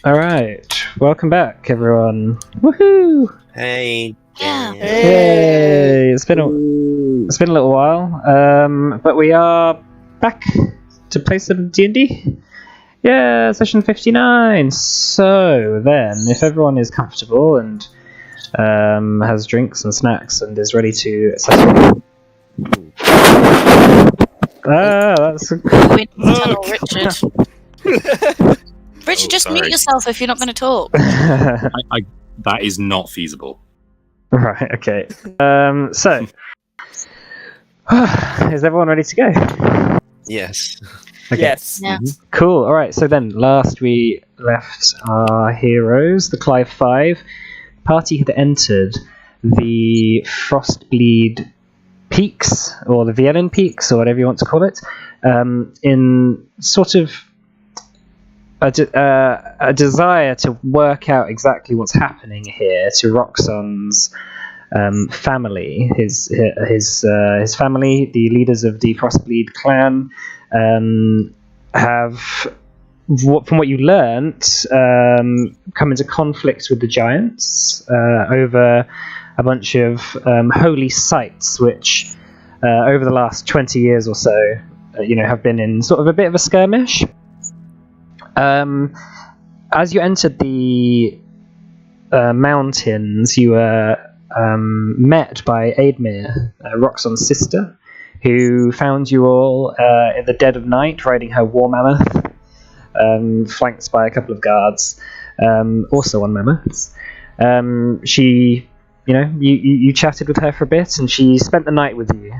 Alright, welcome back, everyone. Woohoo! Hey. Yeah. Yay! It's been a little while, but we are back to play some D&D. Yeah, session 59. So then, if everyone is comfortable and has drinks and snacks and is ready to settle. That's We need to tell Richard. Richard, just sorry. mute yourself if you're not going to talk. That is not feasible. right. Okay. So, is everyone ready to go? Yes. Okay. Yes. Yeah. Cool. All right. So then, last we left our heroes, the Clive Five. Party had entered the Frostbleed Peaks, or the Vielen Peaks, or whatever you want to call it, in sort of a desire to work out exactly what's happening here to Roxon's family, his family, the leaders of the Frostbleed clan, have, from what you learnt, come into conflict with the giants over a bunch of holy sites, which over the last 20 years or so, have been in sort of a bit of a skirmish. As you entered the mountains, you were met by Aedmir, Roxon's sister, who found you all in the dead of night riding her war mammoth, flanked by a couple of guards, also on mammoths. She, you chatted with her for a bit, and she spent the night with you,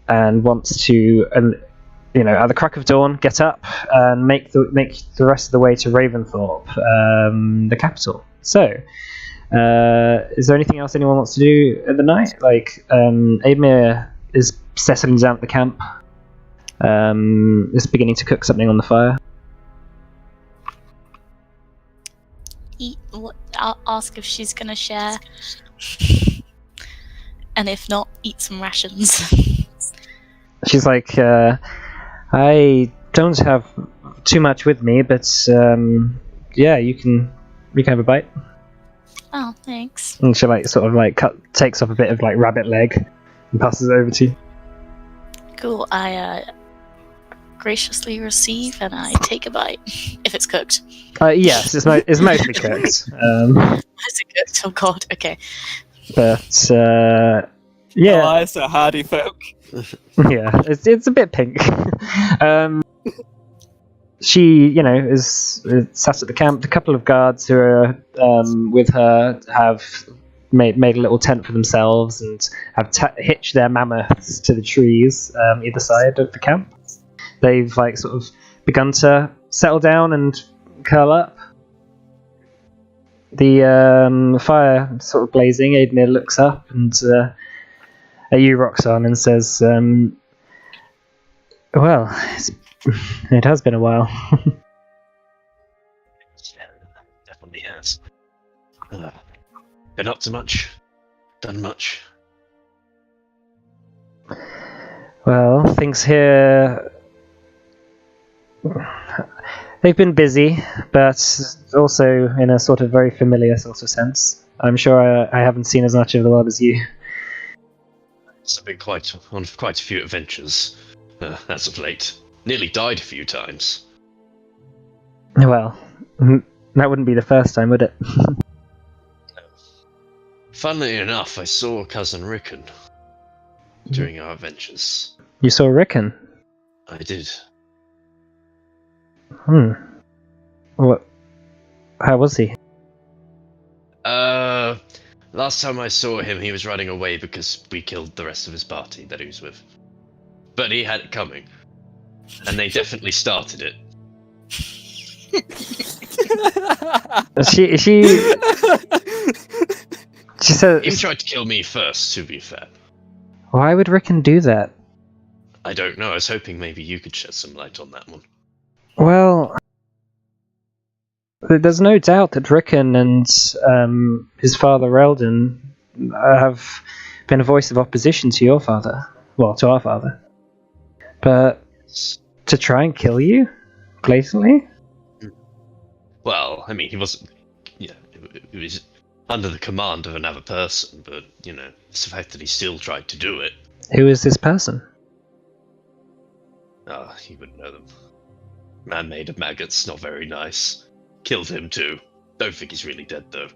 and wants to, at the crack of dawn, get up and make the rest of the way to Raventhorpe, the capital. So, is there anything else anyone wants to do at the night? Like, Aedmir is settling down at the camp. Is beginning to cook something on the fire. I'll ask if she's going to share. And if not, eat some rations. She's like, I don't have too much with me, but yeah, you can have a bite. Oh, thanks. And she takes off a bit of rabbit leg and passes it over to you. Cool. I graciously receive and I take a bite if it's cooked. Yes, it's mostly cooked. Is it cooked? Oh God. Okay. But yeah, Oh, it's a hardy folk. yeah, it's a bit pink. She, is sat at the camp. A couple of guards who are with her have made a little tent for themselves and have hitched their mammoths to the trees either side of the camp. They've sort of begun to settle down and curl up. The fire sort of blazing. Aedmir looks up and at you, Roxon, and says, well, it has been a while. Definitely has. Been up to much. Done much. Well, things here, they've been busy, but also in a sort of very familiar sort of sense. I'm sure I haven't seen as much of the world as you. I've been on quite a few adventures as of late. Nearly died a few times. Well, that wouldn't be the first time, would it? Funnily enough, I saw cousin Rickon during our adventures. You saw Rickon? I did. What? How was he? Last time I saw him, he was running away because we killed the rest of his party that he was with. But he had it coming. And they definitely started it. She said... He tried to kill me first, to be fair. Why would Rickon do that? I don't know, I was hoping maybe you could shed some light on that one. Well, there's no doubt that Rickon and his father Eldon have been a voice of opposition to your father. Well, to our father. But to try and kill you? Blatantly? Well, I mean, he wasn't. Yeah, it was under the command of another person, but it's the fact that he still tried to do it. Who is this person? Ah, you wouldn't know them. Man made of maggots, not very nice. Killed him too. Don't think he's really dead though.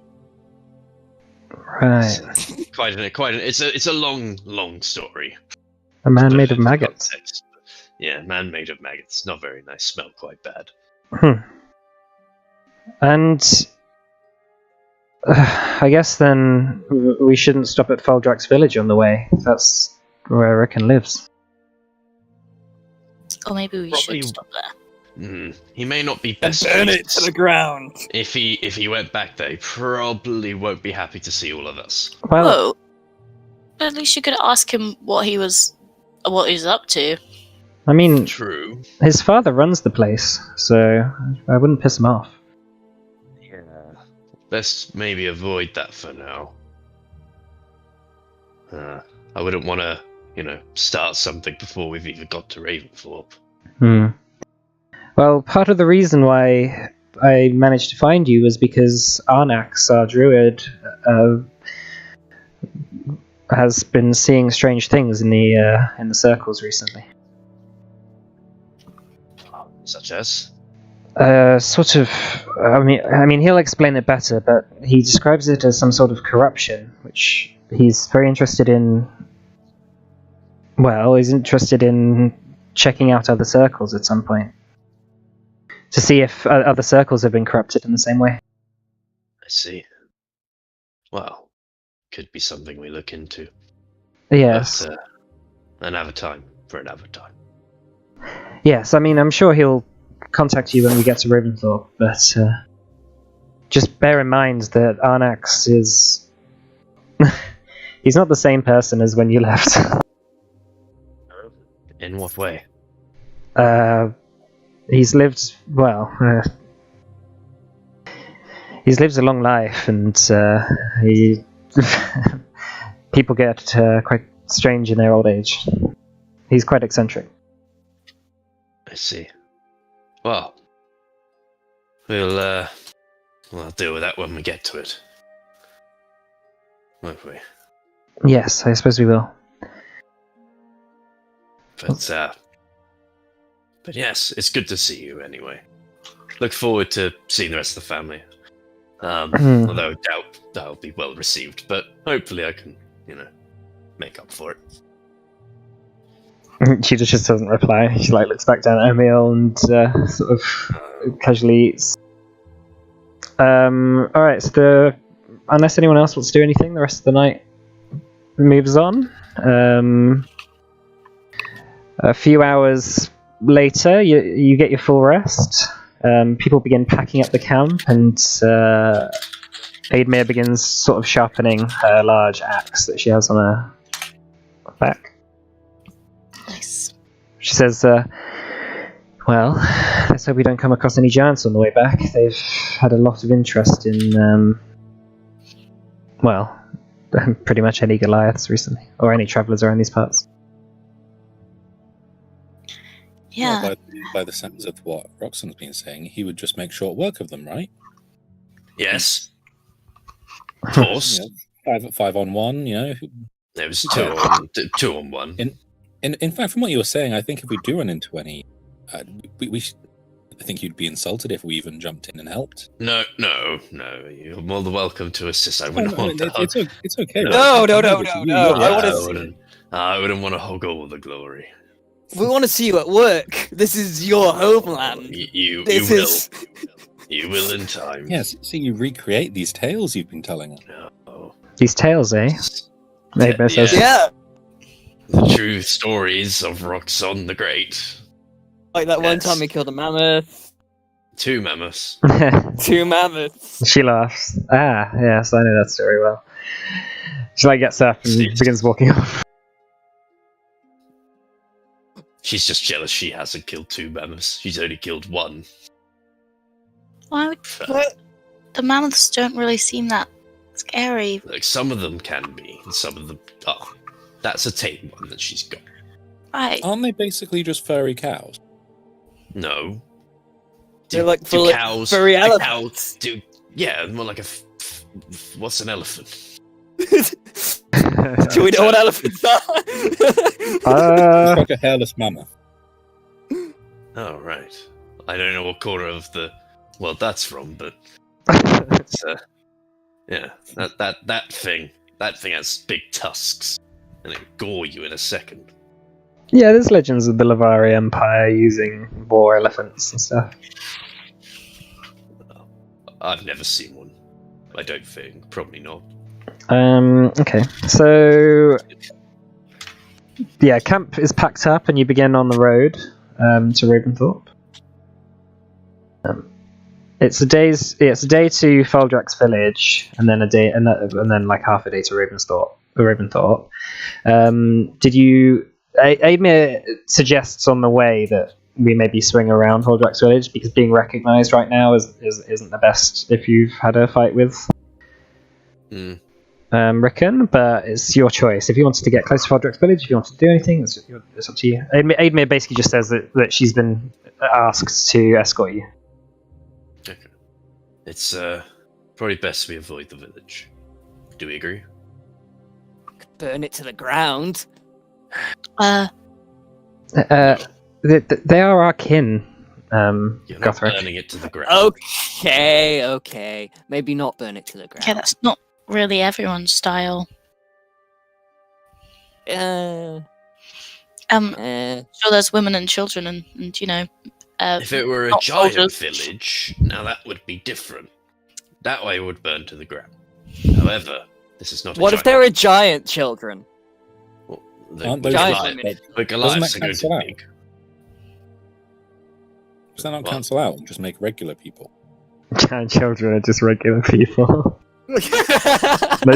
Right. It's a long story. A man made of Into maggots. context. Yeah, man made of maggots. Not very nice. Smell quite bad. And I guess then we shouldn't stop at Faldrax village on the way. That's where Rickon lives. Or maybe we Probably- should stop there. He may not be best Burn it pleased. to the ground. If he went back there, he probably won't be happy to see all of us. Well, Whoa. At least you could ask him what he's up to. I mean, True. his father runs the place, so I wouldn't piss him off. Yeah. Best maybe avoid that for now. I wouldn't want to, start something before we've even got to Raventhorpe. Well, part of the reason why I managed to find you was because Arnax, our druid, has been seeing strange things in the circles recently. Such as? Sort of. I mean, he'll explain it better, but he describes it as some sort of corruption, which he's very interested in. Well, he's interested in checking out other circles at some point to see if other circles have been corrupted in the same way. I see. Well, could be something we look into. Yes. But, another time for another time. Yes, I mean, I'm sure he'll contact you when we get to Raventhorpe, but just bear in mind that Arnax is... he's not the same person as when you left. In what way? He's lived, he's lived a long life, and he... people get quite strange in their old age. He's quite eccentric. I see. Well, we'll deal with that when we get to it. Won't we? Yes, I suppose we will. But yes, it's good to see you anyway. Look forward to seeing the rest of the family. Although I doubt that'll be well received, but hopefully I can, make up for it. She just doesn't reply. She looks back down at her meal and sort of casually eats. Alright, so unless anyone else wants to do anything, the rest of the night moves on. A few hours later, you get your full rest. People begin packing up the camp, and Aidmere begins sort of sharpening her large axe that she has on her back. Nice. She says, well, let's hope we don't come across any giants on the way back. They've had a lot of interest in, pretty much any Goliaths recently, or any travellers around these parts. Yeah. Well, by the sense of what Roxanne's been saying, he would just make short work of them, right? Yes. Of course. Five on one, There was two on one. In fact, from what you were saying, I think if we do run into any, I think you'd be insulted if we even jumped in and helped. No. You're more than welcome to assist. I wouldn't want to. It's okay. No. I wouldn't want to hog all the glory. We want to see you at work. This is your homeland. You will in time. Yes, so you recreate these tales you've been telling us. No. These tales, eh? Aidmere says. Yeah. The true stories of Roxanne the Great. Like that one Yes. time we killed a mammoth. 2 mammoths. 2 mammoths. She laughs. Ah, yes, I know that story well. She gets up and Steve. begins walking off. She's just jealous she hasn't killed 2 mammoths. She's only killed 1. Why would What? the mammoths don't really seem that scary? Like, some of them can be, and some of them are. That's a tame one that she's got. Right. Aren't they basically just furry cows? No. They're like do full cows, furry do elephants. cows, yeah, more like what's an elephant? Do we know what elephants are? It's like a hairless mammoth. Oh, right. I don't know what corner of the world that's from, but it's, yeah, that thing has big tusks, and it would gore you in a second. Yeah, there's legends of the Lavari Empire using war elephants and stuff. I've never seen one. I don't think. Probably not. Okay, so yeah, camp is packed up, and you begin on the road to Raventhorpe. It's a day to Faldrax village, and then and then like half a day to Raventhorpe. Did you? Aemir suggests on the way that we maybe swing around Faldrax village because being recognised right now isn't the best if you've had a fight with Rickon, but it's your choice. If you wanted to get close to Faldrax village, if you want to do anything, it's up to you. Aemir basically just says that she's been asked to escort you. Okay. It's probably best we avoid the village. Do we agree? Burn it to the ground. They are our kin. You're not Gothric. burning it to the ground. Okay. Maybe not burn it to the ground. Okay, that's not really everyone's style. Uh, So there's women and children, and you know. If it were a not giant soldiers. village, now that would be different. That way it would burn to the ground. However, this is not. What if there are giant children? Well, Aren't the those giant Goliath- women? the Goliaths that are going to cancel be out? big. Does that not What? cancel out and just make regular people? Giant children are just regular people. They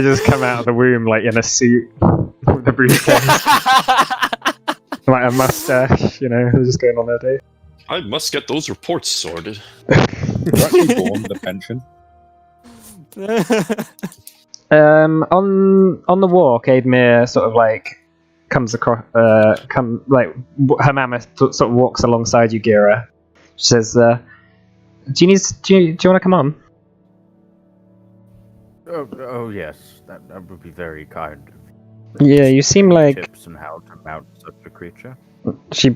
just come out of the womb like in a suit with a briefcase, like a mustache. They're just going on their day. I must get those reports sorted. They're actually born with a pension. On the walk, Aedmir sort of like comes across, her mammoth sort of walks alongside you, Gira. She says, "Do you want to come on?" Oh yes, that would be very kind. Yeah, you seem like Tips on how to mount such a creature. she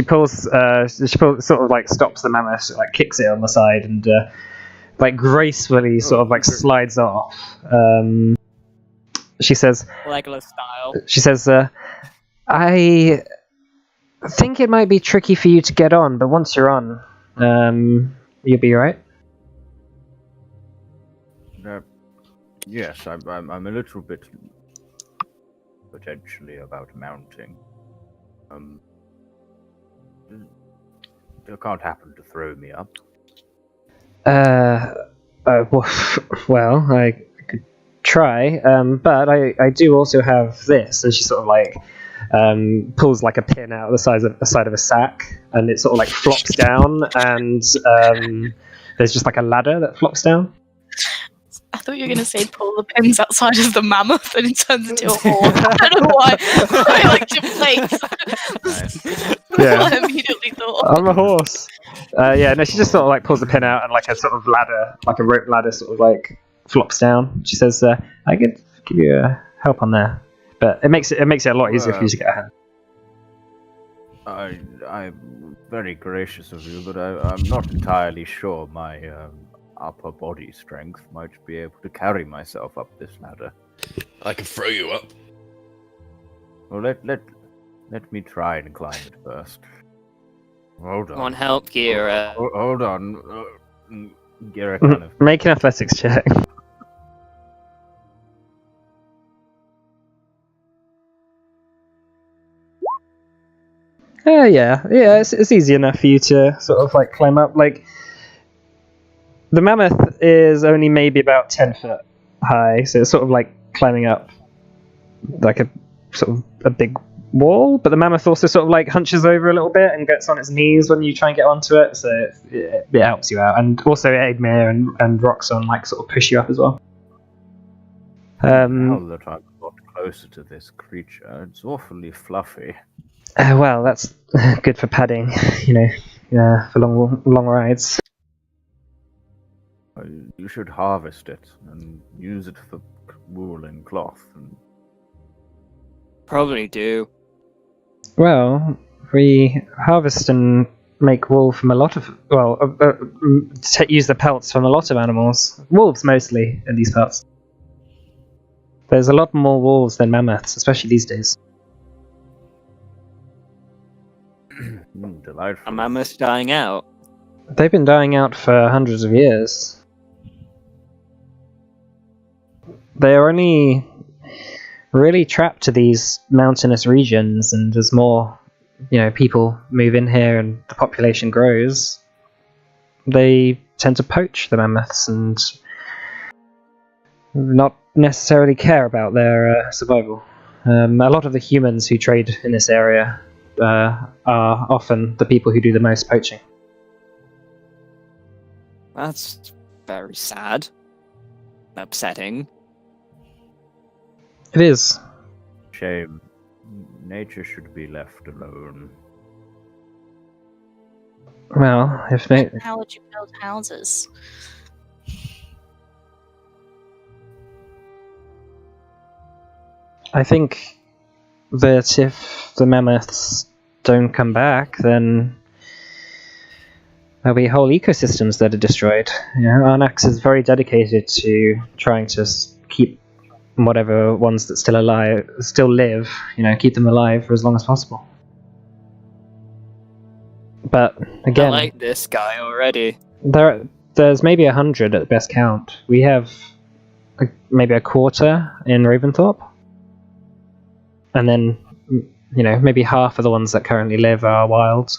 pulls sort of like stops the mammoth, like kicks it on the side, and like gracefully sort of like slides off. She says, Legolas style. I think it might be tricky for you to get on, but once you're on, you'll be alright. Yes, I'm a little bit potentially about mounting. You can't happen to throw me up. Well, I could try, but I do also have this, and she sort of like pulls like a pin out of the side of a sack, and it sort of like flops down, and there's just like a ladder that flops down. I thought you were going to say pull the pins outside of the mammoth and it turns into a horse. I don't know why. I like to place. Yeah. I immediately thought. I'm a horse. No, she just sort of like pulls the pin out, and like a sort of ladder, like a rope ladder, sort of like flops down. She says, "I could give you help on there, but it makes it a lot easier for you to get a hand." I'm very gracious of you, but I'm not entirely sure my upper body strength might be able to carry myself up this ladder. I can throw you up. Well, let me try and climb it first. Hold on. Come on, help, Gira. Hold on. Gira kind of. Make an athletics check. Yeah, it's easy enough for you to sort of like climb up. Like the mammoth is only maybe about 10 foot high, so it's sort of like climbing up like a sort of a big wall. But the mammoth also sort of like hunches over a little bit and gets on its knees when you try and get onto it, so it helps you out. And also Aedmir and Roxon like sort of push you up as well. Now that I've got closer to this creature, it's awfully fluffy. Well, that's good for padding, for long rides. You should harvest it and use it for wool and cloth. And Probably do. Well, we harvest and make wool from a lot of use the pelts from a lot of animals. Wolves mostly in these parts. There's a lot more wolves than mammoths, especially these days. Delightful. Are mammoths dying out? They've been dying out for hundreds of years. They are only really trapped to these mountainous regions, and as more, people move in here and the population grows, they tend to poach the mammoths and not necessarily care about their survival. A lot of the humans who trade in this area are often the people who do the most poaching. That's very sad. Upsetting. It is. Shame. Nature should be left alone. Well, How would you build houses? I think that if the mammoths don't come back, then there'll be whole ecosystems that are destroyed. Arnax is very dedicated to trying to keep whatever ones that still live, keep them alive for as long as possible. But again, I like this guy already. there's maybe 100 at the best count. We have maybe a quarter in Raventhorpe, and then maybe half of the ones that currently live are wild.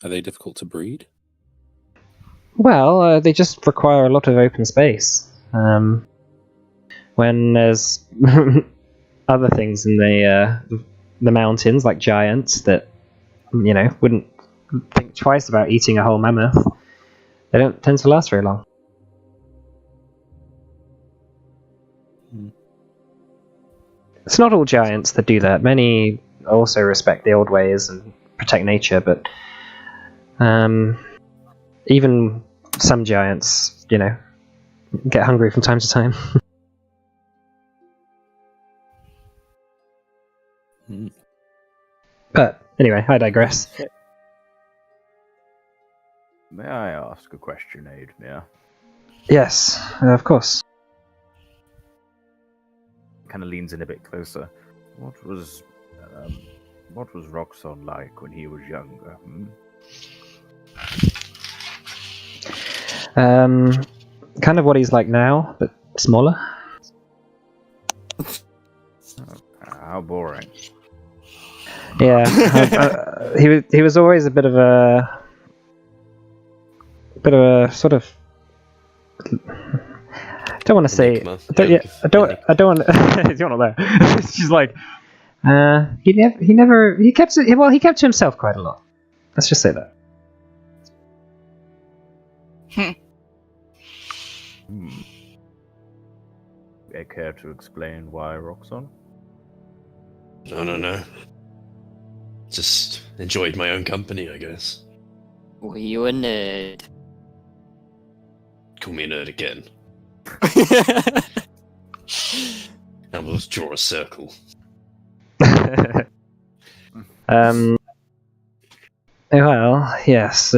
Are they difficult to breed? Well, they just require a lot of open space. When there's other things in the mountains, like giants, that wouldn't think twice about eating a whole mammoth, they don't tend to last very long. It's not all giants that do that. Many also respect the old ways and protect nature, but even some giants, get hungry from time to time. But anyway, I digress. May I ask a question, Aidmere? Yes, of course. Kind of leans in a bit closer. What was Roxon like when he was younger? Kind of what he's like now, but smaller. How boring. Yeah, he was always a bit of a sort of. I don't want to say. I don't want. You're not there. She's like, he kept to himself quite a lot. Let's just say that. Care to explain why, Roxon? No. Just enjoyed my own company, I guess. Were you a nerd? Call me a nerd again. And we'll draw a circle. Well, yes.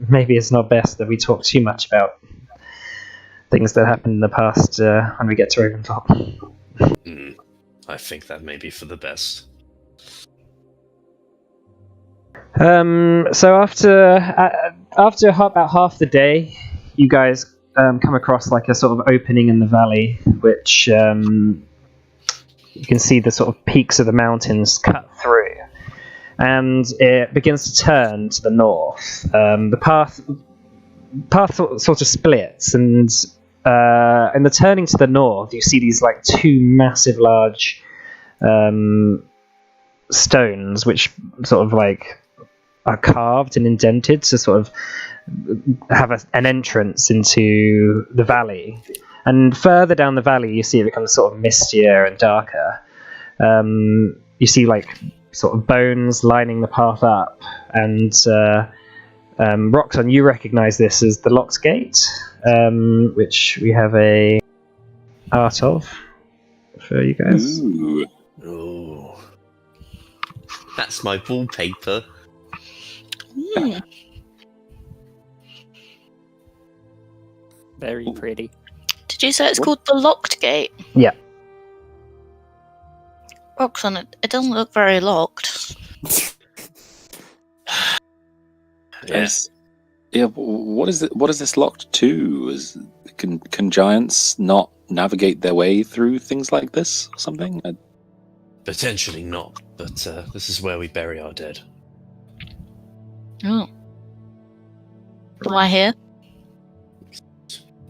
Maybe it's not best that we talk too much about things that happened in the past when we get to Raventhorpe. I think that may be for the best. So after about half the day, you guys come across like a sort of opening in the valley, which you can see the sort of peaks of the mountains cut through, and it begins to turn to the north. The path sort of splits, and in the turning to the north, you see these like two massive, large stones, which sort of like are carved and indented to sort of have an entrance into the valley. And further down the valley, you see it becomes sort of mistier and darker. You see like sort of bones lining the path up, and Roxanne, you recognise this as the locked gate, which we have a art of for you guys. Ooh. Oh, that's my wallpaper. Hmm. Very pretty. Did you say it's called the Locked Gate? Yeah. Roxanne, it doesn't look very locked. Yes. Yeah. What is it? What is this locked to? Can giants not navigate their way through things like this or something? Potentially not, but this is where we bury our dead. Oh. Why here?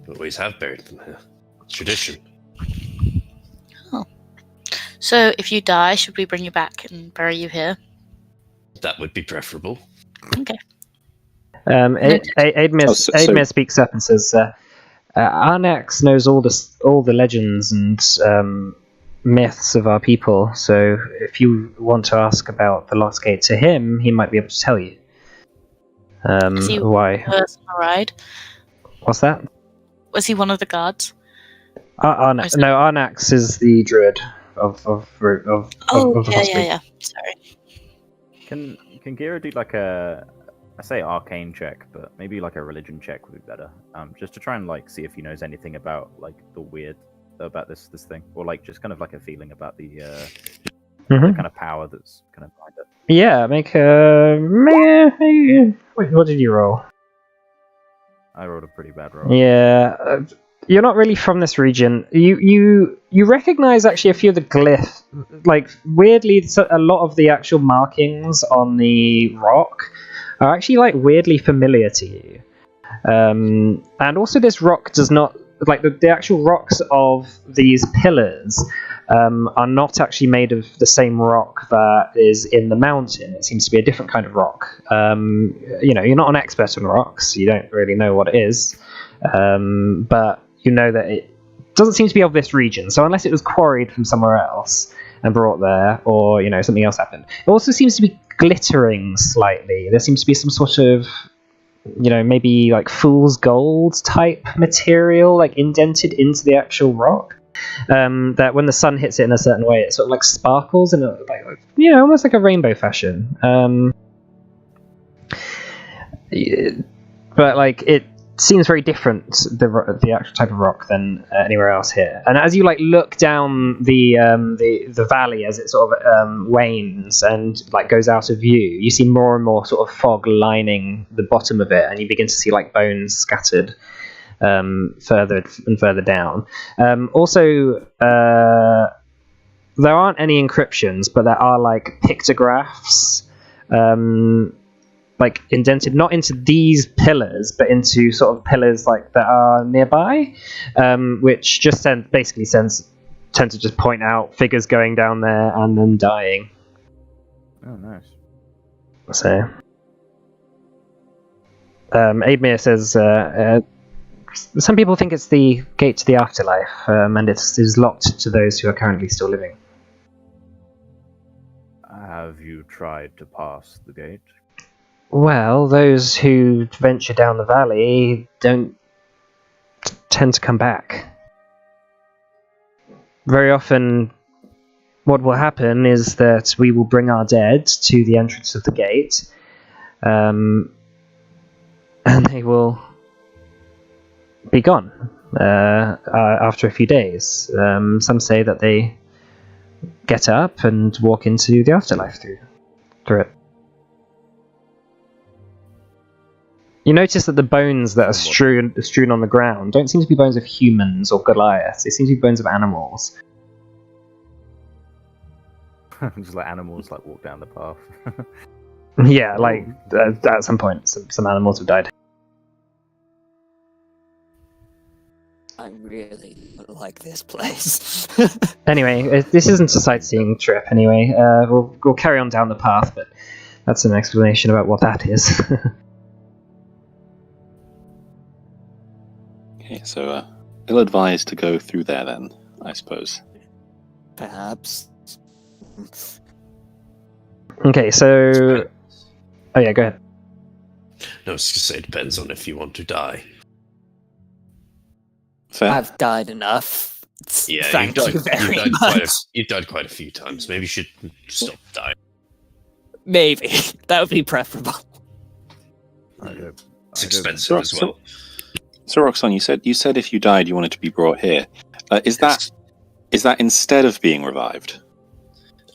We always have buried them here. It's tradition. So, if you die, should we bring you back and bury you here? That would be preferable. Okay. Aidmir speaks up and says, Arnax knows all the legends and myths of our people, so if you want to ask about the Lost Gate to him, he might be able to tell you. Is he Why? person on a ride? What's that? Was he one of the guards? Arnax is the druid of Oh, the Frostbleed. yeah. Sorry. Can Gira do like a, I say arcane check, but maybe like a religion check would be better. Just to try and like see if he knows anything about like the weird about this thing, or like just kind of like a feeling about the kind of power that's kind of behind it. Yeah, make a. Wait, what did you roll? I rolled a pretty bad roll. Yeah, you're not really from this region. You recognize actually a few of the glyphs. Like weirdly, a lot of the actual markings on the rock are actually like weirdly familiar to you. And also, this rock does not like the actual rocks of these pillars are not actually made of the same rock that is in the mountain. It seems to be a different kind of rock. You're not an expert on rocks. You don't really know what it is, but you know that it doesn't seem to be of this region. So unless it was quarried from somewhere else and brought there, or something else happened. It also seems to be glittering slightly. There seems to be some sort of maybe like fool's gold type material like indented into the actual rock. That when the sun hits it in a certain way, it sort of like sparkles in a almost like a rainbow fashion. But like it seems very different, the actual type of rock, than anywhere else here. And as you like look down the valley as it sort of wanes and like goes out of view, you see more and more sort of fog lining the bottom of it, and you begin to see like bones scattered further and further down. Also, there aren't any encryptions, but there are like pictographs, like indented not into these pillars, but into sort of pillars like that are nearby, which just tend to just point out figures going down there and then dying. Oh, nice. So, Aidmir says, some people think it's the gate to the afterlife, and it is locked to those who are currently still living. Have you tried to pass the gate? Well, those who venture down the valley don't tend to come back. Very often, what will happen is that we will bring our dead to the entrance of the gate, and they will be gone after a few days. Some say that they get up and walk into the afterlife through it. You notice that the bones that are strewn on the ground don't seem to be bones of humans or Goliaths. They seem to be bones of animals. Just like animals like walk down the path. Yeah, like at some point, some animals have died. I really like this place. Anyway, this isn't a sightseeing trip. Anyway, we'll carry on down the path, but that's an explanation about what that is. Okay, so ill-advised to go through there then, I suppose. Perhaps. Okay, so... Oh yeah, go ahead. No, I was just gonna say it depends on if you want to die. Fair. I've died enough. Yeah, Thank you very much. You've died quite a few times. Maybe you should stop dying. Maybe that would be preferable. It's expensive as well. So Roxanne, you said if you died, you wanted to be brought here. Is that instead of being revived?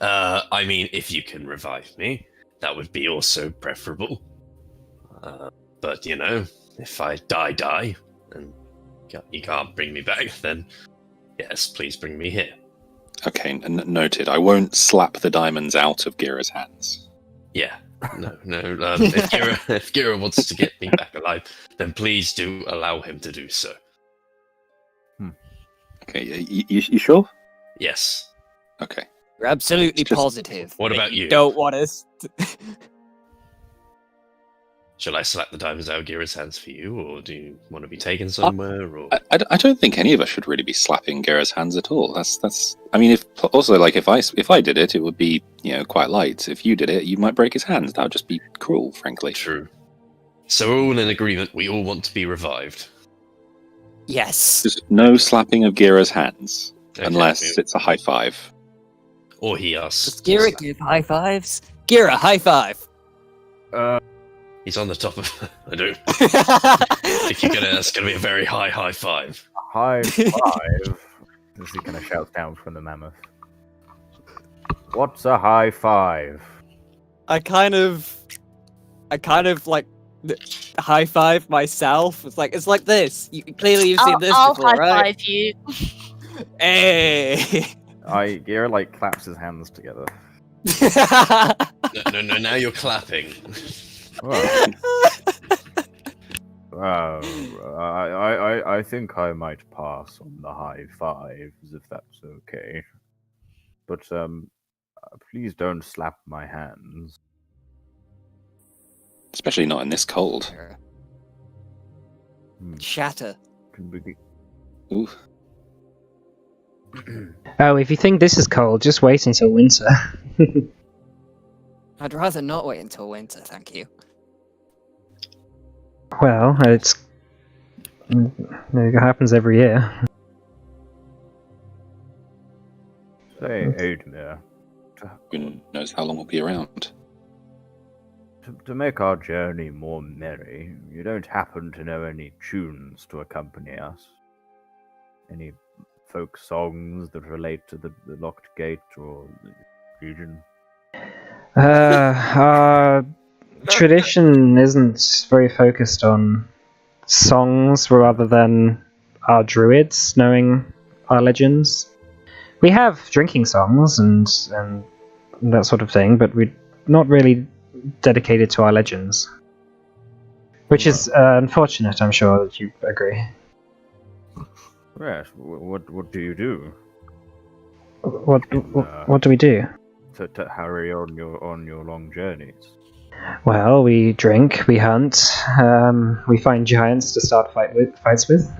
I mean, if you can revive me, that would be also preferable. But you know, if I die, and you can't bring me back, then yes, please bring me here. Okay, noted. I won't slap the diamonds out of Gira's hands. Yeah, no. If Gira wants to get me back alive, then please do allow him to do so. Okay, you sure? Yes. Okay. You're absolutely Just- positive. What that about you? Don't want us. Shall I slap the diamonds out of Gira's hands for you, or do you want to be taken somewhere? Or I don't think any of us should really be slapping Gira's hands at all. That's. I mean, if I did it, it would be quite light. If you did it, you might break his hands. That would just be cruel, frankly. True. So we're all in agreement. We all want to be revived. Yes. Just no slapping of Gira's hands Okay, unless it's a high five. or he asks. Does Gira give high fives? Gira, high five. He's on the top of. I don't think that's gonna be a very high five. High five. As he kind of shouts down from the mammoth. What's a high five? I kind of like high five myself. It's like this. Clearly you've seen this I'll before, right? high-five you. Hey. Gira like claps his hands together. No. Now you're clapping. Well, I think I might pass on the high fives if that's okay. But please don't slap my hands. Especially not in this cold. Shatter. Can we... Ooh. Oh, if you think this is cold, just wait until winter. I'd rather not wait until winter, thank you. Well, it happens every year. Say, Aidmere, Who knows how long we'll be around? to make our journey more merry, you don't happen to know any tunes to accompany us? Any folk songs that relate to the Locked Gate or the region? Our tradition isn't very focused on songs rather than our druids knowing our legends. We have drinking songs and that sort of thing, but we're not really dedicated to our legends. Which is unfortunate, I'm sure that you agree. Yes, what do you do What do we do? to hurry on your long journeys? Well, we drink, we hunt, we find giants to start fights with.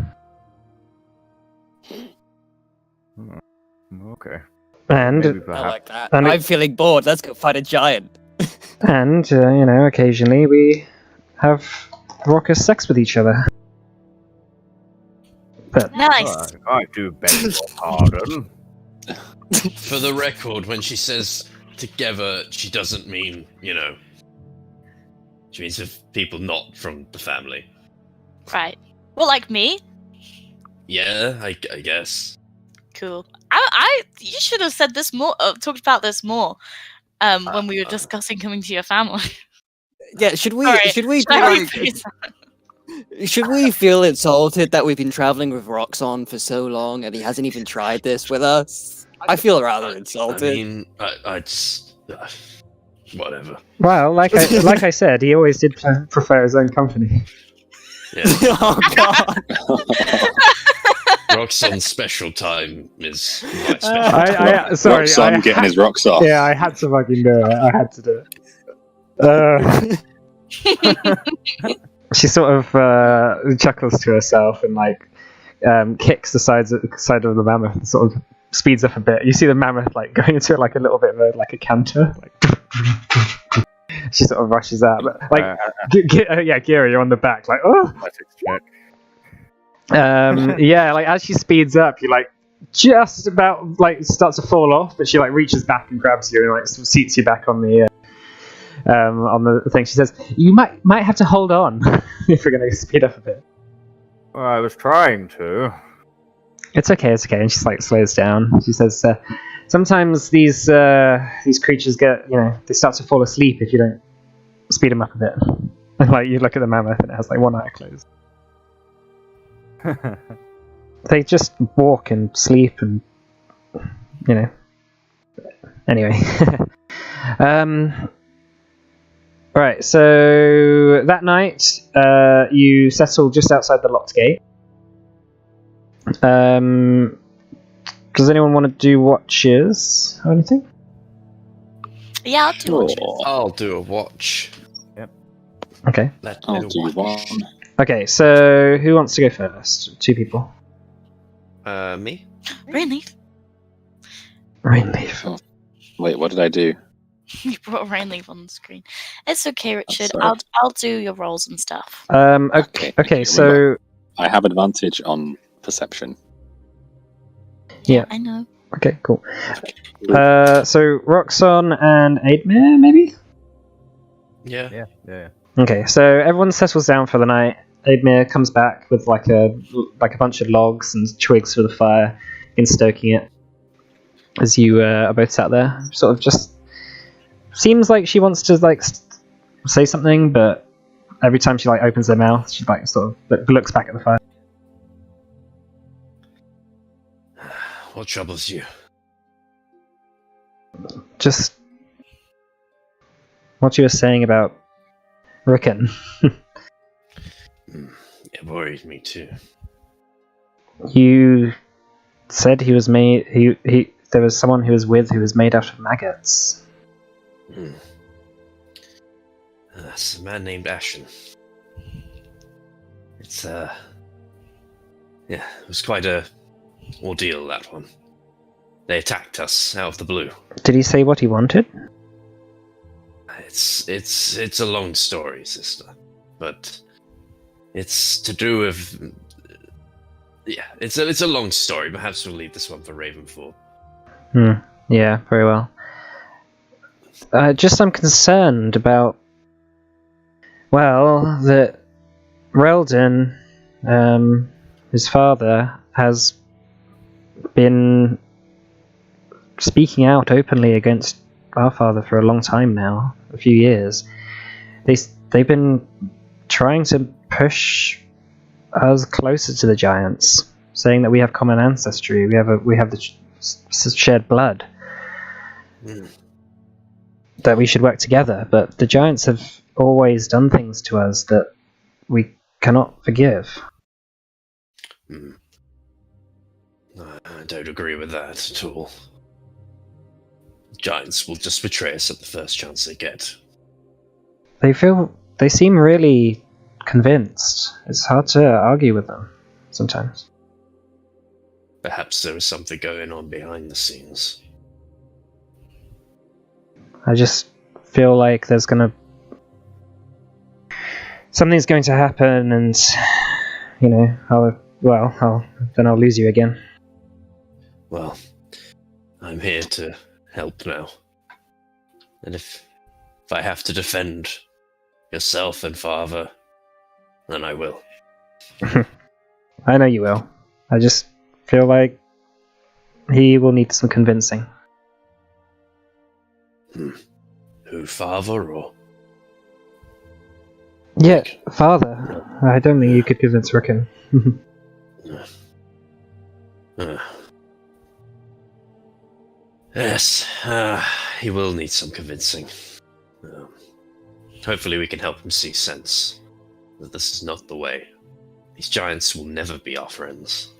Okay. And Maybe I perhaps like that. and I'm feeling bored. Let's go fight a giant. occasionally we have raucous sex with each other. But Nice. I do beg your pardon. For the record, when she says together, she doesn't mean, she means with people not from the family. Right. Well, like me. Yeah, I guess. Cool. You should have said this more. Talked about this more. When we were discussing coming to your family. Yeah, should we Sorry, should we should I be like, rephrase that? should we feel insulted that we've been traveling with Roxon for so long and he hasn't even tried this with us? I feel rather insulted. I mean, I just whatever. well, like I said, he always did prefer his own company. Yeah, Oh god. Roxon's special time is my special. Sorry, Roxanne getting his rocks off. yeah, I had to fucking do it. I had to do it. She sort of chuckles to herself and kicks the side of the mammoth and sort of speeds up a bit. You see the mammoth going into a little bit of a canter. She sort of rushes out, but like, Gira, you're on the back, like, oh. Athletics check. Yeah, like as she speeds up, you like just about like starts to fall off, but she like reaches back and grabs you and like sort of seats you back on the thing. She says, "You might have to hold on if we're going to speed up a bit." Well, I was trying to. It's okay, and she like slows down. She says, "Sometimes these creatures get, they start to fall asleep if you don't speed them up a bit." And like you look at the mammoth and it has like one eye closed. They just walk and sleep and anyway. Right, so that night you settle just outside the locked gate. Does anyone want to do watches or anything? Yeah, I'll do watches. I'll do a watch. Okay. I'll do one. Okay, so who wants to go first? 2 people. Me? Really? Rainleaf. Oh, wait, what did I do? You brought Rainleaf on the screen. It's okay, Richard. sorry. I'll do your rolls and stuff. Okay, so I have advantage on perception. Yeah. I know. okay, cool. So Roxon and Aidmere, maybe? Yeah. Yeah. Okay, so everyone settles down for the night. Aidmere comes back with like a bunch of logs and twigs for the fire, and stoking it. As you are both sat there, sort of just seems like she wants to like say something, but every time she like opens her mouth, she like sort of looks back at the fire. What troubles you? Just what you were saying about Rickon. It worried me too. You said he was made. He there was someone he was with who was made out of maggots. It's a man named Ashen. It's it was quite a ordeal, that one. They attacked us out of the blue. Did he say what he wanted? It's a long story, sister, but it's to do with it's a long story. Perhaps we'll leave this one for Ravenfall. Yeah, very well. Just I'm concerned about, that Reldon, his father, has been speaking out openly against our father for a long time now, a few years. They've been trying to push us closer to the giants, saying that we have common ancestry, we have the shared blood, that we should work together. But the giants have always done things to us that we cannot forgive. I don't agree with that at all. Giants will just betray us at the first chance they get. They seem really convinced. It's hard to argue with them sometimes. Perhaps there is something going on behind the scenes. I just feel like something's going to happen, and I'll lose you again. Well, I'm here to help now. And if I have to defend yourself and father, then I will. I know you will. I just feel like he will need some convincing. Who, father or? Yeah, father. I don't think you could convince Rickon. Yes, he will need some convincing. Hopefully we can help him see sense that this is not the way. These giants will never be our friends.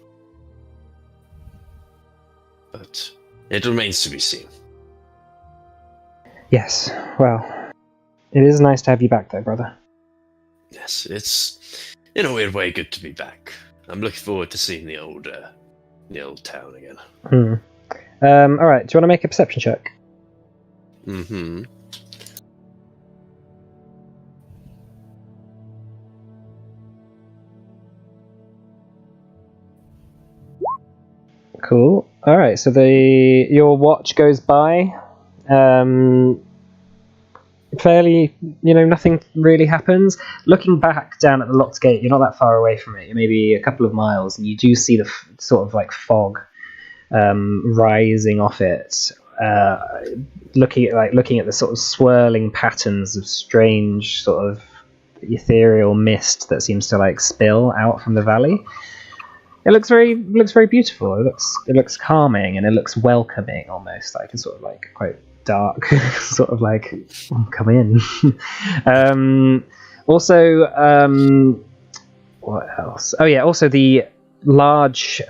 But it remains to be seen. Yes, well, it is nice to have you back though, brother. Yes, it's in a weird way good to be back. I'm looking forward to seeing the old town again. Alright, do you want to make a perception check? Cool. All right. So your watch goes by. Fairly, nothing really happens. Looking back down at the locked gate, you're not that far away from it. You're maybe a couple of miles, and you do see the sort of like fog rising off it. Looking at the sort of swirling patterns of strange sort of ethereal mist that seems to like spill out from the valley. It looks very beautiful. It looks calming, and it looks welcoming almost, like it's sort of like quite dark, sort of like, come in. What else? Oh yeah, also the large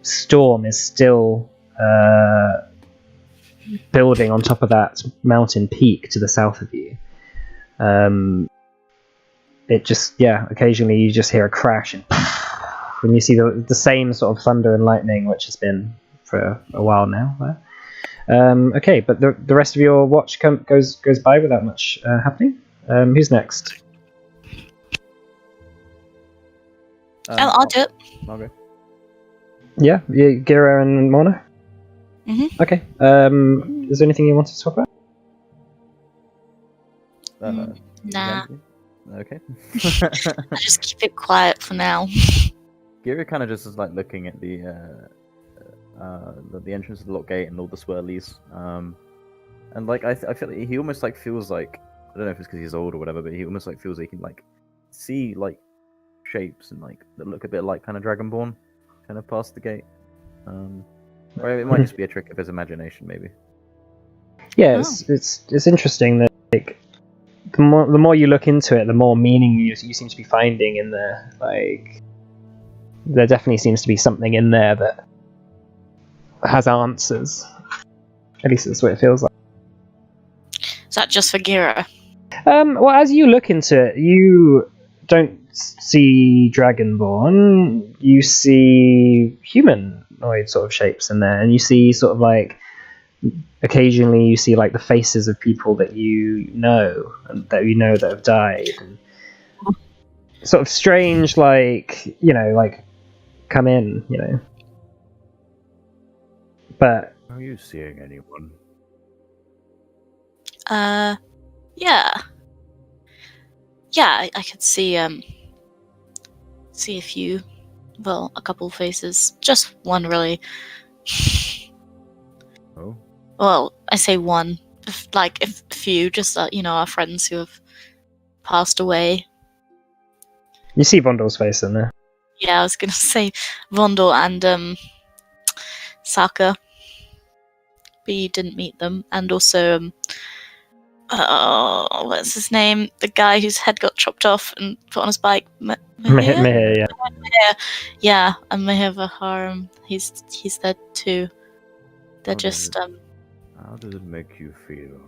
storm is still building on top of that mountain peak to the south of you. It just, occasionally you just hear a crash, and when you see the same sort of thunder and lightning, which has been for a while now. Okay, but the rest of your watch goes by without much happening. Who's next? I'll do it. Okay. Yeah, Gira and Mona? Mhm. Okay. Is there anything you wanted to talk about? Nah. Okay. I just keep it quiet for now. Gira kind of just is like looking at the entrance of the lock gate and all the swirlies. And like I feel like he almost like feels like, I don't know if it's because he's old or whatever, but he almost like feels like he can like see like shapes and like that look a bit like kind of Dragonborn, kind of past the gate. Or it might just be a trick of his imagination, maybe. Yeah, it's interesting that like the more you look into it, the more meaning you seem to be finding in there. Like there definitely seems to be something in there that has answers. At least that's what it feels like. Is that just for Gira? Well, as you look into it, you don't see Dragonborn. You see humanoid sort of shapes in there, and you see sort of like occasionally you see like the faces of people that you know that have died. And sort of strange, like like come in, But Are you seeing anyone? Yeah, I could see a few, well, a couple faces, just one really. Oh, Well, I say one, if a few, just our friends who have passed away. you see Vondor's face in there. Yeah, I was gonna say Vondor and Saka, but you didn't meet them, and also what's his name? The guy whose head got chopped off and put on his bike. Mihir, yeah. Yeah, and Mihir Vaharam. He's there too. They're How does just how does it make you feel?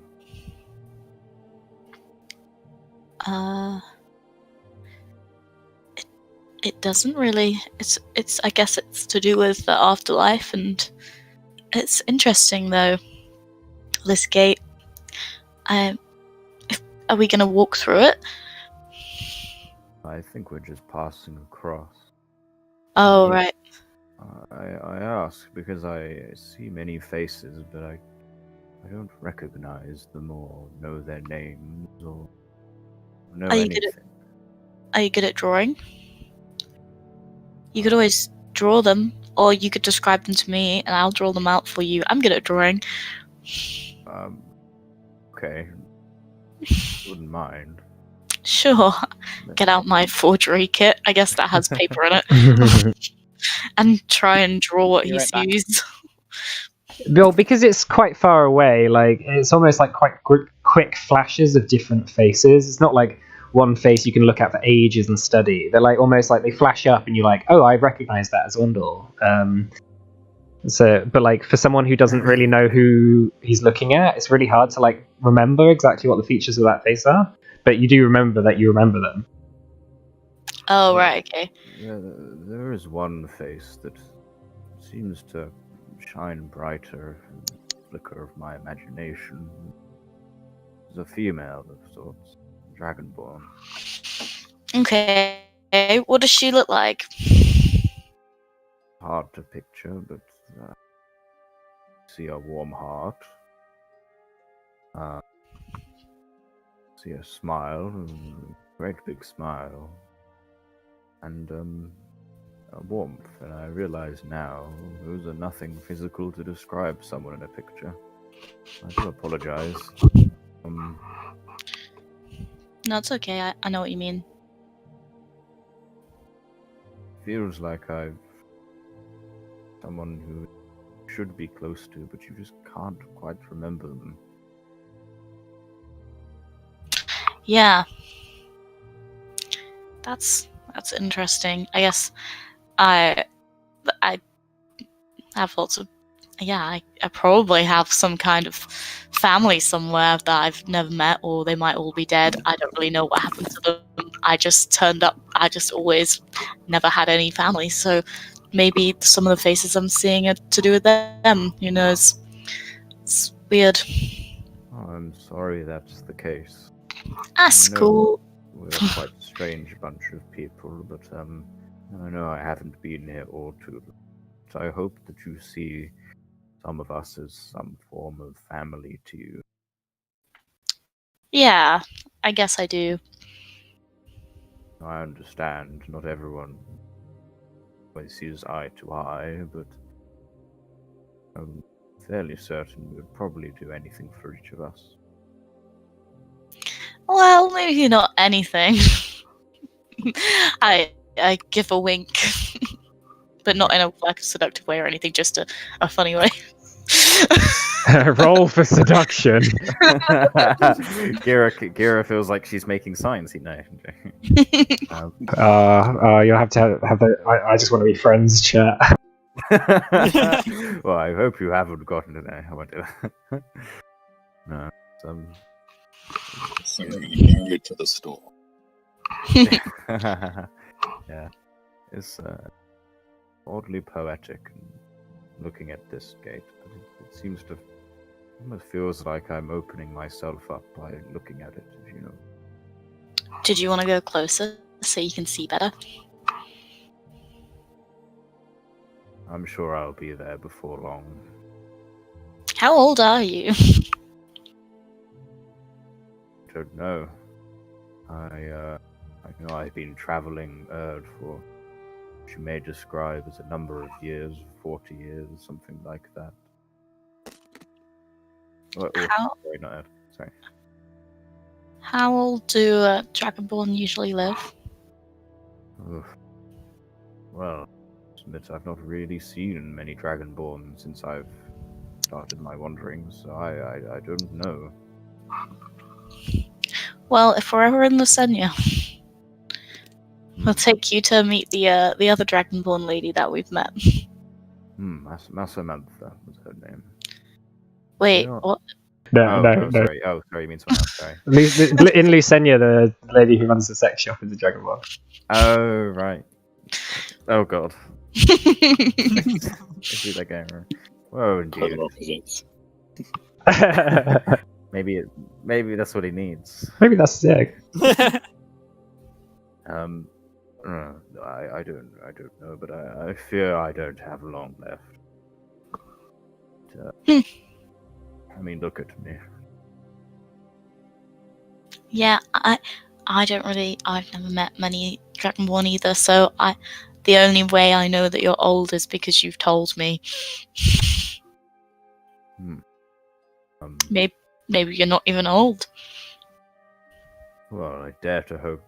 It doesn't really. It's. I guess it's to do with the afterlife, and it's interesting though. This gate. Are we gonna walk through it? I think we're just passing across. Oh, right. I ask because I see many faces, but I don't recognize them or know their names or know anything. Are you good at drawing? You could always draw them, or you could describe them to me, and I'll draw them out for you. I'm good at drawing. Okay. Wouldn't mind. Sure. Get out my forgery kit. I guess that has paper in it. And try and draw what he sees. Well, because it's quite far away, like it's almost like quite quick flashes of different faces. It's not like one face you can look at for ages and study. They're like almost like they flash up, and you're like, "Oh, I recognize that as Undor." But like for someone who doesn't really know who he's looking at, it's really hard to like remember exactly what the features of that face are. But you do remember that you remember them. Oh, right, okay. Yeah, there is one face that seems to shine brighter in the flicker of my imagination. It's a female of sorts, Dragonborn. Okay. What does she look like? Hard to picture, but See a warm heart. See a smile, a great big smile, and a warmth. And I realize now those are nothing physical to describe someone in a picture. I do apologize. No, it's okay. I know what you mean. Feels like I've someone who should be close to, but you just can't quite remember them. Yeah. That's interesting. I guess I have lots of I probably have some kind of family somewhere that I've never met, or they might all be dead. I don't really know what happened to them. I just turned up. I just always never had any family, so maybe some of the faces I'm seeing are to do with them. Who knows? It's weird. Oh, I'm sorry that's the case. That's I know cool. We're quite a strange bunch of people, but I know I haven't been here all too long. So I hope that you see some of us as some form of family to you. Yeah, I guess I do. I understand not everyone always sees eye to eye, but I'm fairly certain we would probably do anything for each of us. Well, maybe not anything. I give a wink, but not in a like seductive way or anything. Just a funny way. Roll for seduction. Gira feels like she's making signs. You know. You'll have to have the. I just want to be friends, chat. Well, I hope you haven't gotten to that. I won't do that. No, So you're married to the store. yeah, it's oddly poetic. Looking at this gate, but it seems to almost feels like I'm opening myself up by looking at it. You know. Did you want to go closer so you can see better? I'm sure I'll be there before long. How old are you? Don't know. I know I've been traveling Erd for what you may describe as a number of years, 40 years, something like that. Sorry, not Erd. Sorry. How old do Dragonborn usually live? Oof. Well, admit I've not really seen many Dragonborn since I've started my wanderings, so I don't know. Well, if we're ever in Lusenia, we'll take you to meet the other Dragonborn lady that we've met. Masamantha was her name. Wait, Yeah. what? No. Sorry. Oh, sorry, you mean someone else, sorry. In Lusenia, the lady who runs the sex shop is a Dragonborn. Oh, right. Oh, God. I see that going wrong. Whoa, indeed. Polar opposites. Maybe that's what he needs. Maybe that's sick. I don't know, but I fear I don't have long left. I mean, look at me. Yeah, I don't really. I've never met many Dragonborn either, so the only way I know that you're old is because you've told me. Maybe you're not even old. Well, I dare to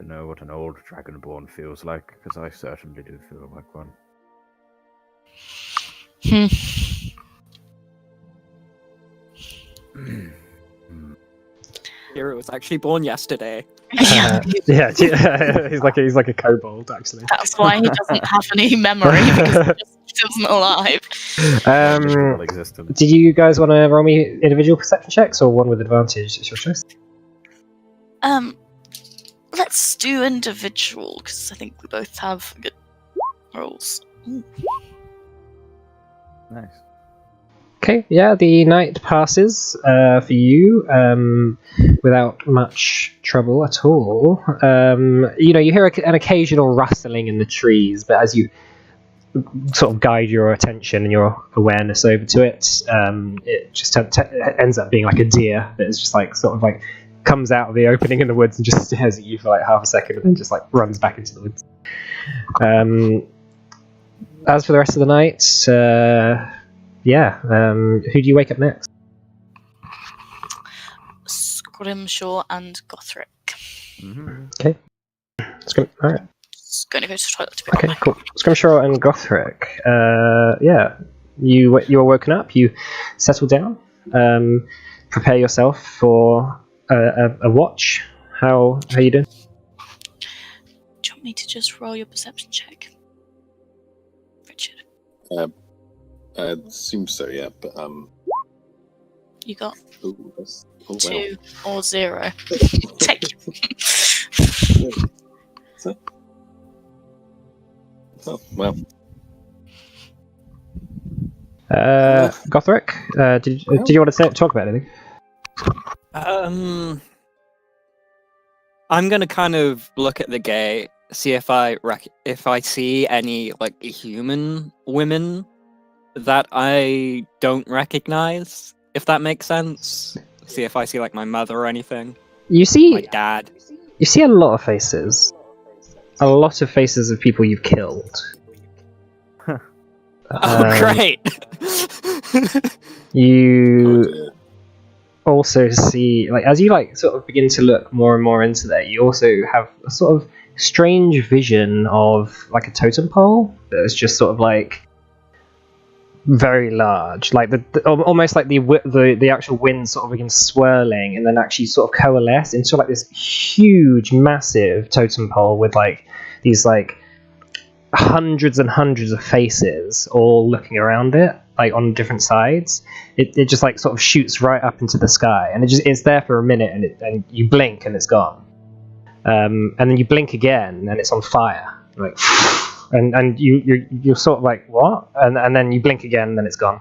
know what an old Dragonborn feels like, because I certainly do feel like one. Hero was actually born yesterday. Yeah, he's like a kobold actually. That's why he doesn't have any memory because he just isn't alive. Do you guys want to roll me individual perception checks or one with advantage? It's your choice. Let's do individual because I think we both have good rolls. Ooh. Nice. Okay, yeah, the night passes for you without much trouble at all. You hear an occasional rustling in the trees, but as you sort of guide your attention and your awareness over to it. It just ends up being like a deer that is just like sort of like comes out of the opening in the woods and just stares at you for like half a second and then just like runs back into the woods. As for the rest of the night, who do you wake up next? Scrimshaw and Gothric. Okay. All right. Just going to go to the toilet to be Okay, cool. Scrimshaw and Gothric. You are woken up. You settle down. Prepare yourself for a watch. How you doing? Do you want me to just roll your perception check, Richard? I assume so, yeah. But You got ooh, that's, oh, 2 or 0. Take it. Oh, well. Gothric, did you want to talk about anything? I'm gonna kind of look at the gate, see if I see any like human women that I don't recognize, if that makes sense. See if I see like my mother or anything. You My see dad. a lot of faces. A lot of faces of people you've killed. Great. You Oh, dear. also see, like, as you like sort of begin to look more and more into that, you also have a sort of strange vision of like a totem pole that is just sort of like very large, like almost like the actual wind sort of begins swirling and then actually sort of coalesce into like this huge, massive totem pole with like these like hundreds and hundreds of faces all looking around it, like on different sides. It just like sort of shoots right up into the sky, and it's there for a minute, and you blink and it's gone, and then you blink again and it's on fire, like, and you're sort of like, what? And then you blink again and then it's gone,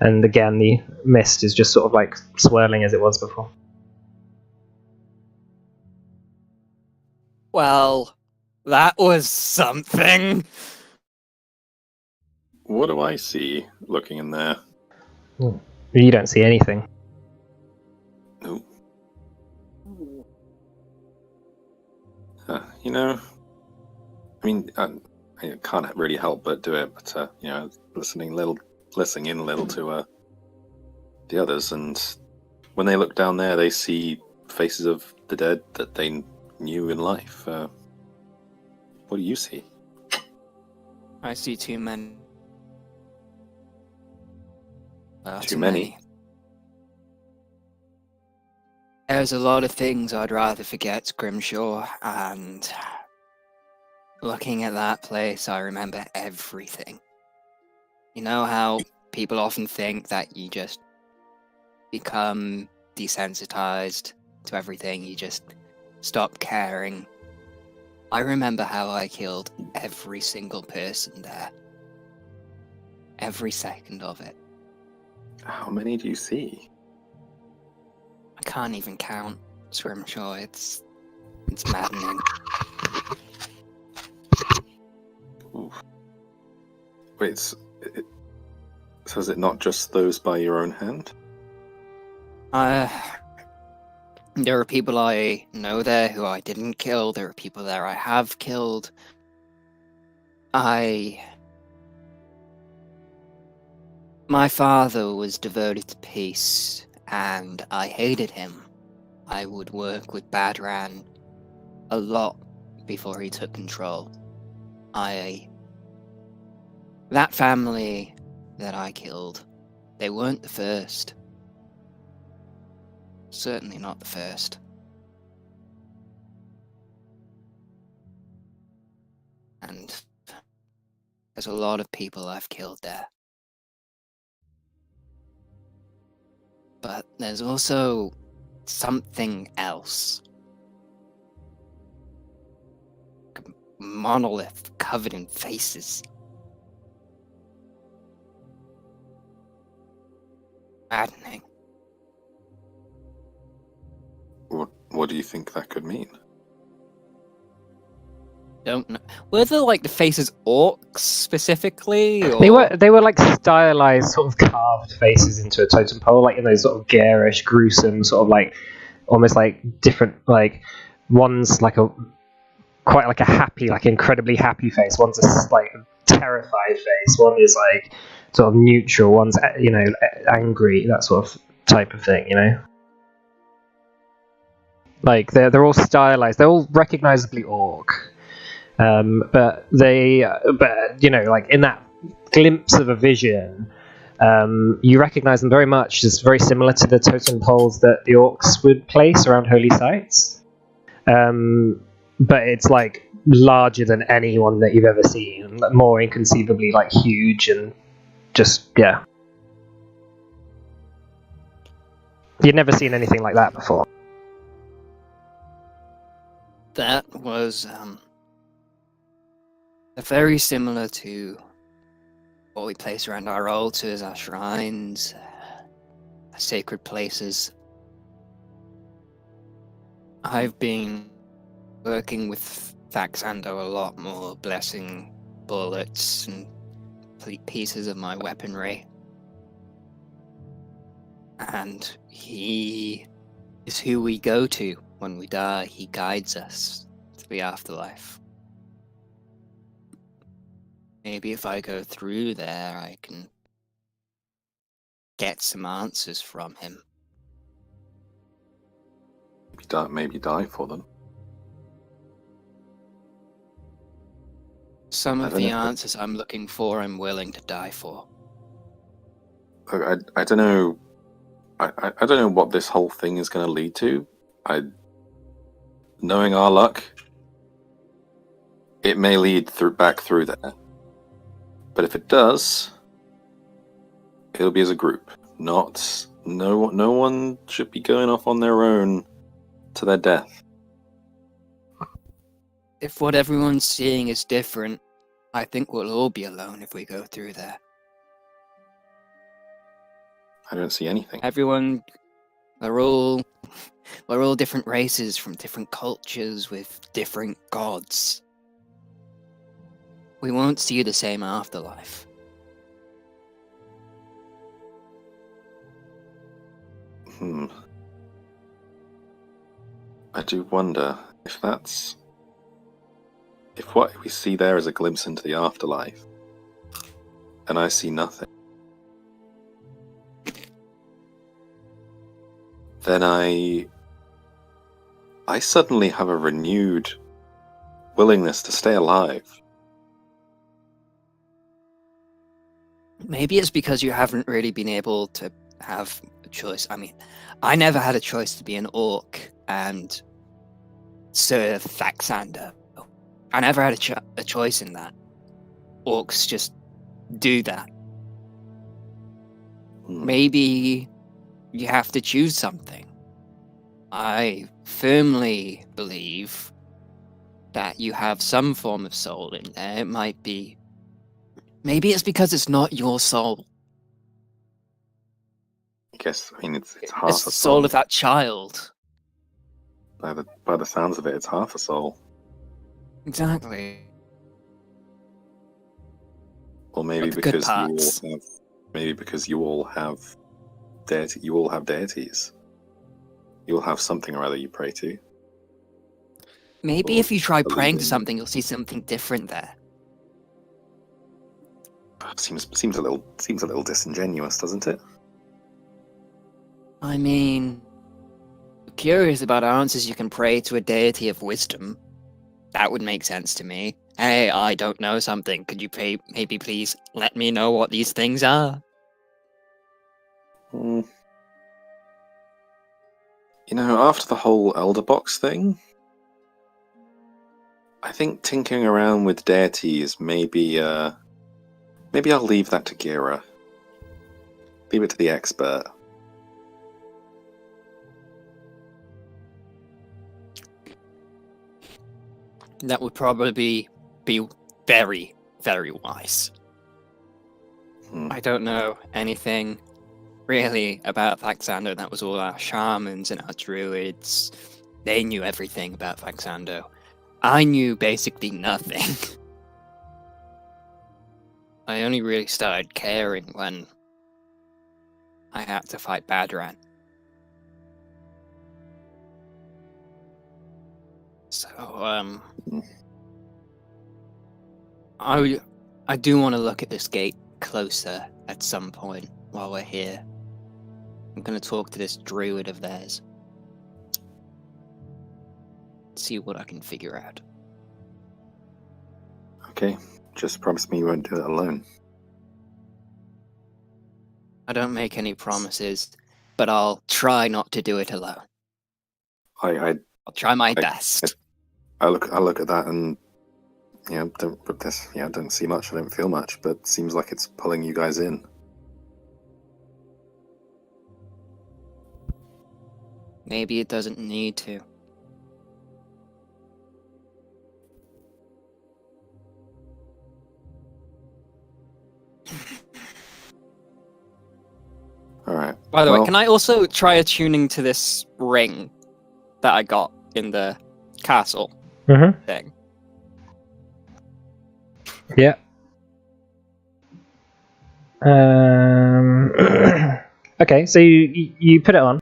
and again the mist is just sort of like swirling as it was before. Well, that was something. What do I see looking in there? You don't see anything. Nope. You know, I mean, I can't really help but do it, but you know, listening in a little to the others, and when they look down there, they see faces of the dead that they knew in life. What do you see? I see too many. Too many? There's a lot of things I'd rather forget, Scrimshaw, and looking at that place, I remember everything. You know how people often think that you just become desensitized to everything, you just stop caring. I remember how I killed every single person there. Every second of it. How many do you see? I can't even count, Scrimshaw. It's maddening. Oof. Wait, so is it not just those by your own hand? There are people I know there who I didn't kill. There are people there I have killed. My father was devoted to peace, and I hated him. I would work with Badran a lot before he took control. That family that I killed, they weren't the first. Certainly not the first. And there's a lot of people I've killed there. But there's also something else. A monolith covered in faces. Maddening. What do you think that could mean? don't know. Were there like the faces orcs specifically? Or... They were like stylized, sort of carved faces into a totem pole, like in those sort of garish, gruesome, sort of like almost like different, like one's like a quite like a happy, like incredibly happy face. One's a like terrified face. One is like sort of neutral. One's angry, that sort of type of thing. Like they're all stylized. They're all recognizably orc. But like in that glimpse of a vision, you recognize them very much as very similar to the totem poles that the orcs would place around holy sites. But it's like larger than anyone that you've ever seen, more inconceivably like huge and just, yeah. You'd never seen anything like that before. That was very similar to what we place around our altars, our shrines, sacred places. I've been working with Faxando a lot more, blessing bullets and pieces of my weaponry. And he is who we go to when we die. He guides us to the afterlife. Maybe if I go through there, I can get some answers from him. Maybe die for them. Some of the answers I'm looking for, I'm willing to die for. Look, I don't know. I don't know what this whole thing is going to lead to. Knowing our luck, it may lead back through there. But if it does, it'll be as a group. No one should be going off on their own to their death. If what everyone's seeing is different, I think we'll all be alone if we go through there. I don't see anything. Everyone, we're all different races from different cultures with different gods. We won't see the same afterlife. I do wonder if what we see there is a glimpse into the afterlife, and I see nothing, then I suddenly have a renewed willingness to stay alive. Maybe it's because you haven't really been able to have a choice. I mean, I never had a choice to be an orc and serve Faxander. I never had a choice in that. Orcs just do that. Maybe you have to choose something. I firmly believe that you have some form of soul in there. It might be... Maybe it's because it's not your soul. I guess, it's half It's a the soul. soul of that child. By the sounds of it, it's half a soul. Exactly. Or maybe But the good because parts. you all have deities. You'll have something or other you pray to. Maybe Or if you try praying to believe in- something, you'll see something different there. Seems a little disingenuous, doesn't it? I mean, curious about answers you can pray to a deity of wisdom. That would make sense to me. Hey, I don't know something. Could you maybe please let me know what these things are? After the whole Elder Box thing, I think tinkering around with deities maybe I'll leave that to Gira. Leave it to the expert. That would probably be very, very wise. I don't know anything really about Faxando. That was all our shamans and our druids. They knew everything about Faxando. I knew basically nothing. I only really started caring when I had to fight Badran. So, I do want to look at this gate closer at some point while we're here. I'm going to talk to this druid of theirs. See what I can figure out. Okay, just promise me you won't do it alone. I don't make any promises, but I'll try not to do it alone. I'll try my best. I look at that and don't see much. I don't feel much, but it seems like it's pulling you guys in. Maybe it doesn't need to. Alright. By the way, can I also try attuning to this ring that I got in the castle thing? Yeah. Okay, so you put it on,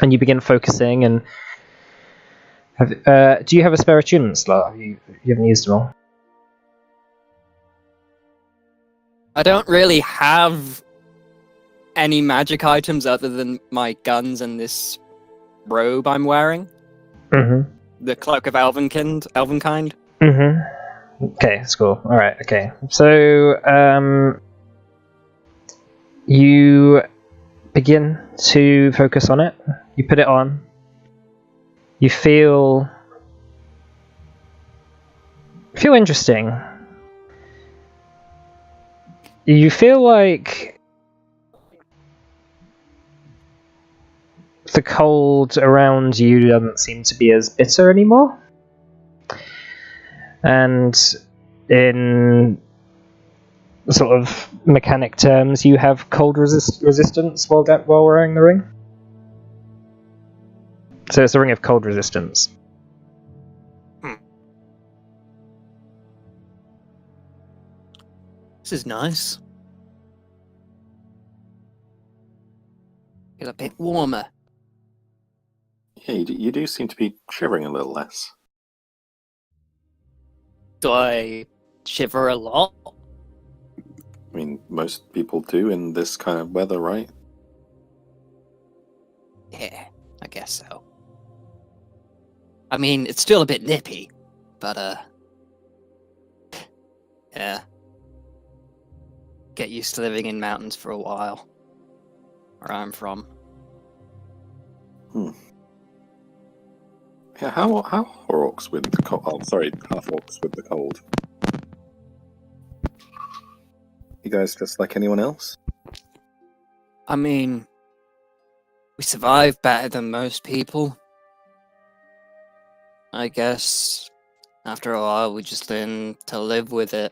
and you begin focusing. And do you have a spare attunement slot? You haven't used them all. I don't really have any magic items other than my guns and this robe I'm wearing. The Cloak of Elvenkind. Okay, that's cool. Alright, okay. So, you begin to focus on it. You put it on. You feel interesting. You feel like the cold around you doesn't seem to be as bitter anymore. And in sort of mechanic terms, you have cold resistance while wearing the ring. So it's a ring of cold resistance. This is nice. Feel a bit warmer. Yeah, you do seem to be shivering a little less. Do I shiver a lot? I mean, most people do in this kind of weather, right? Yeah, I guess so. I mean, it's still a bit nippy, but yeah. Get used to living in mountains for a while. Where I'm from. Yeah, how are orcs with the cold? Oh, sorry, half orcs with the cold. You guys just like anyone else? I mean, we survive better than most people. I guess after a while we just learn to live with it.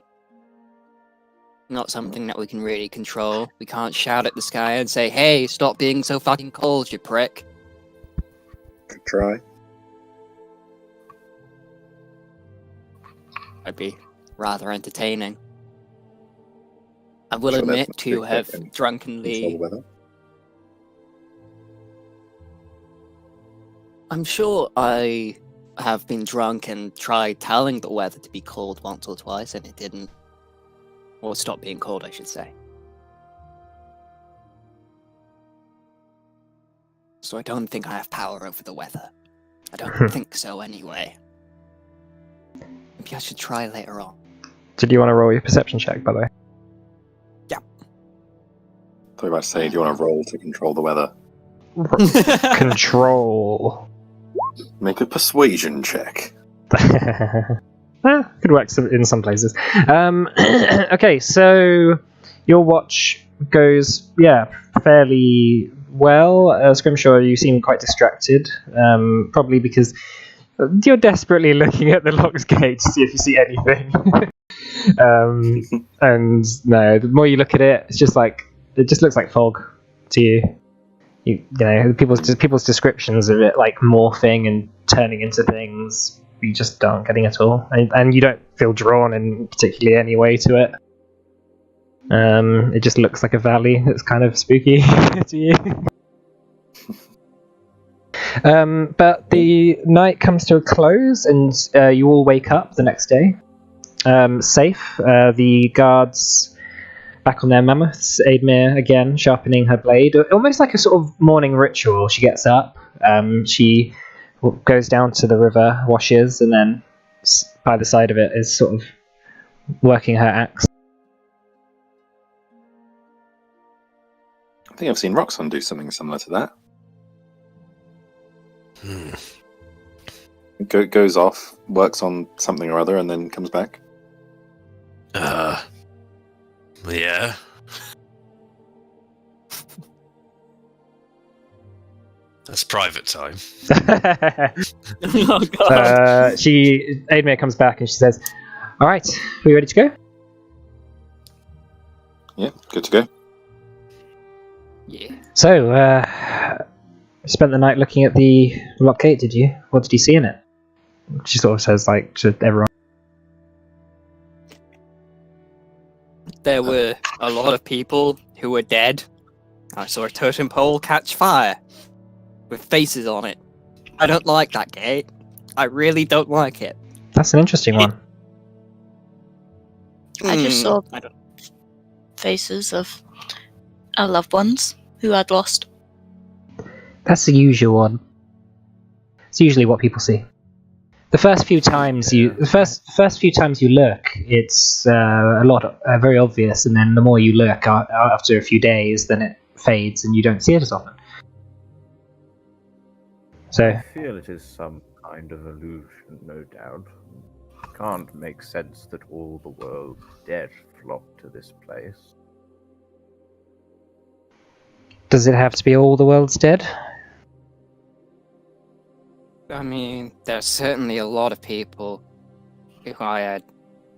Not something that we can really control. We can't shout at the sky and say, "Hey, stop being so fucking cold, you prick." Could try. I'd be rather entertaining. I will admit to have drunkenly... I'm sure I have been drunk and tried telling the weather to be cold once or twice and it didn't. Or stop being cold, I should say. So I don't think I have power over the weather. I don't think so anyway. Maybe I should try later on. Did you want to roll your perception check, by the way? Yeah. I thought you were about to say, do you want to roll to control the weather? Control. Make a persuasion check. Could work in some places. Okay, so your watch goes, fairly well. Scrimshaw, you seem quite distracted, probably because you're desperately looking at the locked gate to see if you see anything. And no, the more you look at it, it just looks like fog to you. You know, people's descriptions of it like morphing and turning into things. You just aren't getting it all, and you don't feel drawn in particularly any way to it. It just looks like a valley that's kind of spooky to you. But the night comes to a close, and you all wake up the next day, safe. The guards back on their mammoths. Aidmere again sharpening her blade, almost like a sort of morning ritual. She gets up, she goes down to the river, washes, and then by the side of it is sort of working her axe. I think I've seen Roxanne do something similar to that. Goes off, works on something or other, and then comes back. Yeah. That's private time. Oh god. Aidmere comes back and she says, "All right, are you ready to go?" Yeah, good to go. Yeah. So, you spent the night looking at the lock gate, did you? What did you see in it? She sort of says, like, to everyone. There were a lot of people who were dead. I saw a totem pole catch fire with faces on it. I don't like that gate. I really don't like it. That's an interesting one. I just saw I don't. faces of our loved ones who I'd lost. That's the usual one. It's usually what people see. The first few times you look, it's very obvious, and then the more you look after a few days, then it fades, and you don't see it as often. So I feel it is some kind of illusion, no doubt. It can't make sense that all the world's dead flock to this place. does it have to be all the world's dead? I mean, there's certainly a lot of people who I had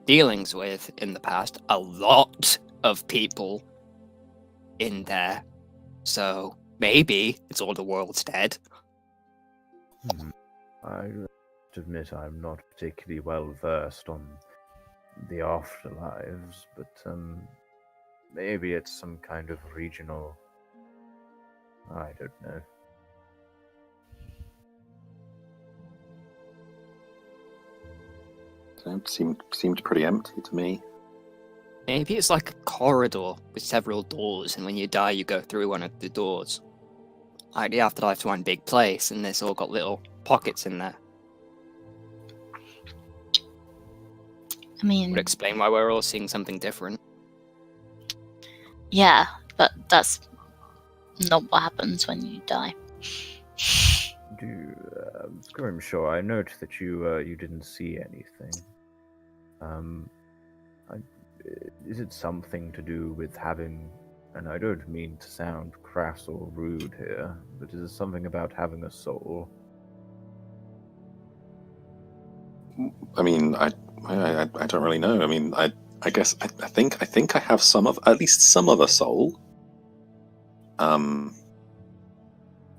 dealings with in the past. A lot of people in there. So maybe it's all the world's dead. I have to admit I'm not particularly well versed on the afterlives, but maybe it's some kind of regional. I don't know. It seemed pretty empty to me. Maybe it's like a corridor with several doors, and when you die, you go through one of the doors. Like the afterlife's one big place, and it's all got little pockets in there. I mean, Would explain why we're all seeing something different. yeah, but that's not what happens when you die. Grimshaw, I note that you didn't see anything. Is it something to do with having, and I don't mean to sound crass or rude here, but is it something about having a soul? I mean, I don't really know. I mean, I guess I think I have at least some of a soul.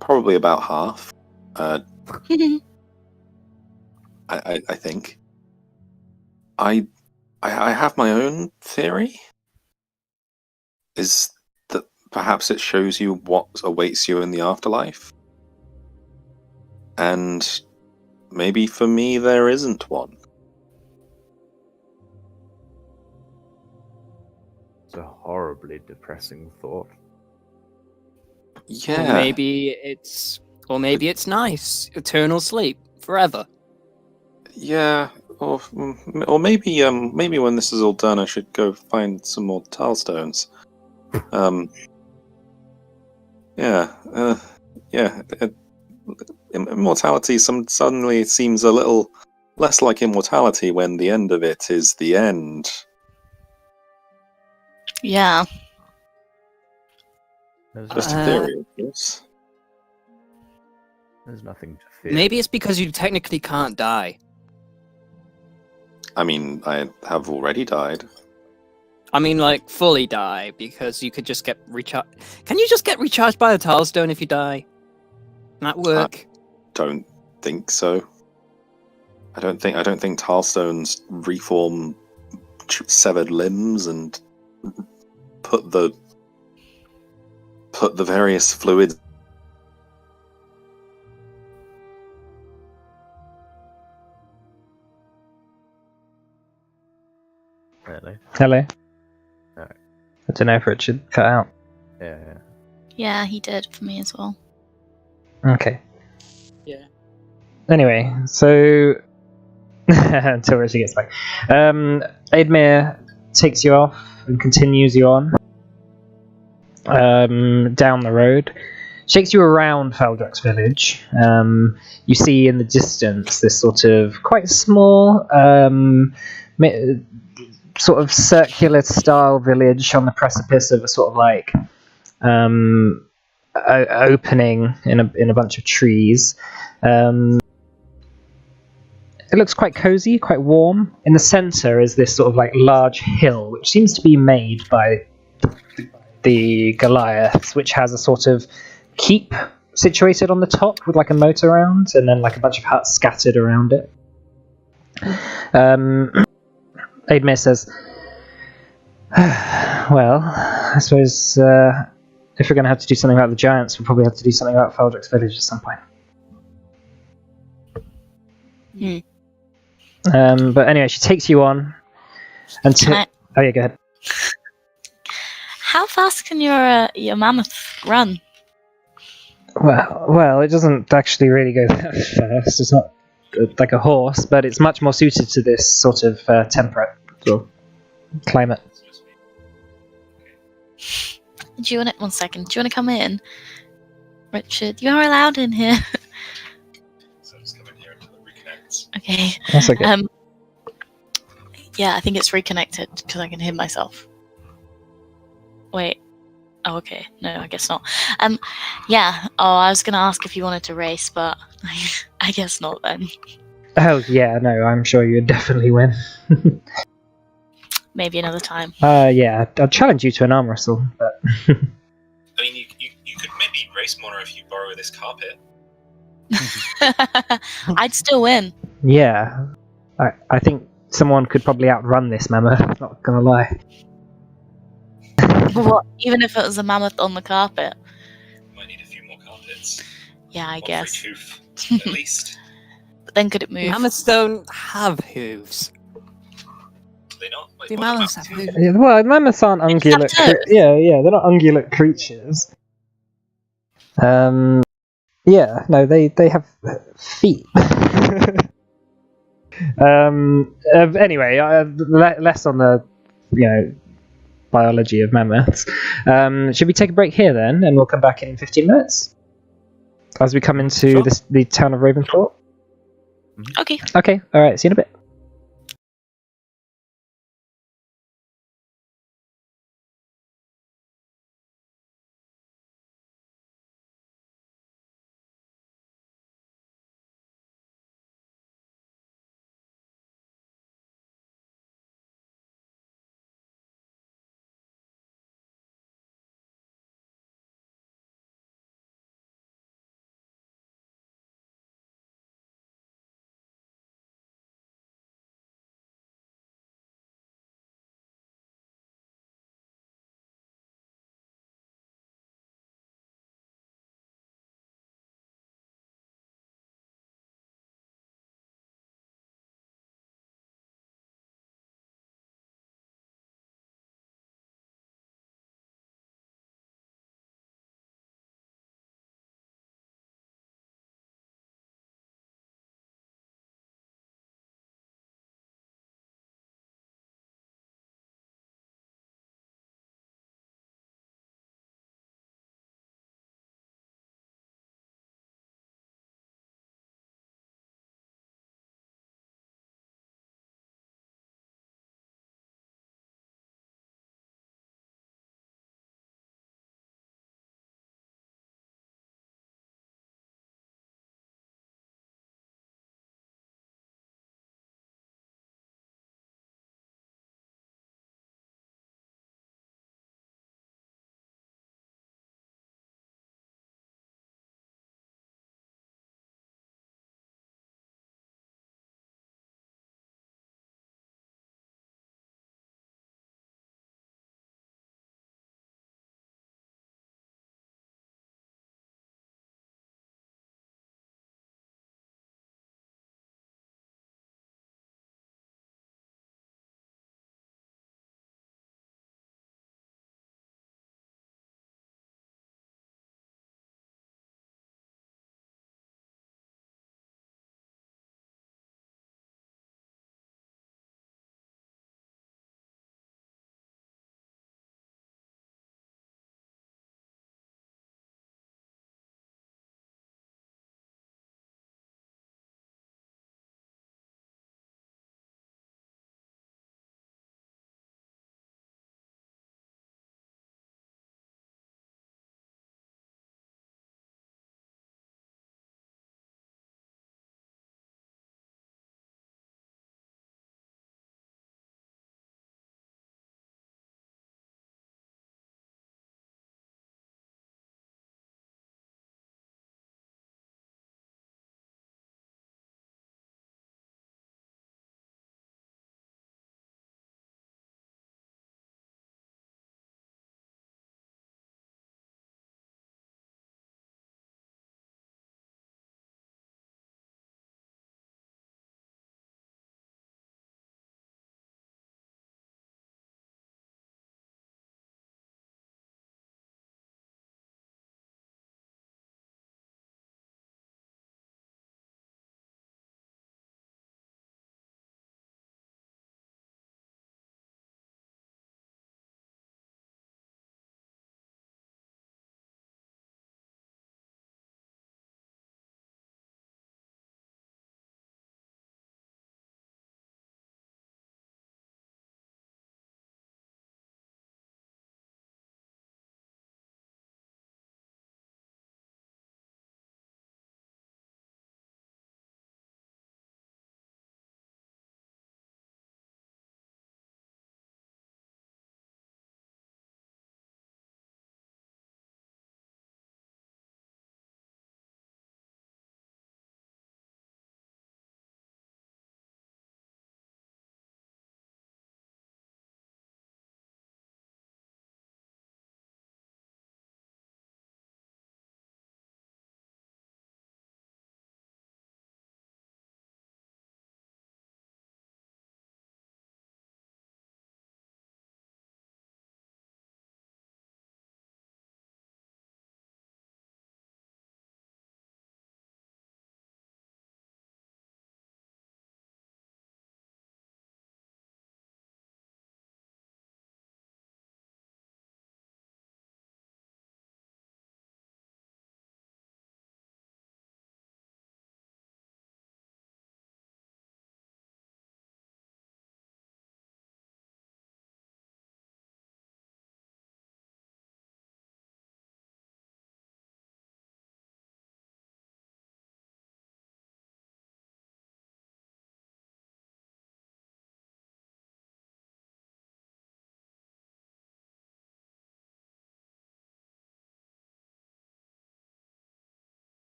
Probably about half. I think. I have my own theory. Is that perhaps it shows you what awaits you in the afterlife? And maybe for me there isn't one. It's a horribly depressing thought. Yeah. Or maybe it's nice. Eternal sleep. Forever. Yeah. Or maybe when this is all done, I should go find some more tile stones. Immortality suddenly seems a little less like immortality when the end of it is the end. Yeah. Just a theory, of course. There's nothing to fear. Maybe it's because you technically can't die. I mean, I have already died. I mean, like, fully die, because you could just get recharged. Can you just get recharged by a tile stone if you die? Can that work? Don't think so. I don't think Tarstones reform severed limbs and put the various fluids. Really? Hello. Alright. I don't know if Richard cut out. Yeah. Yeah, he did for me as well. Okay. Yeah. Anyway, so until Richard gets back, Aidmir takes you off and continues you on down the road. Shakes you around Feldrak's village. You see in the distance this sort of quite small, sort of circular style village on the precipice of a sort of like opening in a bunch of trees. It looks quite cozy, quite warm. In the centre is this sort of like large hill, which seems to be made by the Goliaths, which has a sort of keep situated on the top with like a moat around, and then like a bunch of huts scattered around it. Aidmir says, well, I suppose if we're going to have to do something about the giants, we'll probably have to do something about Feldrak's village at some point. But anyway, she takes you on until... Oh yeah, go ahead. How fast can your mammoth run? Well, it doesn't actually really go that fast. It's not like a horse, but it's much more suited to this sort of temperate sort of climate. Do you want it? 1 second. Do you want to come in, Richard? You are allowed in here. So just come in here until it reconnects. Okay. That's okay. Yeah, I think it's reconnected because I can hear myself. Wait. Oh, okay. No, I guess not. Yeah. Oh, I was gonna ask if you wanted to race, but I guess not then. Oh yeah, no, I'm sure you'd definitely win. Maybe another time. Yeah, I'll challenge you to an arm wrestle, but... I mean, you could maybe race Mona if you borrow this carpet. I'd still win. Yeah, I think someone could probably outrun this mammoth, not gonna lie. What? Even if it was a mammoth on the carpet? Might need a few more carpets. Yeah, I One for guess. each hoof, at least. But then could it move? Mammoths don't have hooves. Do they not? Wait, Do what mammoths about have hooves? Yeah, well, mammoths aren't They just have ungulate. toes. Yeah, they're not ungulate creatures. Yeah, no, they have feet. Anyway, less on the biology of mammoths. Should we take a break here then, and we'll come back in 15 minutes as we come into Sure. the town of Ravencourt? Okay. Okay, all right. See you in a bit.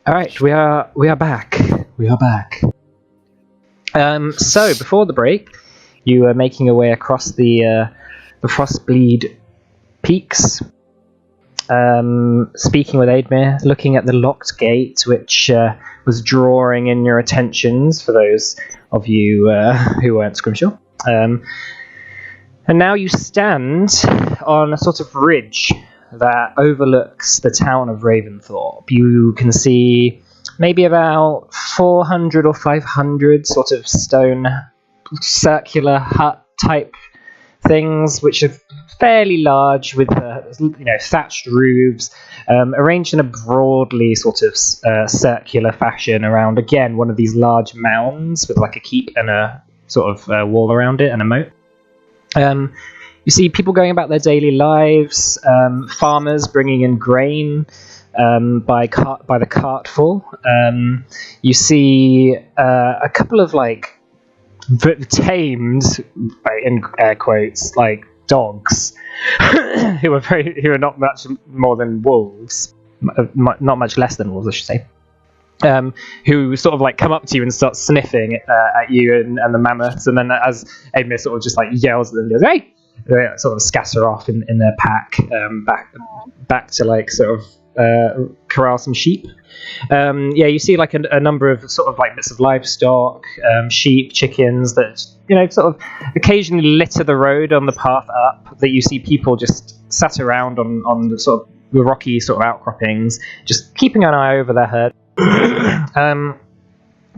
All right, we are back. We are back. So before the break, you were making your way across the Frostbleed peaks. Speaking with Aidmir, looking at the locked gate, which was drawing in your attentions for those of you who weren't Scrimshaw. And now you stand on a sort of ridge that overlooks the town of Raventhorpe. You can see maybe about 400 or 500 sort of stone circular hut type things, which are fairly large with thatched roofs, arranged in a broadly sort of circular fashion around, again, one of these large mounds with like a keep and a sort of wall around it and a moat. You see people going about their daily lives, farmers bringing in grain by the cartful. You see a couple of like tamed, in air quotes, like dogs who are not much more than wolves, not much less than wolves, I should say. Who sort of like come up to you and start sniffing at you and the mammoths, and then as Aidmir sort of just like yells at them, goes, "Hey!" They sort of scatter off in their pack back to like sort of corral some sheep. You see like a number of sort of like bits of livestock, sheep, chickens that sort of occasionally litter the road on the path up. That you see people just sat around on the sort of the rocky sort of outcroppings, just keeping an eye over their herd.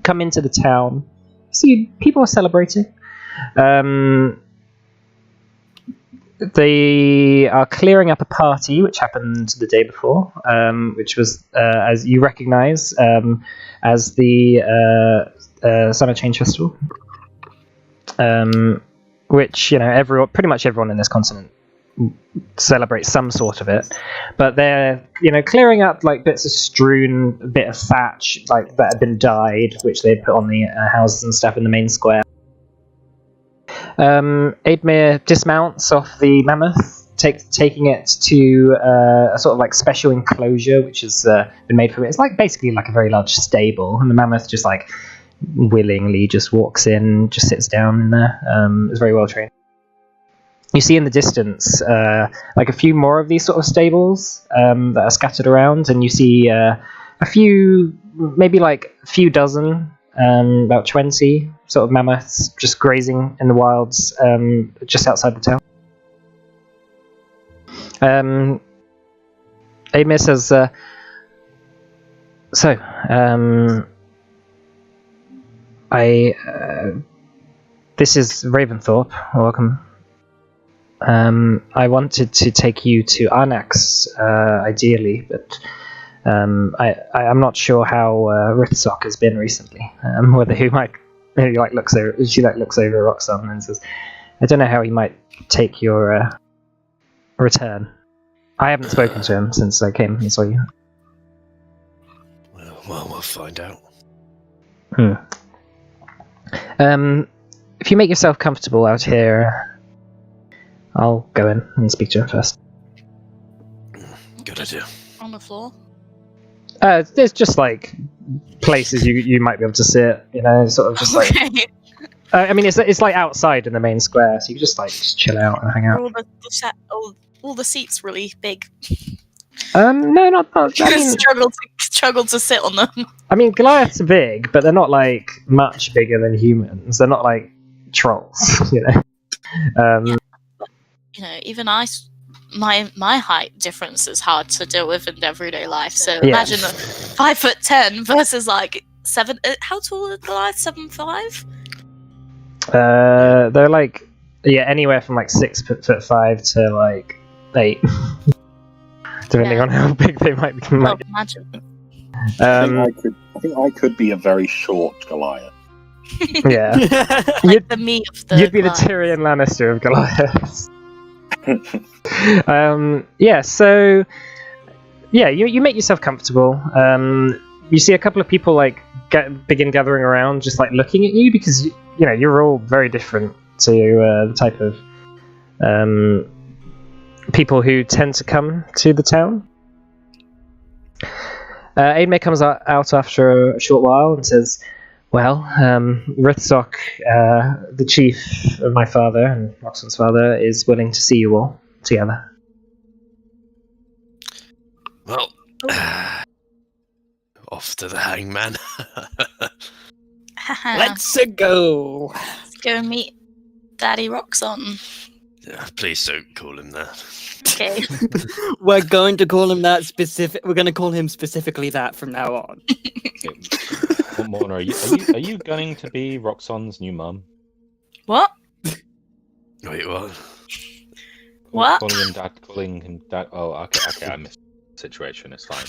Come into the town. See people are celebrating. They are clearing up a party which happened the day before, which was, as you recognise, as the Summer Change Festival, which pretty much everyone in this continent celebrates some sort of it. But they're clearing up like bits of strewn, a bit of thatch like that had been dyed, which they put on the houses and stuff in the main square. Aidmir dismounts off the mammoth, taking it to a sort of like special enclosure which has been made for it. It's like basically like a very large stable, and the mammoth just like willingly just walks in, just sits down in there. It's very well trained. You see in the distance like a few more of these sort of stables that are scattered around, and you see a few, maybe like a few dozen, about 20 sort of mammoths just grazing in the wilds just outside the town. Aidmir says, this is Raventhorpe. Welcome. I wanted to take you to Arnax, ideally, but I'm not sure how Rithsock has been recently. Whether he might maybe looks over Roxanne and says, "I don't know how he might take your return. I haven't spoken to him since I came and saw you." Well, we'll find out. If you make yourself comfortable out here, I'll go in and speak to him first. Good idea. On the floor? There's just like places you might be able to sit, sort of just like. I mean, it's like outside in the main square, so you can just chill out and hang out. All the seats really big. No, not. I mean, struggle to sit on them. I mean, Goliaths are big, but they're not like much bigger than humans. They're not like trolls, Even my height difference is hard to deal with in everyday life. So imagine a 5'10" versus like 7. How tall is Goliath? 7'5"? They're like anywhere from like 6'5" to like 8, depending on how big they might be. Imagine. I think I could be a very short Goliath. Yeah, like the meat of the. You'd be Goliath. the Tyrion Lannister of Goliaths. So you make yourself comfortable. You see a couple of people begin gathering around, just like looking at you, because you're all very different to the type of people who tend to come to the town. Aidmir comes out after a short while and says, "Well, Rithzok, the chief of my father and Roxanne's father, is willing to see you all together." Well, off to the hangman. Let's go. Let's go and meet Daddy Roxon. Please don't call him that. Okay. We're going to call him that specific. We're going to call him specifically that from now on. Mona, are you going to be Roxon's new mum? What? Wait, what? What? Calling him dad. Oh, okay, I missed the situation. It's fine.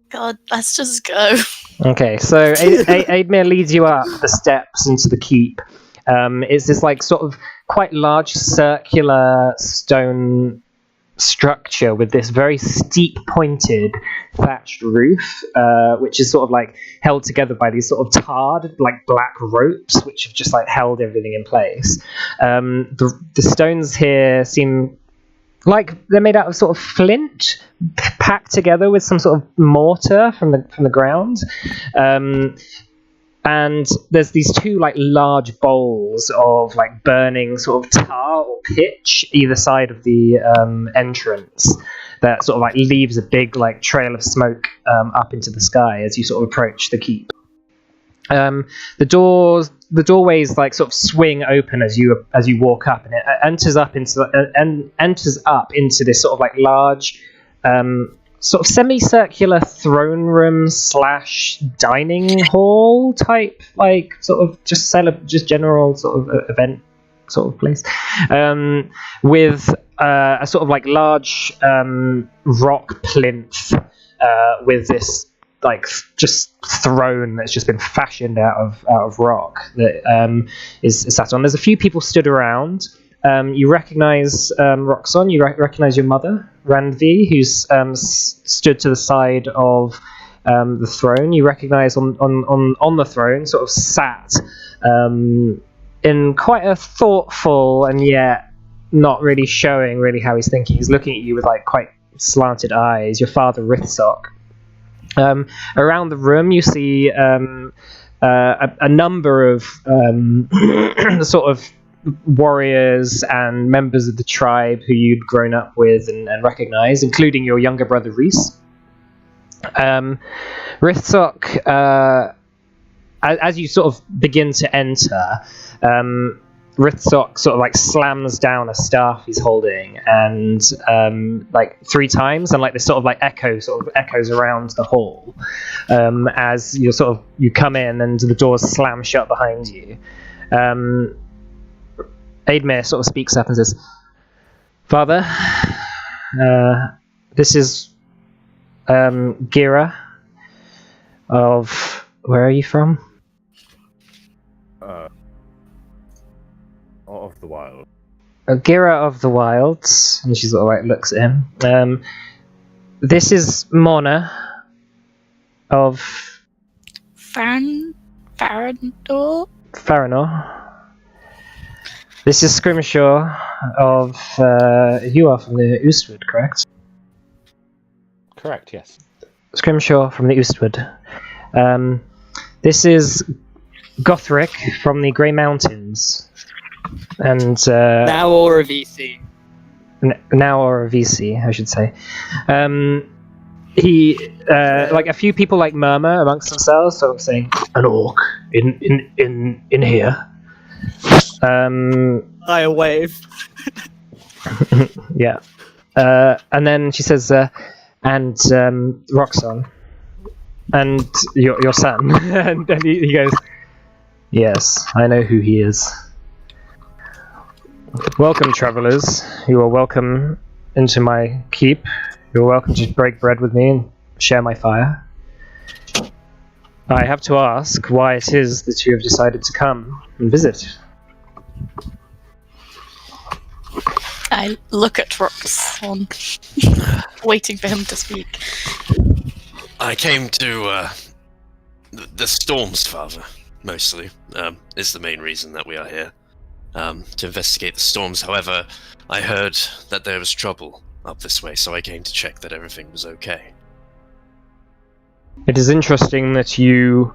God, let's just go. Okay, so Aidmir leads you up the steps into the keep. It's this like sort of quite large circular stone structure with this very steep pointed thatched roof, which is sort of like held together by these sort of tarred like black ropes which have just like held everything in place. The stones here seem like they're made out of sort of flint packed together with some sort of mortar from the ground. And there's these two like large bowls of like burning sort of tar or pitch either side of the entrance that sort of like leaves a big like trail of smoke up into the sky as you sort of approach the keep. The doorways like sort of swing open as you walk up, and it enters up into this sort of like large sort of semicircular throne room / dining hall type, like sort of just general sort of event sort of place, with a sort of like large rock plinth with this like just throne that's just been fashioned out of rock that is sat on. There's a few people stood around. You recognize Roxanne. You recognize your mother, Randvi, who's stood to the side of the throne. You recognize on the throne, sort of sat in quite a thoughtful and yet not really showing really how he's thinking. He's looking at you with like quite slanted eyes. Your father, Rithzok. Around the room, you see a number of sort of warriors and members of the tribe who you'd grown up with and recognized, including your younger brother Reese. Rithzok, as you sort of begin to enter, Rithzok sort of like slams down a staff he's holding and like 3 times, and like this sort of echoes around the hall as you come in and the doors slam shut behind you. Aidmir sort of speaks up and says, "Father, this is Gira of... Where are you from?" Of the Wild. Gira of the Wilds. And she sort of like looks at him. This is Mona of... Faranor? Faranor. This is Scrimshaw of... you are from the Eastwood, correct? Correct, yes. Scrimshaw from the Eastwood. This is Gothric from the Grey Mountains. And Now or a VC. Now or a VC, I should say. He like a few people like murmur amongst themselves, sort of saying, "An orc in here." I wave. Yeah. And then she says, "And Roxanne, and your son." And he goes, "Yes, I know who he is. Welcome, travelers. You are welcome into my keep. You are welcome to break bread with me and share my fire. I have to ask why it is that you have decided to come and visit." I look at Roxon, waiting for him to speak. I came to the storms, father, mostly, is the main reason that we are here. To investigate the storms. However, I heard that there was trouble up this way, so I came to check that everything was okay. It is interesting that you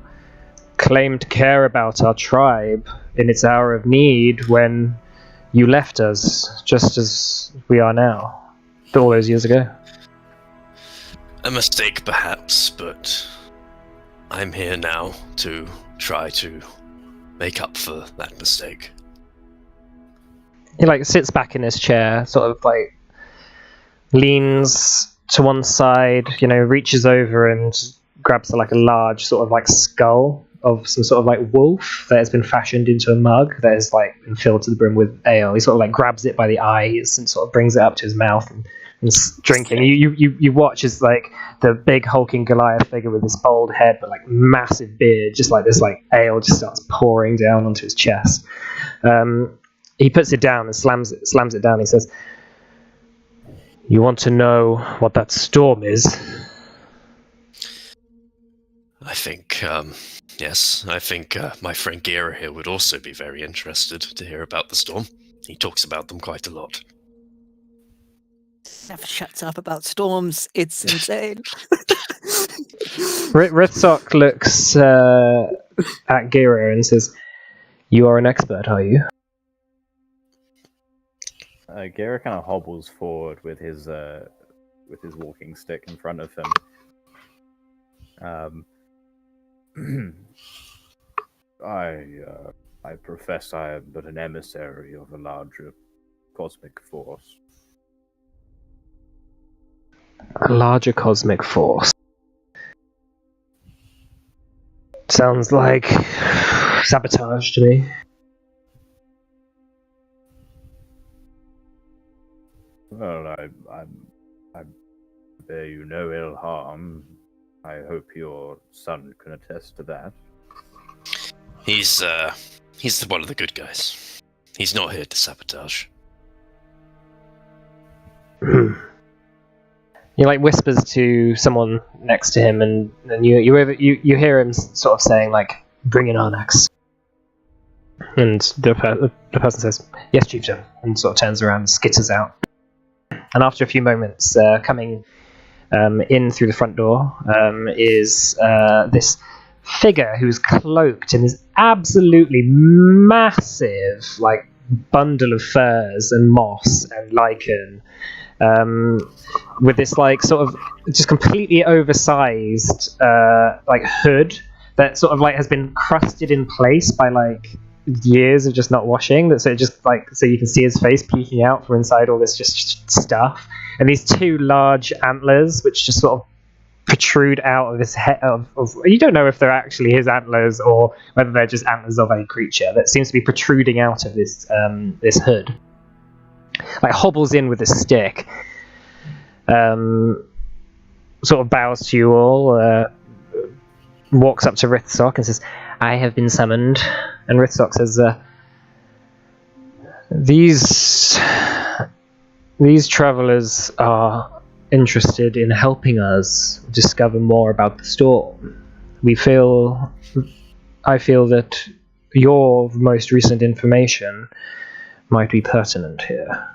claim to care about our tribe in its hour of need when you left us, just as we are now, all those years ago. A mistake, perhaps, but I'm here now to try to make up for that mistake. He sits back in his chair, sort of leans to one side, reaches over and grabs a large sort of skull of some sort of wolf that has been fashioned into a mug that has been filled to the brim with ale. He sort of grabs it by the eyes and sort of brings it up to his mouth and drinking. You watch as the big hulking Goliath figure with this bald head but massive beard, just this ale just starts pouring down onto his chest. He puts it down and slams it down. He says, "You want to know what that storm is?" I think, yes, I think my friend Gira here would also be very interested to hear about the storm. He talks about them quite a lot. Never shuts up about storms. It's insane. Rithsock looks at Gira and says, "You are an expert, are you?" Gera kind of hobbles forward with his walking stick in front of him. I profess I am but an emissary of a larger cosmic force. A larger cosmic force. Sounds like sabotage to me. Well, I bear you no ill harm. I hope your son can attest to that. He's one of the good guys. He's not here to sabotage. He whispers to someone next to him, and you hear him sort of saying "Bring in Arnax." And the person says, "Yes, chieftain," and sort of turns around and skitters out. And after a few moments, coming in through the front door is this figure who's cloaked in this absolutely massive bundle of furs and moss and lichen, with this sort of just completely oversized hood that sort of has been crusted in place by years of just not washing. That so it just so you can see his face peeking out from inside all this just stuff, and these two large antlers which just sort of protrude out of his head. Of you don't know if they're actually his antlers or whether they're just antlers of a creature that seems to be protruding out of this this hood. Hobbles in with a stick, sort of bows to you all, walks up to Rithsock and says, "I have been summoned." And Rithsock says, These travelers are interested in helping us discover more about the storm. I feel that your most recent information might be pertinent here."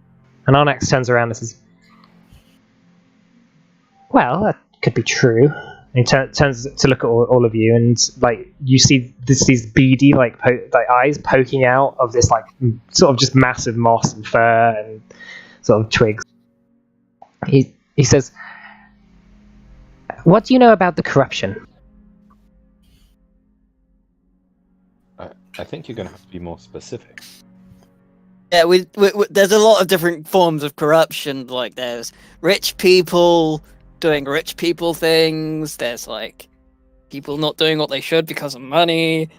And Arnax turns around and says, "Well, that could be true." And he turns to look at all of you, and you see these beady eyes poking out of this sort of just massive moss and fur and sort of twigs. He says, "What do you know about the corruption?" I think you're going to have to be more specific. Yeah, we there's a lot of different forms of corruption. There's rich people doing rich people things. There's people not doing what they should because of money.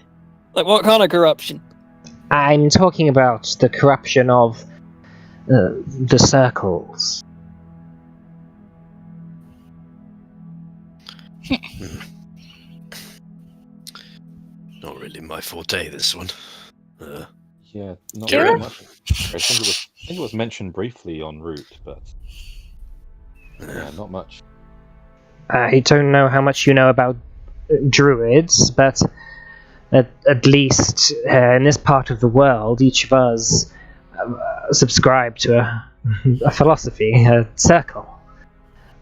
What kind of corruption? I'm talking about the corruption of the circles. Not really my forte, this one. Yeah, not Kira? very much. I think it was mentioned briefly en route, but yeah, not much. I don't know how much you know about druids, but at least in this part of the world, each of us subscribe to a philosophy, a circle.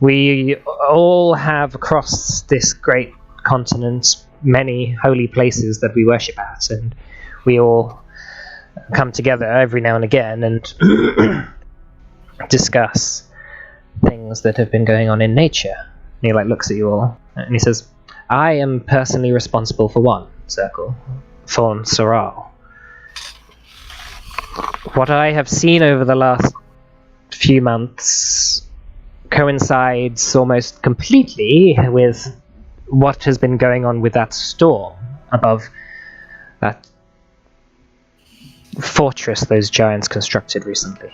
We all have across this great continent many holy places that we worship at, and we all come together every now and again and discuss things that have been going on in nature. And he looks at you all and he says, I am personally responsible for one circle, Thorn Soral. What I have seen over the last few months coincides almost completely with what has been going on with that storm above that fortress those giants constructed recently.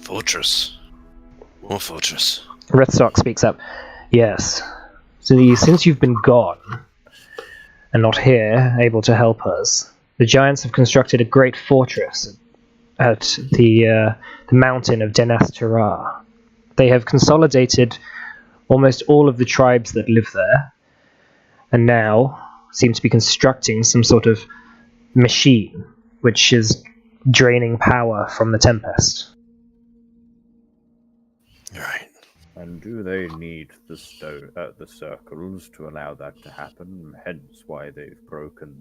Fortress. More fortress. Rithstock speaks up. Yes. So since you've been gone and not here, able to help us, the giants have constructed a great fortress at the mountain of Denath Terrar. They have consolidated almost all of the tribes that live there, and now seem to be constructing some sort of machine which is draining power from the Tempest. Right. And do they need the circles to allow that to happen? Hence why they've broken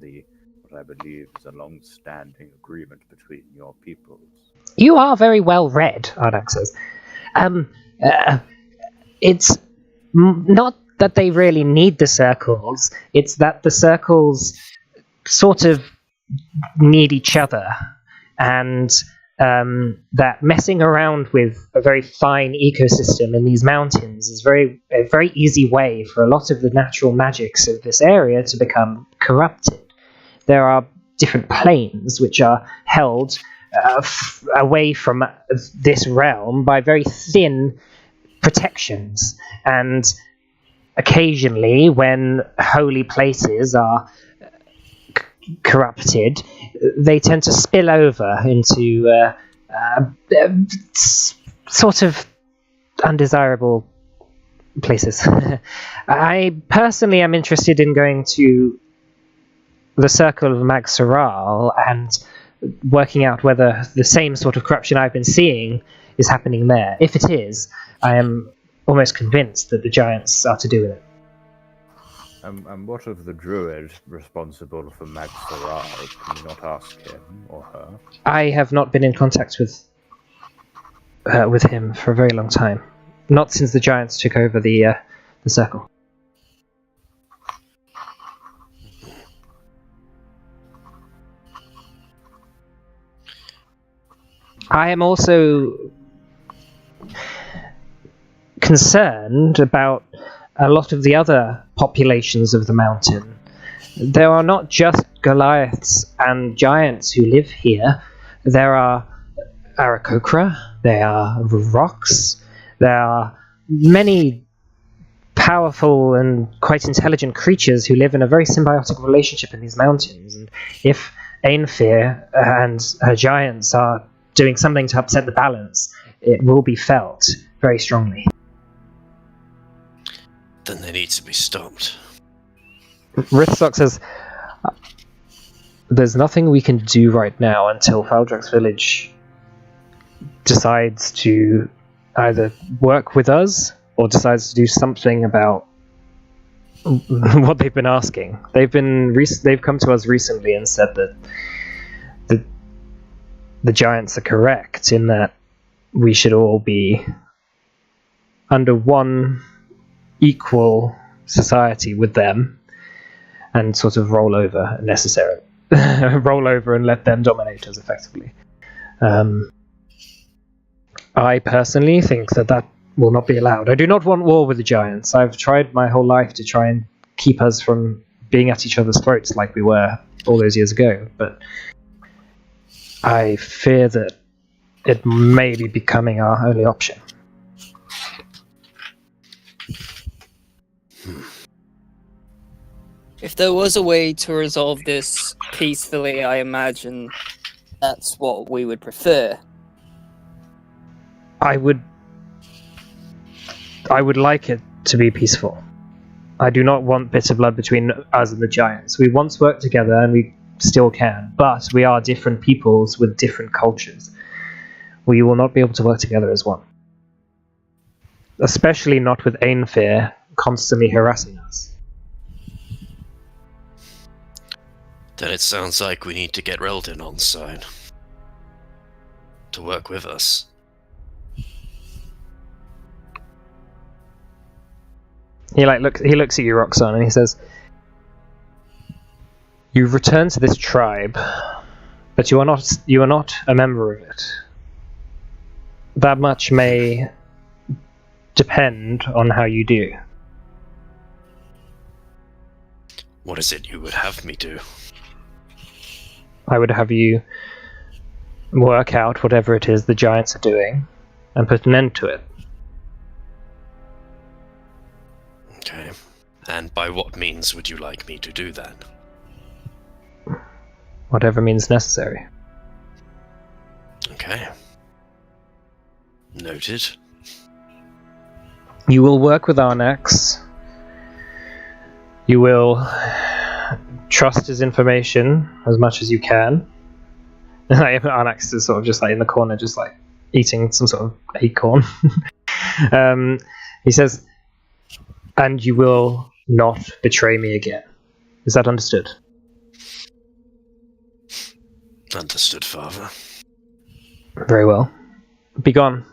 what I believe is a long-standing agreement between your peoples. You are very well read, Ardak says. It's not that they really need the circles, it's that the circles sort of need each other, and that messing around with a very fine ecosystem in these mountains is a very easy way for a lot of the natural magics of this area to become corrupted. There are different planes which are held away from this realm by very thin protections, and occasionally when holy places are corrupted, they tend to spill over into sort of undesirable places. I personally am interested in going to the Circle of Mag Soral and working out whether the same sort of corruption I've been seeing is happening there. If it is, I am almost convinced that the giants are to do with it. And what of the druid responsible for Mag Soral? Can you not ask him or her? I have not been in contact with him for a very long time. Not since the giants took over the circle. I am also concerned about a lot of the other populations of the mountain. There are not just Goliaths and giants who live here. There are Aarakocra, there are rocks, there are many powerful and quite intelligent creatures who live in a very symbiotic relationship in these mountains. And if Ainfir and her giants are doing something to upset the balance, it will be felt very strongly. Then they need to be stopped. Rithstock says, there's nothing we can do right now until Faldrax Village decides to either work with us or decides to do something about what they've been asking. They've come to us recently and said that the giants are correct in that we should all be under one equal society with them and sort of roll over necessarily. Roll over and let them dominate us effectively. I personally think that will not be allowed. I do not want war with the giants. I've tried my whole life to try and keep us from being at each other's throats like we were all those years ago, but I fear that it may be becoming our only option. If there was a way to resolve this peacefully, I imagine that's what we would prefer. I would like it to be peaceful. I do not want bitter blood between us and the giants. We once worked together and we still can, but we are different peoples with different cultures. We will not be able to work together as one. Especially not with Ainfear constantly harassing us. Then it sounds like we need to get Reldin on side to work with us. He looks at you, Roxanne, and he says, "You've returned to this tribe, but you are not a member of it. That much may depend on how you do." What is it you would have me do? I would have you work out whatever it is the giants are doing and put an end to it. Okay. And by what means would you like me to do that? Whatever means necessary. Okay. Noted. You will work with Arnax. You will trust his information as much as you can. Arnax is sort of just like in the corner, just like eating some sort of acorn. He says, "And you will not betray me again." Is that understood? Understood, Father. Very well. Be gone.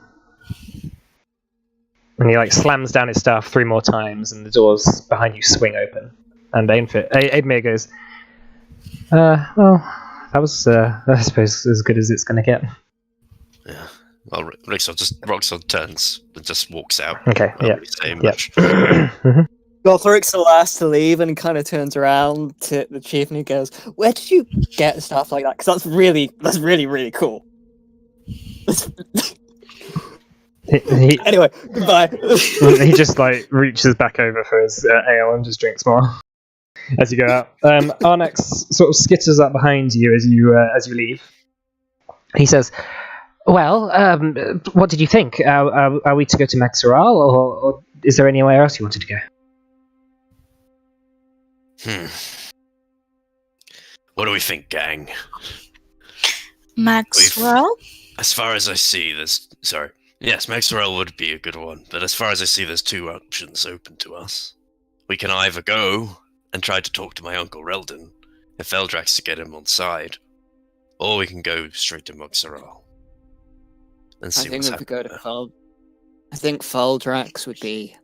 And he slams down his staff 3 more times, and the doors behind you swing open. And Aidmir goes, well, that was, I suppose, as good as it's going to get. Yeah. Well, Roxon turns and just walks out. Okay, Not yeah. really saying Yeah. much. Gothric's the last to leave and kind of turns around to the chief and he goes, "Where did you get stuff like that? Because that's really, really cool." Anyway, goodbye. He just reaches back over for his ale and just drinks more as you go out. Arnax sort of skitters up behind you as you leave. He says, "Well, what did you think? Are we to go to Maxoral, or is there anywhere else you wanted to go?" What do we think, gang? Maxwell? As far as I see, yes, Maxwell would be a good one, but as far as I see, there's 2 options open to us. We can either go and try to talk to my uncle Reldin, if Eldrax to get him on side, or we can go straight to Moxaral and see what's happening. I think Faldrax would be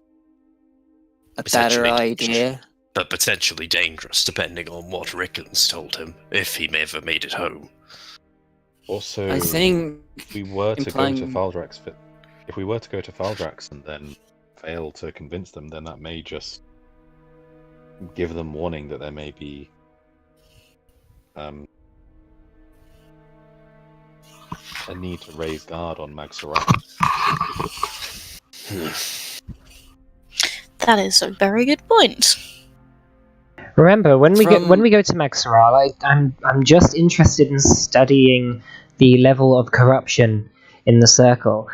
a Potentially better dangerous, idea. but potentially dangerous, depending on what Rickens told him, if he ever made it home. Also, I think if we were to implying- go to Faldrax and then fail to convince them, then that may just give them warning that there may be a need to raise guard on Magsarai. That is a very good point. Remember, when we go to Maxoral, I'm just interested in studying the level of corruption in the circle.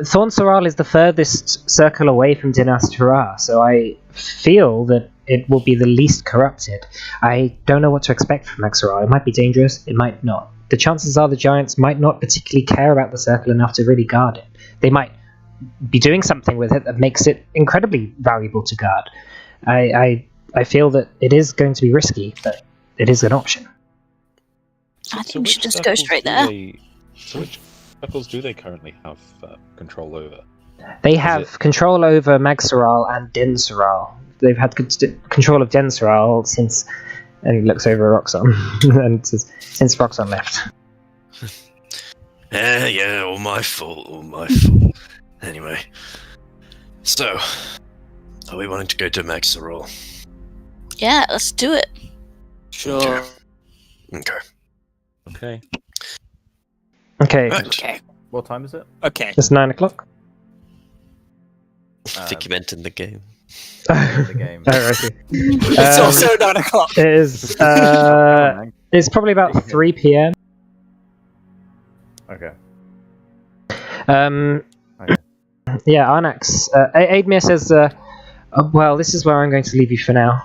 Thorn Soral is the furthest circle away from Dinas Terrar, so I feel that it will be the least corrupted. I don't know what to expect from Maxoral. It might be dangerous, it might not. The chances are the giants might not particularly care about the circle enough to really guard it. They might be doing something with it that makes it incredibly valuable to guard. I feel that it is going to be risky, but it is an option. I think we should just go straight there. So which circles do they currently have control over? They have control over Magsaral and Dinsaral. They've had control of Dinsaral since... And he looks over at Roxon and says, "Since Roxon left." Yeah, all my fault. Anyway, so, are we wanting to go to Maxaral? Yeah, let's do it. Sure. Okay. Okay. Okay, Right. Okay. What time is it? Okay. it's 9 o'clock. I think you meant in the game. The game. Oh, I see. It's also 9 o'clock. It is. It's probably about 3 p.m. Okay. Yeah, Arnax. Aidmir says, "Well, this is where I'm going to leave you for now.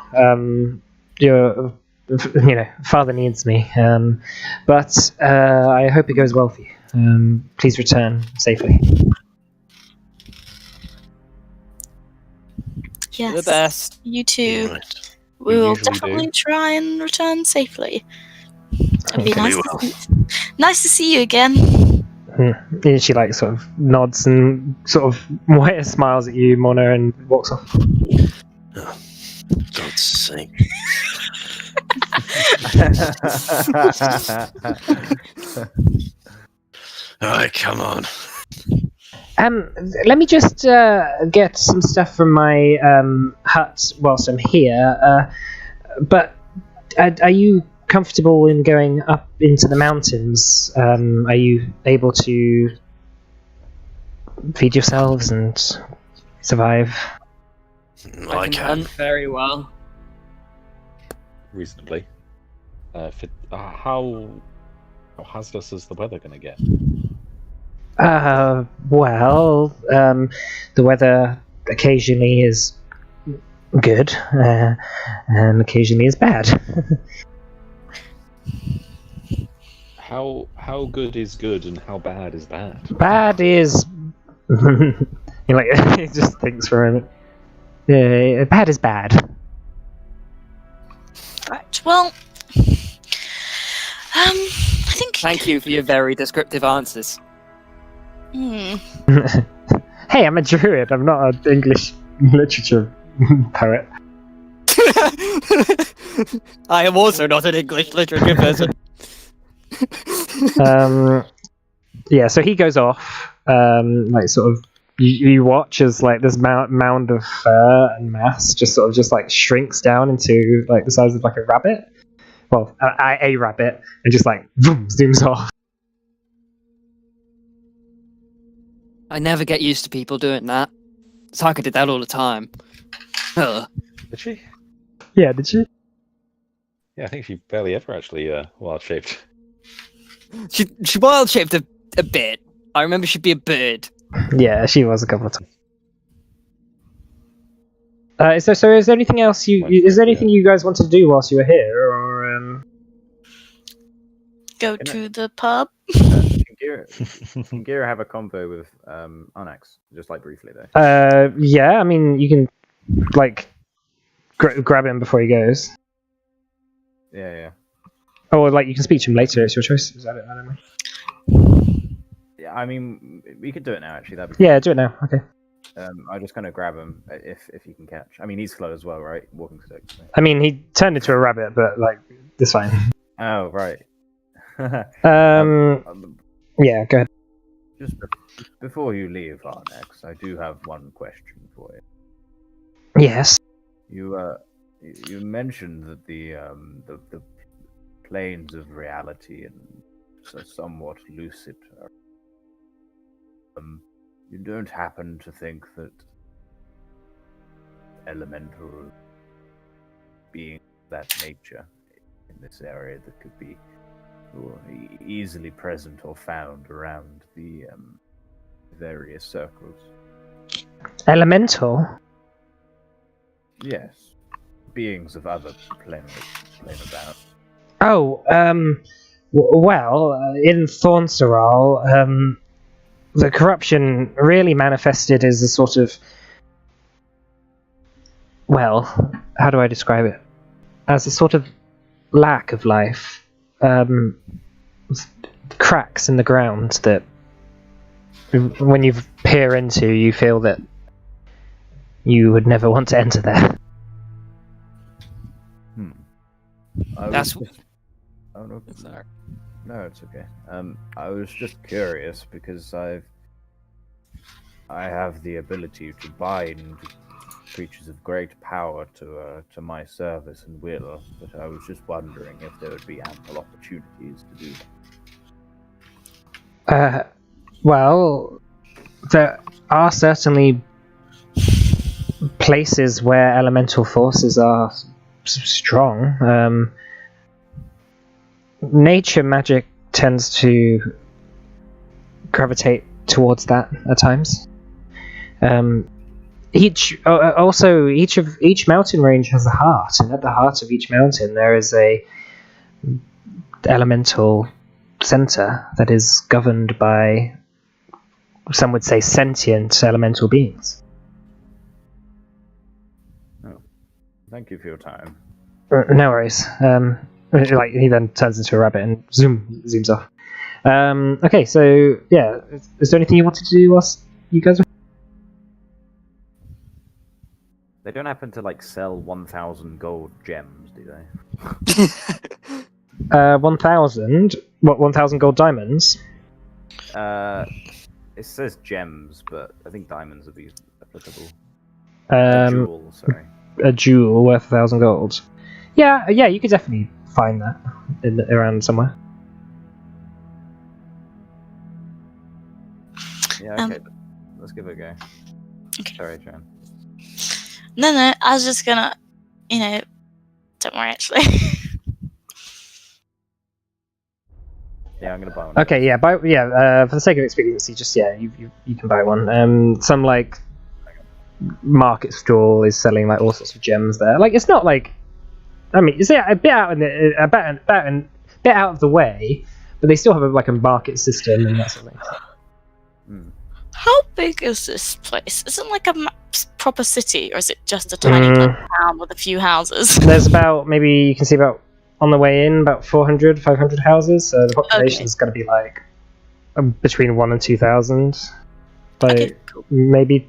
You're Father needs me. But I hope it goes well for you. Please return safely. Yes. The best. You too. Right. We We will usually definitely do. try and return safely. It'd be Okay. nice We to, will. nice to see you again. And she like sort of nods and sort of smiles at you, Mona, and walks off. God's sake. Alright, come on. Let me just get some stuff from my hut whilst I'm here. But are you comfortable in going up into the mountains? Are you able to feed yourselves and survive? I can can. hunt very well. Reasonably. How hazardous is the weather going to get? Well, the weather occasionally is good, and occasionally is bad. How good is good and how bad is bad? Bad is... he just thinks for a minute. Bad is bad. Right. Well, I think. Thank you for your very descriptive answers. Hey, I'm a druid. I'm not an English literature poet. I am also not an English literature person. Yeah, so he goes off. Sort of, you watch as like this mound of fur and mass just shrinks down into like the size of like a rabbit. Well, a rabbit, and just like boom, zooms off. I never get used to people doing that. Saka did that all the time. Ugh. Did she? Yeah, did you? Yeah, I think she barely ever actually wild shaped. She wild shaped a bit. I remember she'd be a bird. Yeah, she was a couple of times. So is there anything else is there anything you guys wanted to do whilst you were here, or Go to the pub. Can Gira have a convo with Onyx, just like briefly though? Yeah, I mean you can like grab him before he goes, Yeah. or like you can speak to him later. It's your choice. Is that it? I don't know. Yeah, I mean, we could do it now. Actually, that'd be Yeah, do it now. Okay. I just kind of grab him if you can catch. I mean, he's slow as well, right? Walking stick. So. I mean, he turned into a rabbit, but like it's fine. Oh right. Yeah, go ahead. Just before you leave, Arnex, I do have one question for you. Yes. You mentioned that the planes of reality and are somewhat lucid. You don't happen to think that elemental being that nature in this area that could be easily present or found around the various circles? Elemental? Yes. Beings of other plane about. Oh, well, in Thornsaral, the corruption really manifested as a sort of... Well, how do I describe it? As a sort of lack of life. Cracks in the ground that when you peer into, you feel that you would never want to enter there. That's... Oh no. Sorry. No, it's okay. I was just curious because I have the ability to bind creatures of great power to my service and will, but I was just wondering if there would be ample opportunities to do that. Well, there are certainly places where elemental forces are strong. Nature magic tends to gravitate towards that at times. each mountain range has a heart, and at the heart of each mountain there is a elemental center that is governed by, some would say, sentient elemental beings. Oh, thank you for your time. No worries. Like he then turns into a rabbit and zooms off. Okay, so yeah, is there anything you wanted to do whilst you guys were? They don't happen to like sell 1,000 gold gems, do they? 1,000? What, 1,000 gold diamonds? It says gems, but I think diamonds would be applicable. A jewel, sorry. A jewel worth 1,000 gold. Yeah, you could definitely find that around somewhere. Yeah, okay. Let's give it a go. Okay. Sorry, Jan. No, I was just gonna, don't worry, actually. Yeah, I'm gonna buy one. Okay, yeah, for the sake of expediency, just you can buy one. Some like market stall is selling like all sorts of gems there. Like it's not like, I mean, it's a bit out bit out of the way, but they still have a market system and that sort of thing. How big is this place? Is it like a proper city, or is it just a tiny town with a few houses? There's about, maybe you can see about, on the way in, about 400, 500 houses, so the population's going to be like between 1,000 and 2,000. Like, Okay, cool. maybe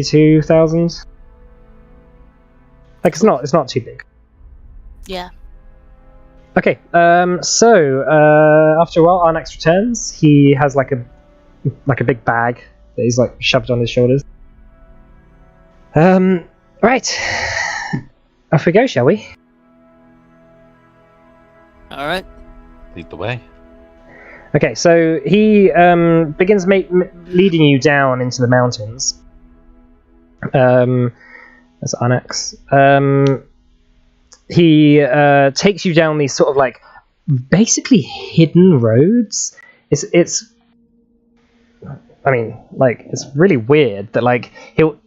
2,000. Like, it's not too big. Yeah. Okay, so after a while, Arnax returns. He has like a big bag that he's like shoved on his shoulders. Right, off we go, shall we? All right. Lead the way. Okay, so he begins leading you down into the mountains. That's Arnax. He takes you down these sort of like basically hidden roads. It's I mean, like, it's really weird that like you'll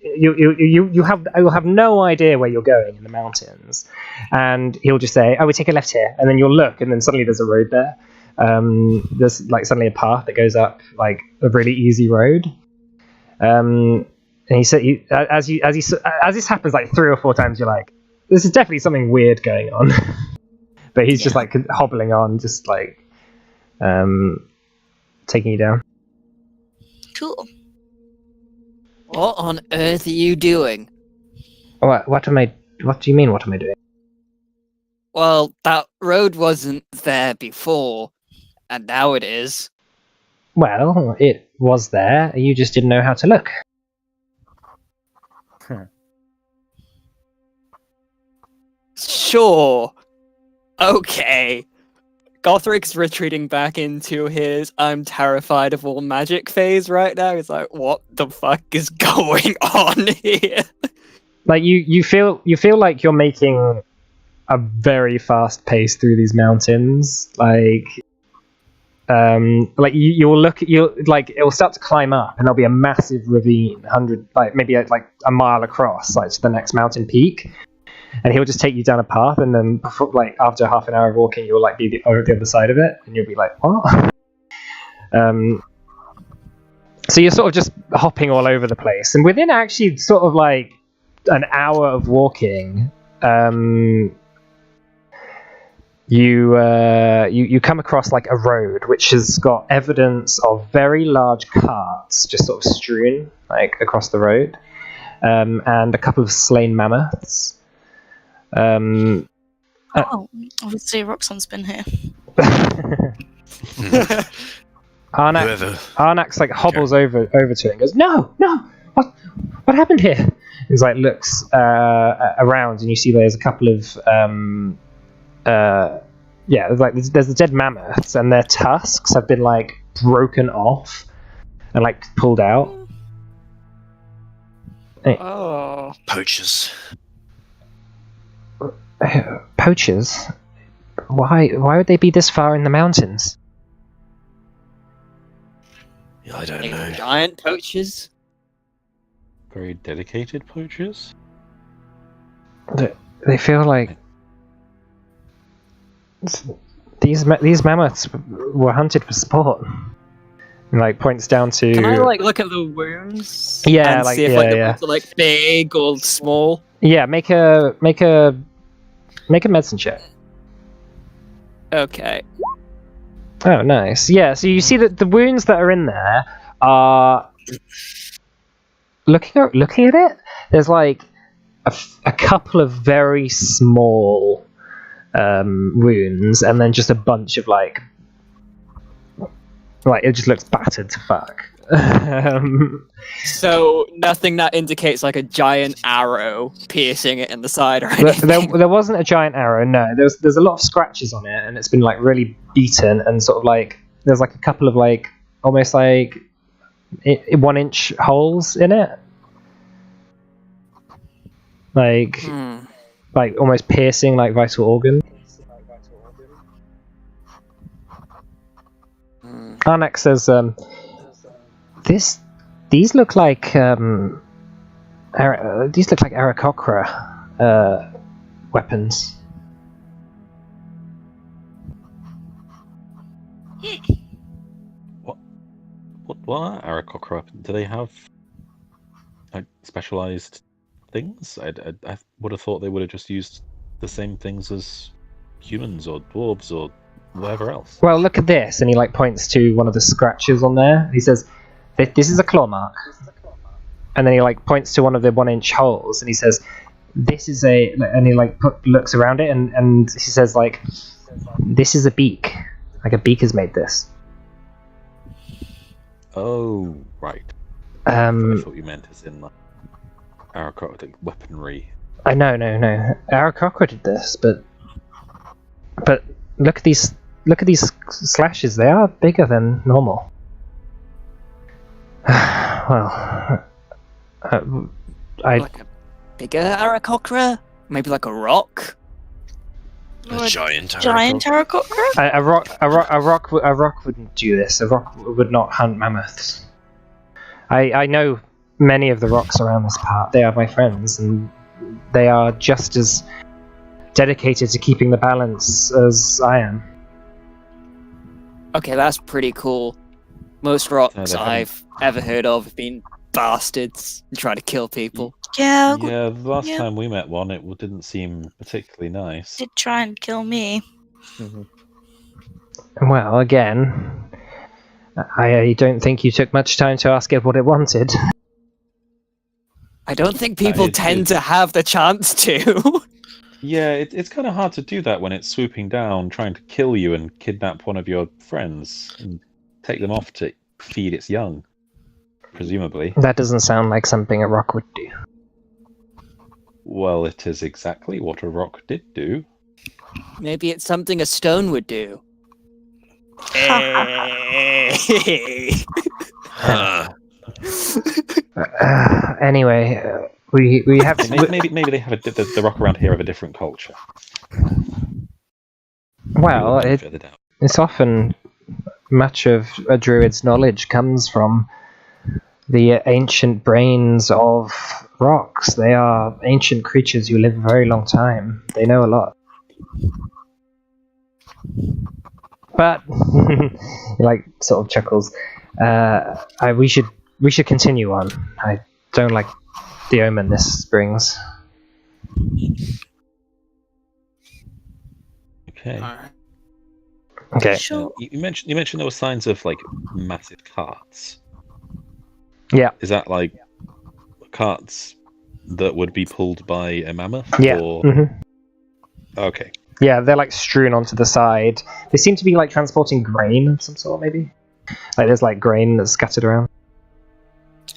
have no idea where you're going in the mountains, and he'll just say, "Oh, we take a left here," and then you'll look, and then suddenly there's a road there. There's like suddenly a path that goes up like a really easy road. And he said, as this happens like 3 or 4 times, you're like, "This is definitely something weird going on." But he's just like hobbling on, just like taking you down. Cool. What on earth are you doing? What do you mean, what am I doing? Well, that road wasn't there before, and now it is. Well, it was there, you just didn't know how to look. Sure. Okay. Gothric's retreating back into his I'm terrified of all magic phase right now. He's like, what the fuck is going on here? Like you feel like you're making a very fast pace through these mountains. Like you'll like it'll start to climb up, and there'll be a massive ravine, maybe a mile across, like to the next mountain peak. And he'll just take you down a path, and then after half an hour of walking, you'll like be over the other side of it, and you'll be like, "What?" So you're sort of just hopping all over the place, and within actually sort of like an hour of walking, you come across like a road which has got evidence of very large carts just sort of strewn like across the road, and a couple of slain mammoths. Obviously Roxanne's been here. Arnax like hobbles over to it and goes, No, what happened here? He's like looks around, and you see there's a couple of there's the dead mammoths, and their tusks have been like broken off and like pulled out. Oh. Poachers. Poachers? Why would they be this far in the mountains? I don't know. Giant poachers? very dedicated poachers. They feel like these mammoths were hunted for sport. And, like, points down to. Can I like look at the wounds? Yeah, and like, see if yeah, like the yeah. wounds are like big or small. Yeah, make a medicine check. Okay. Oh, nice. Yeah, so you see that the wounds that are in there are looking at it. There's like a couple of very small wounds, and then just a bunch of like it just looks battered to fuck. So nothing that indicates like a giant arrow piercing it in the side or There, anything. there wasn't a giant arrow. No, there's a lot of scratches on it, and it's been like really beaten, and sort of like there's like a couple of like almost like 1 inch holes in it, like almost piercing like vital organ. Arnak says, these look like Aarakocra weapons. What are Aarakocra? Do they have like specialized things? I would have thought they would have just used the same things as humans or dwarves or whatever else. Well, look at this, and he like points to one of the scratches on there. He says, "This is a claw mark," and then he like points to one of the 1 inch holes, and he says, "This is a," and he like looks around it, and he says like, "This is a beak. Like a beak has made this." Oh, right. I thought you meant as in like Aarakocra weaponry. No. Aarakocra did this, but look at these slashes. They are bigger than normal. Well, Like a bigger Aarakocra? Maybe like a rock? A giant Aarakocra? a rock wouldn't do this. A rock would not hunt mammoths. I know many of the rocks around this part. They are my friends, and they are just as dedicated to keeping the balance as I am. Okay, that's pretty cool. Most rocks they haven't- I've ever heard of have been bastards and try to kill people. Yeah, Yeah, the last yeah. time we met one, it didn't seem particularly nice. did try and kill me. Well, again, I don't think you took much time to ask it what it wanted. I don't think people it- tend it's- to have the chance to. Yeah, it's kind of hard to do that when it's swooping down, trying to kill you and kidnap one of your friends and take them off to feed its young, presumably. That doesn't sound like something a rock would do. Well, it is exactly what a rock did do. Maybe it's something a stone would do. Anyway, we have to. Maybe they have the rock around here of a different culture. Well, Further down. it's often much of a druid's knowledge comes from the ancient brains of rocks. They are ancient creatures who live a very long time. They know a lot. But he like sort of chuckles. We should continue on. I don't like the omen this brings. Okay. Okay. Sure. You mentioned there were signs of like massive carts. Yeah. Is that like carts that would be pulled by a mammoth? Yeah. Or... Mhm. Okay. Yeah, they're like strewn onto the side. They seem to be like transporting grain of some sort, maybe. Like there's like grain that's scattered around.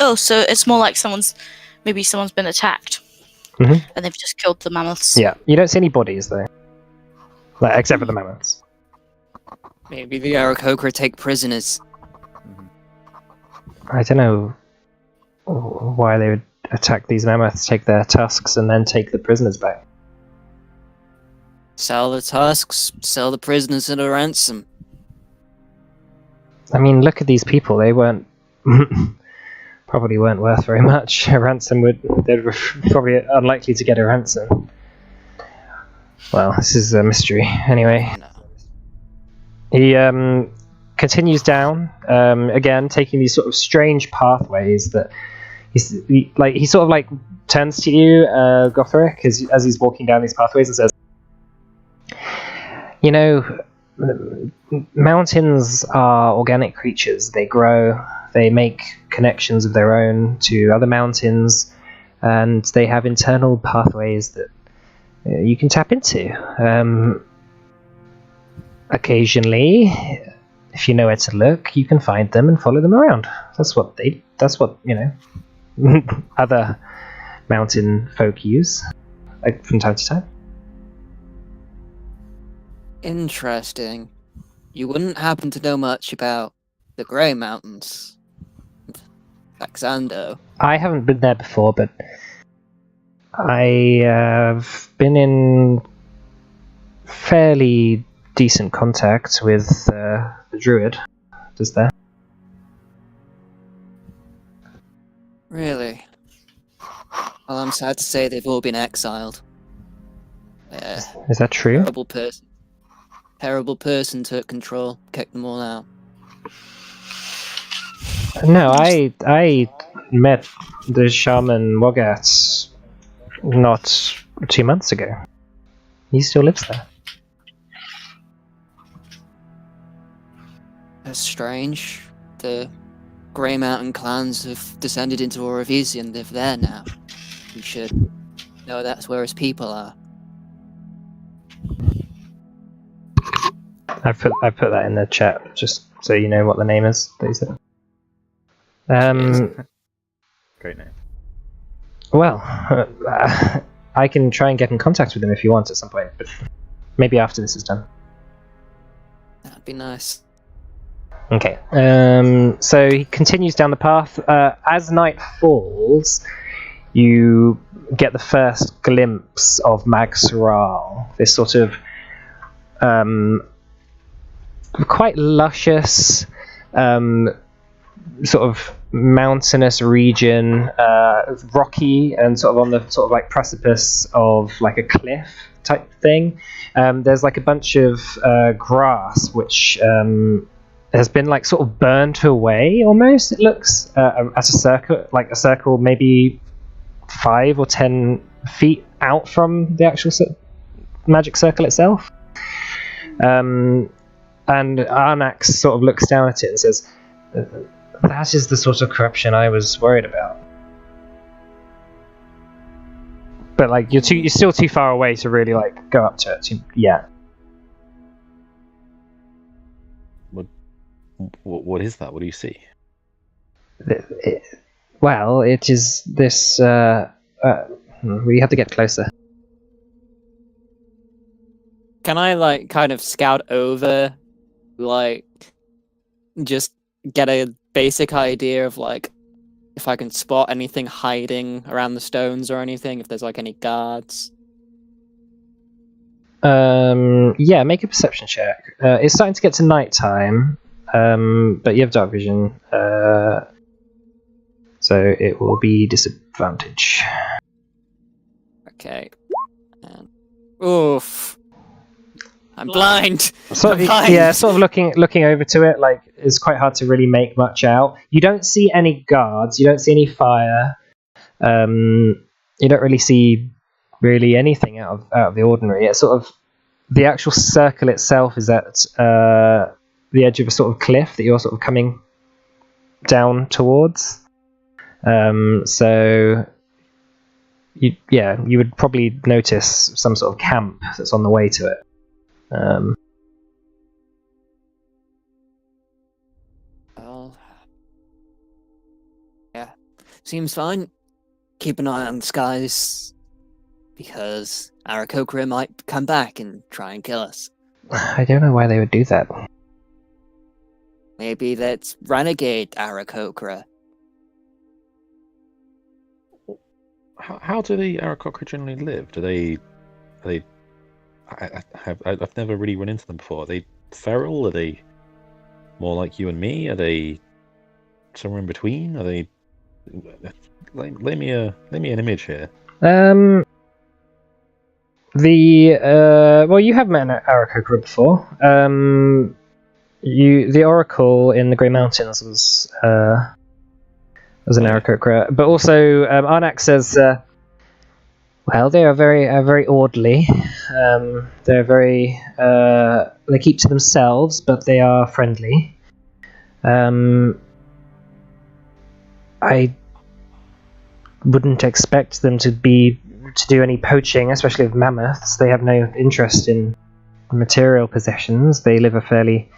Oh, so it's more like someone's been attacked, Mhm. and they've just killed the mammoths. Yeah, you don't see any bodies though, like except for the mammoths. Maybe the Aarakocra take prisoners. I don't know why they would attack these mammoths, take their tusks, and then take the prisoners back. Sell the tusks, sell the prisoners at a ransom. I mean, look at these people. They weren't probably weren't worth very much. A ransom they're probably unlikely to get a ransom. Well, this is a mystery. Anyway, No. he continues down again, taking these sort of strange pathways that he sort of like turns to you, Gothric, as he's walking down these pathways and says, "You know, mountains are organic creatures. They grow, they make connections of their own to other mountains, and they have internal pathways that you can tap into. Occasionally, if you know where to look, you can find them and follow them around. That's what other mountain folk use, like, from time to time." Interesting. You wouldn't happen to know much about the Grey Mountains, Faxando? I haven't been there before, but I have been in fairly decent contact with the druid. Does there? Really? Well, I'm sad to say they've all been exiled. Is that true? Terrible person took control, kicked them all out. No, I met the shaman Wogat not 2 months ago. He still lives there. That's strange. The Grey Mountain clans have descended into Auravisi and live there now. You should know that's where his people are. I put that in the chat just so you know what the name is that he said. Great name. Well, I can try and get in contact with him if you want at some point, but maybe after this is done. That'd be nice. Okay. So he continues down the path. As night falls, you get the first glimpse of Magsaral, this sort of quite luscious, sort of mountainous region, rocky and sort of on the sort of like precipice of like a cliff type thing. There's like a bunch of grass which has been like sort of burnt away almost. It looks as a circle maybe 5 or 10 feet out from the actual magic circle itself. And Arnax sort of looks down at it and says, "That is the sort of corruption I was worried about." But like you're still too far away to really like go up to it yet. What is that? What do you see? Well, it is this. We have to get closer. Can I like kind of scout over, like, just get a basic idea of like if I can spot anything hiding around the stones or anything, if there's like any guards? Yeah, make a perception check. It's starting to get to nighttime, but you have dark vision, so it will be disadvantage. Okay. And... Oof. I'm blind. Sort of, yeah, sort of looking over to it, like it's quite hard to really make much out. You don't see any guards. You don't see any fire. You don't really see anything out of the ordinary. It's sort of the actual circle itself is at the edge of a sort of cliff that you're sort of coming down towards. So you would probably notice some sort of camp that's on the way to it. Well, yeah, seems fine. Keep an eye on the skies, because Aarakocra might come back and try and kill us. I don't know why they would do that. Maybe that's renegade Aarakocra. How do the Aarakocra generally live? I've never really run into them before. Are they feral? Are they more like you and me? Are they somewhere in between? Are they Lay me an image here. Well, you have met an Aarakocra before. The Oracle in the Grey Mountains was an Aarakocra, but also Arnak says, well, they are very orderly. They're very they keep to themselves, but they are friendly. I wouldn't expect them to do any poaching, especially of mammoths. They have no interest in material possessions. They live a fairly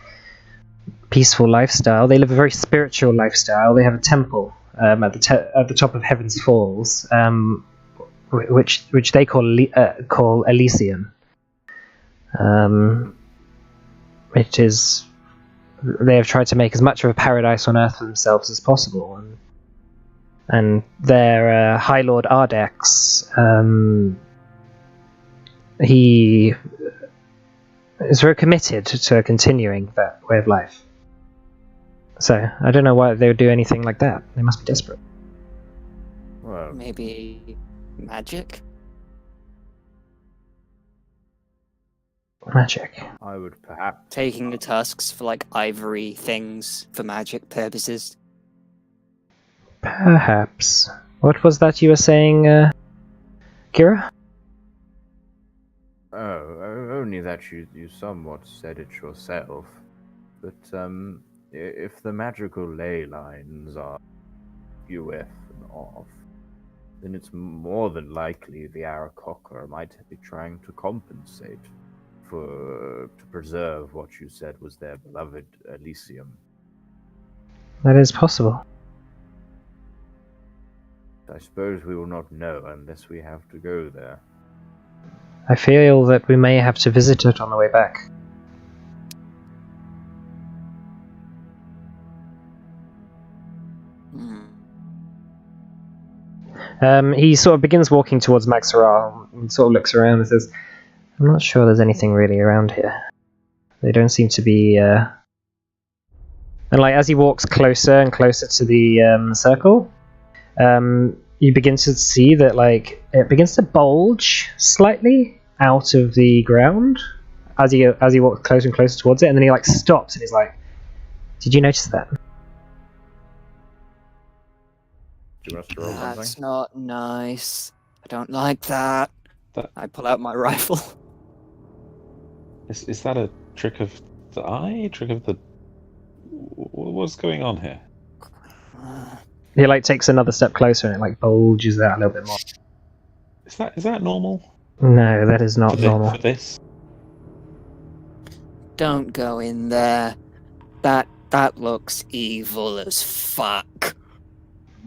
peaceful lifestyle. They live a very spiritual lifestyle. They have a temple at the top of Heaven's Falls, which they call Elysium. It is. They have tried to make as much of a paradise on Earth for themselves as possible, and their High Lord Ardex, he is very committed to continuing that way of life. So I don't know why they would do anything like that. They must be desperate. Well, Maybe magic? Magic. I would perhaps. Taking the tusks for like ivory things for magic purposes. Perhaps. What was that you were saying, Kira? Oh, only that you somewhat said it yourself. But if the magical ley lines are UF and off, then it's more than likely the Aarakocra might be trying to compensate to preserve what you said was their beloved Elysium. That is possible. I suppose we will not know unless we have to go there. I feel that we may have to visit it on the way back. He sort of begins walking towards Maxaral and sort of looks around and says, I'm not sure there's anything really around here. They don't seem to be... And like as he walks closer and closer to the circle, you begin to see that like it begins to bulge slightly out of the ground as he walks closer and closer towards it, and then he like stops and he's like, "Did you notice that?" Do you want us to roll That's something? not nice. I don't like that. That- I pull out my rifle. Is that a trick of the eye? Trick of the... What's going on here? He like takes another step closer and it like bulges out a little bit more. Is that normal? No, that is not for normal. For this? Don't go in there. That looks evil as fuck.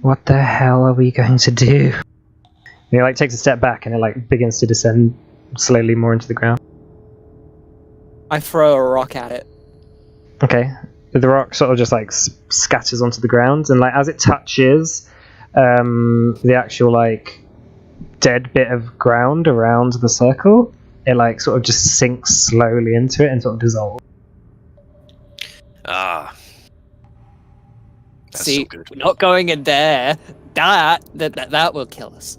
What the hell are we going to do? He like takes a step back and it like begins to descend slowly more into the ground. I throw a rock at it. Okay, the rock sort of just like scatters onto the ground, and like as it touches the actual like dead bit of ground around the circle, it like sort of just sinks slowly into it and sort of dissolves. Ah. That's See, so good. we're not going in there. That will kill us.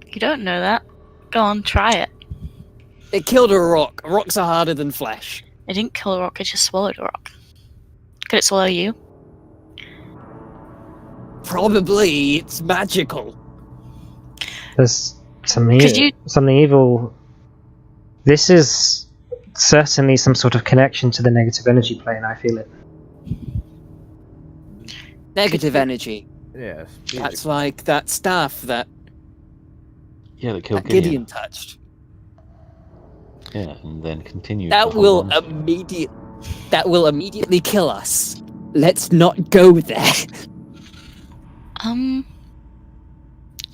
You don't know that. Go on, try it. It killed a rock. Rocks are harder than flesh. It didn't kill a rock, it just swallowed a rock. Could it swallow you? Probably. It's magical. There's something, 'Cause you- something evil. This is certainly some sort of connection to the negative energy plane. I feel it. Negative energy. Yes. That's like that staff that Yeah, that killed Gideon Gideon. touched. Yeah, and then continued. That to will hold on to. immediately kill us. Let's not go there.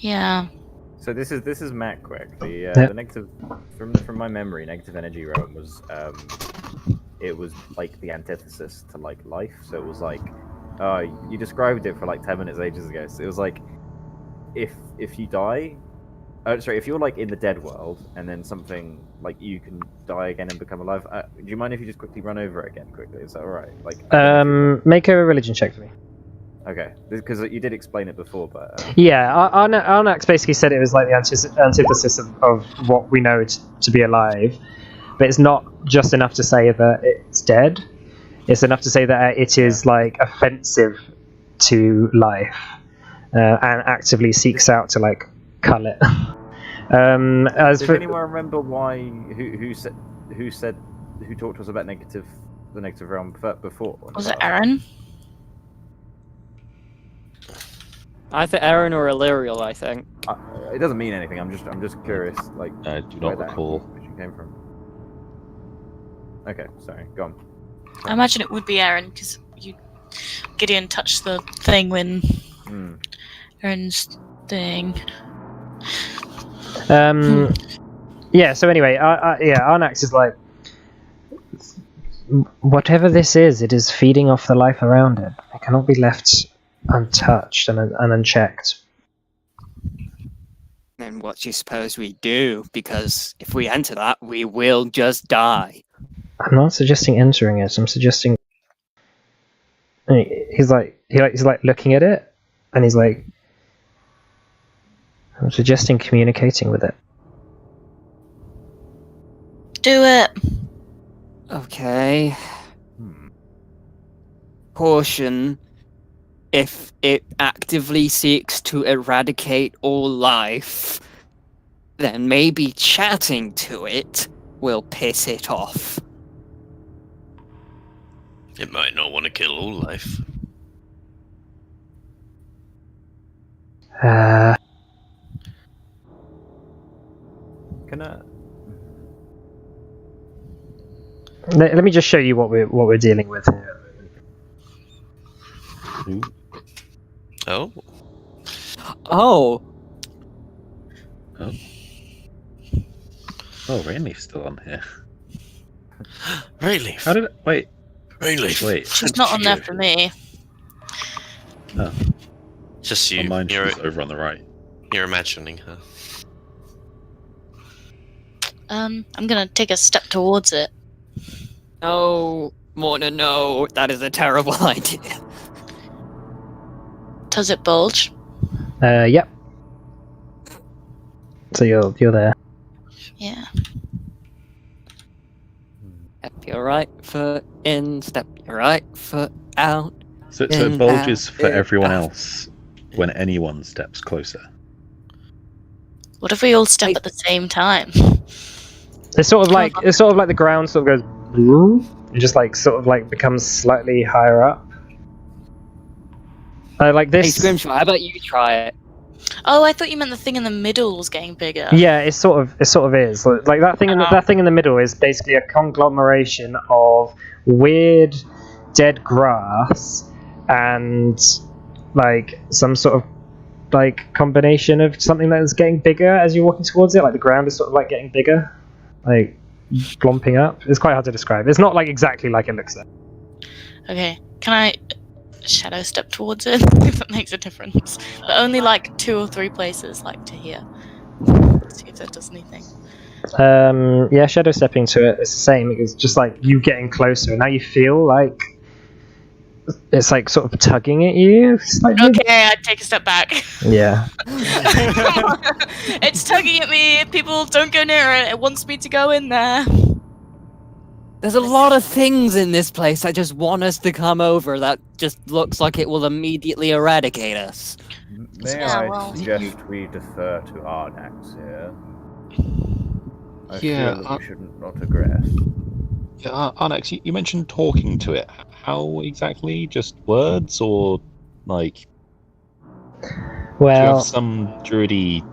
Yeah. So this is Matt quick. The Yeah. the negative from my memory, negative energy realm was it was like the antithesis to like life. So it was like you described it for like 10 minutes ages ago. So it was like if you die, if you're like in the dead world and then something like you can die again and become alive. Do you mind if you just quickly run over it again quickly? Is that all right? Like Make a religion check for me. Okay, because you did explain it before, but Yeah, Arnax basically said it was like the antithesis of what we know to be alive, but it's not just enough to say that it's dead. It's enough to say that it is like offensive to life and actively seeks out to like cull it. does anyone remember who talked to us about the negative realm before? Was it Aaron? Either Aaron or Illyrial, I think. It doesn't mean anything. I'm just curious. Like, I do where not that recall. information came from. Okay, sorry. Go on. I imagine it would be Aaron because Gideon touched the thing when Aaron's thing. Yeah. So anyway, Arnax is like, whatever this is, it is feeding off the life around it. It cannot be left untouched and unchecked. Then what do you suppose we do? Because if we enter that, we will just die. I'm not suggesting entering it. I'm suggesting he's like looking at it, and he's like, I'm suggesting communicating with it. Do it. Okay. Caution. If it actively seeks to eradicate all life, then maybe chatting to it will piss it off. It might not want to kill all life. Can I? Let me just show you what we're dealing with here. Ooh. Oh? Oh, Oh, Rainleaf's still on here. Rainleaf. How did it... Wait. Rainleaf. Wait. She's not on there for me. Oh, Just you. mine is over on the right. You're imagining her. I'm gonna take a step towards it. no, Morna, no, that is a terrible idea. Does it bulge? Yep. So you're there. Yeah. Step your right foot in, step your right foot out. So In it bulges that for it- everyone else when anyone steps closer. What if we all step at the same time? It's sort of like the ground sort of goes, and just like sort of like becomes slightly higher up. Like Hey, this. Scrimshaw, how about you try it? Oh, I thought you meant the thing in the middle was getting bigger. Yeah, it sort of is. Like that thing that thing in the middle is basically a conglomeration of weird dead grass and like some sort of like combination of something that is getting bigger as you're walking towards it. Like the ground is sort of like getting bigger, like glomping up. It's quite hard to describe. It's not like exactly like it looks like. Okay, can I shadow step towards it? If that makes a difference. But only like 2 or 3 places, like to here. See if that does anything. Yeah, shadow stepping to it. It's the same. It's just like you getting closer, and now you feel like it's like sort of tugging at you slightly. Okay, I take a step back. Yeah. It's tugging at me. People, don't go near it. It wants me to go in there. There's a lot of things in this place that just want us to come over that just looks like it will immediately eradicate us. May Yeah, I well, suggest we defer to Arnax here? I Yeah, feel that we should not aggress. Yeah, Arnax, you mentioned talking to it. How exactly? Just words, or like? Do you Well, have some druidy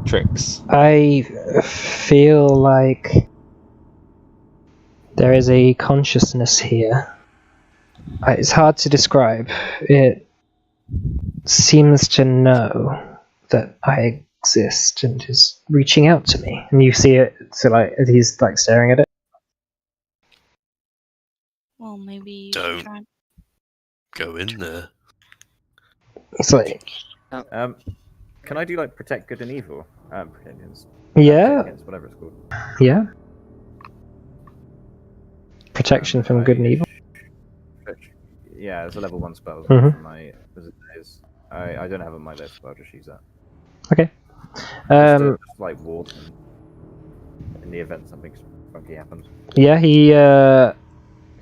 tricks? I feel like there is a consciousness here. It's hard to describe. It seems to know that I exist and is reaching out to me. And you see it, so like he's like staring at it. Well, maybe you Don't. should try and- Go in there. It's like, Can I do like protect good and evil? Protect against, yeah, against whatever it's called. yeah. Protection from good and evil. Yeah, Yeah, it's a level 1 spell Mhm. from my visit days. I don't have it on my list, but I'll just use that. Okay. Just like warn them in the event something funky happens. Yeah, he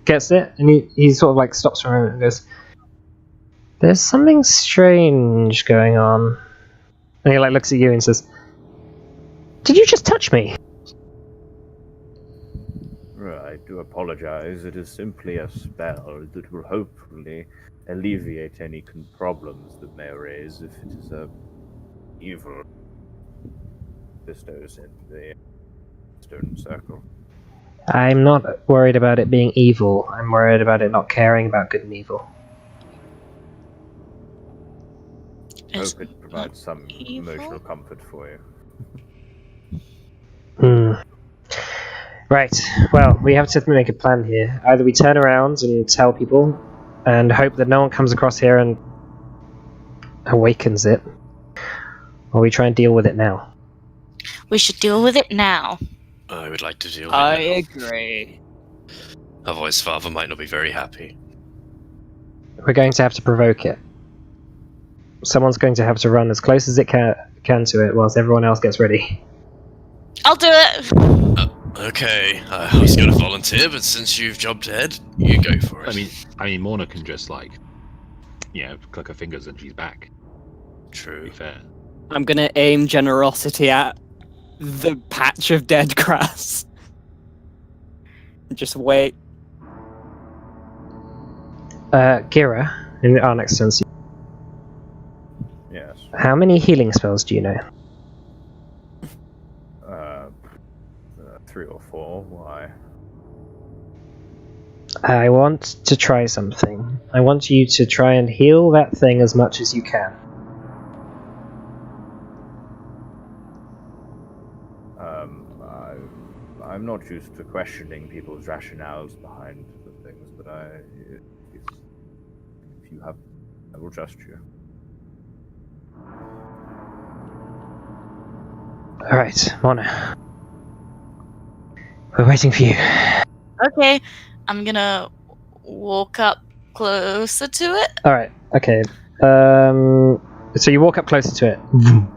gets it, and he sort of like stops for a moment and goes, "There's something strange going on." And he like looks at you and says, "Did you just touch me?" I do apologize. It is simply a spell that will hopefully alleviate any problems that may arise if it is a evil bestows in the stone circle. I'm not worried about it being evil. I'm worried about it not caring about good and evil. I It's hope it provides some evil? emotional comfort for you. Right. Well, we have to make a plan here. Either we turn around and tell people, and hope that no one comes across here and awakens it, or we try and deal with it now. We should deal with it now. I would like to deal with I it agree. now. Otherwise, Father might not be very happy. We're going to have to provoke it. Someone's going to have to run as close as it can to it, whilst everyone else gets ready. I'll do it. Okay, I was going to volunteer, but since you've jumped ahead, you go for it. I mean, Morna can just like, click her fingers and she's back. To True. be fair. I'm gonna aim generosity at the patch of dead grass. Just wait. Kira, in our next turn, Yes. how many healing spells do you know? 3 or 4. Why? I want to try something. I want you to try and heal that thing as much as you can. I'm not used to questioning people's rationales behind the things, but if you have, I will trust you. Alright, Mona. We're waiting for you. Okay, I'm gonna walk up closer to it Alright, okay. So you walk up closer to it.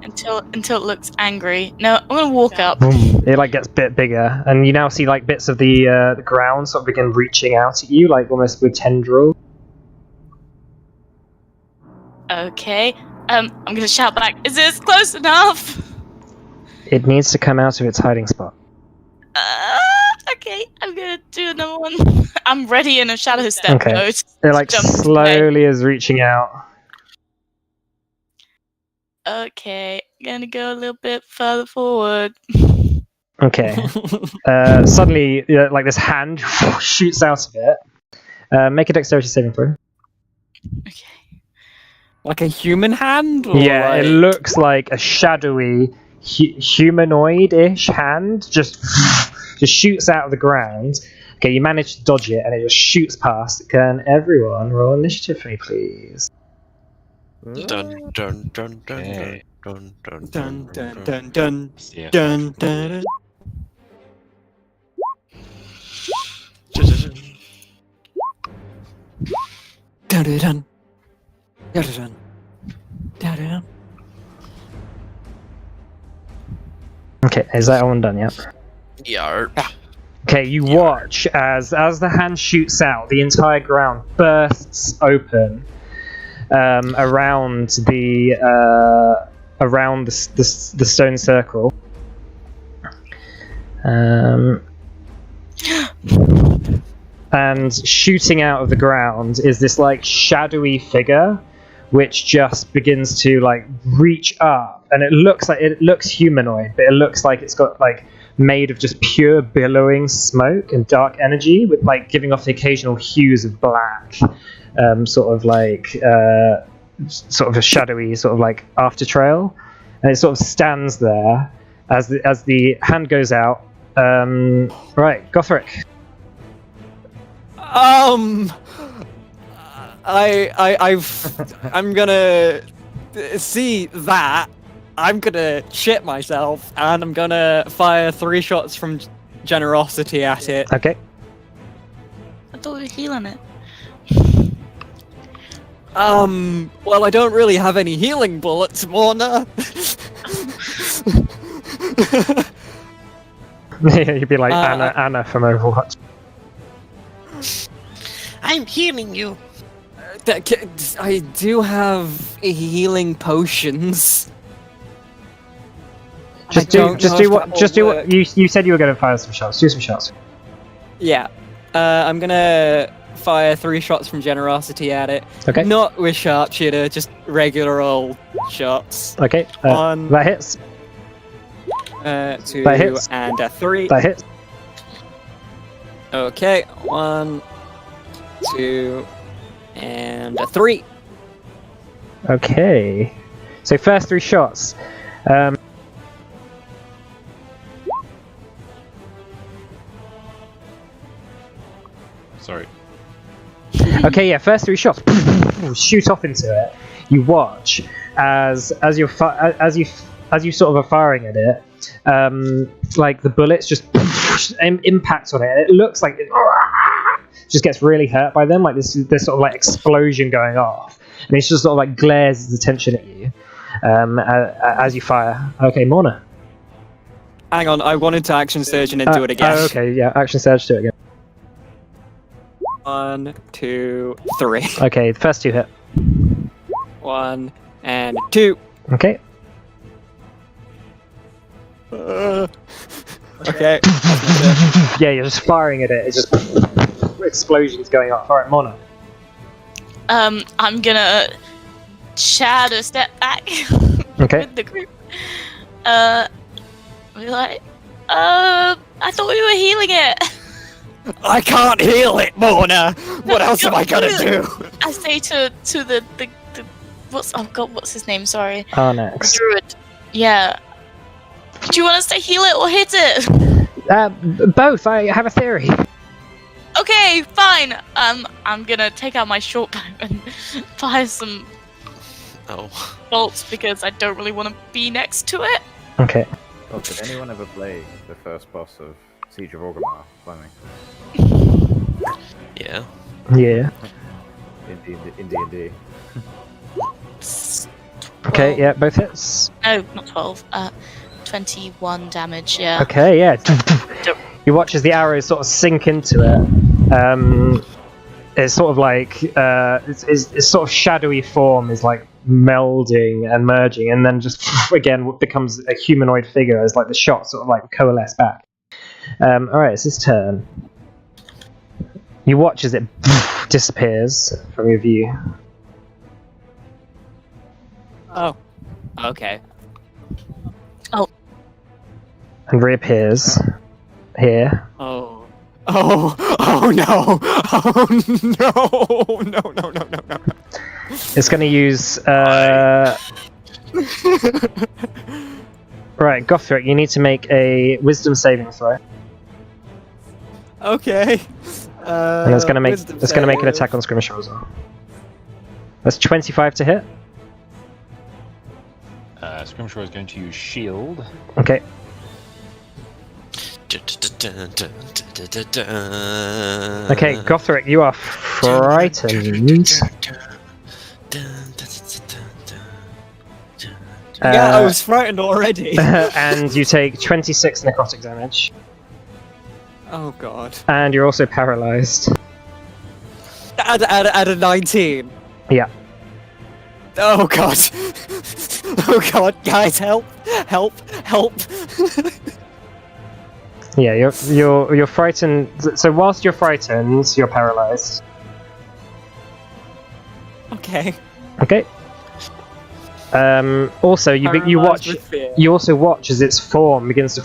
until it looks angry. No, I'm gonna walk up. It like gets a bit bigger, and you now see like bits of the ground sort of begin reaching out at you, like almost with tendril. Okay. I'm gonna shout back. Is this close enough? It needs to come out of its hiding spot. Okay, I'm gonna do another one. I'm ready in a shadow step Okay. mode. It like Jump away. slowly is reaching out. Okay, gonna go a little bit further forward. Okay. Suddenly, like this hand shoots out of it. Make a dexterity saving throw. Okay. Like a human hand? Or Yeah, it like... looks like a shadowy humanoid-ish hand just shoots out of the ground. Okay, you manage to dodge it, and it just shoots past. Can everyone roll initiative for me, please? Dun dun dun dun Okay. dun dun Dun dun dun dun. dun dun Yeah. dun dun. Dun dun dun. Dun dun dun dun. Okay, is that one done yet? Yarp. Okay, you watch as the hand shoots out, the entire ground bursts open around the stone circle. And shooting out of the ground is this like shadowy figure, which just begins to like reach up, and it looks humanoid, but it looks like it's got like made of just pure billowing smoke and dark energy, with like giving off the occasional hues of black, sort of a shadowy sort of like after trail, and it sort of stands there as the hand goes out. Right, Gothric. I'm gonna see that. I'm gonna shit myself, and I'm gonna fire 3 shots from generosity at it. Okay. I thought we were healing it. Well, I don't really have any healing bullets, Morna. You'd be like Anna from Overwatch. I'm healing you. I do have healing potions. Just do what you said you were going to fire some shots. Do some shots. Yeah. I'm gonna fire 3 shots from generosity at it. Okay. Not with sharpshooter, just regular old shots. Okay. One. That hits. 2 That hits. and a 3. That hits. Okay. 1, 2, and a 3. Okay. So first 3 shots. Sorry. Okay, yeah. First 3 shots shoot off into it. You watch as you sort of are firing at it. Like the bullets just impact on it. It looks like it just gets really hurt by them. Like this sort of like explosion going off, and it's just sort of like glares its attention at you as you fire. Okay, Morna. Hang on, I wanted to action surge and then do it again. Oh, okay, yeah. Action surge, do it again. 1, 2, 3. Okay, the first 2 hit. 1 and 2. Okay. Okay. Yeah, you're just firing at it. It's just explosions going off. All right, Mona. I'm gonna shadow step back Okay. with the group. Be like, I thought we were healing it. I can't heal it, Mona. What else am I gonna do? I say to the what's his name? Sorry. Arnex. Druid. Yeah. Do you want us to heal it or hit it? Both. I have a theory. Okay, fine. I'm gonna take out my short bow and fire some bolts because I don't really want to be next to it. Okay. Oh, did anyone ever play the first boss of Siege of Orgrimmar by me? Yeah. Yeah. In D&D. Okay. Yeah. Both hits. No, not 12. 21 damage. Yeah. Okay. Yeah. You watch as the arrows sort of sink into it. It's sort of like it's sort of shadowy form is like melding and merging, and then just again becomes a humanoid figure as like the shots sort of like coalesce back. All right, it's his turn. You watch as it disappears from your view. Oh. Okay. And reappears here. Oh. Oh no! Oh no! No! It's going to use. Right, Gothric, you need to make a Wisdom saving throw, Okay. and it's going to make an attack on Skirmisher as well. That's 25 to hit. Scrimshaw is going to use shield. Okay. Okay, Gothric, you are frightened. Yeah, I was frightened already. And you take 26 necrotic damage. Oh god. And you're also paralyzed. At a 19. Yeah. Oh god. Oh god, guys, help! Help! Help! Yeah, you're frightened. So whilst you're frightened, you're paralyzed. Okay. Okay. Also, you also watch as its form begins to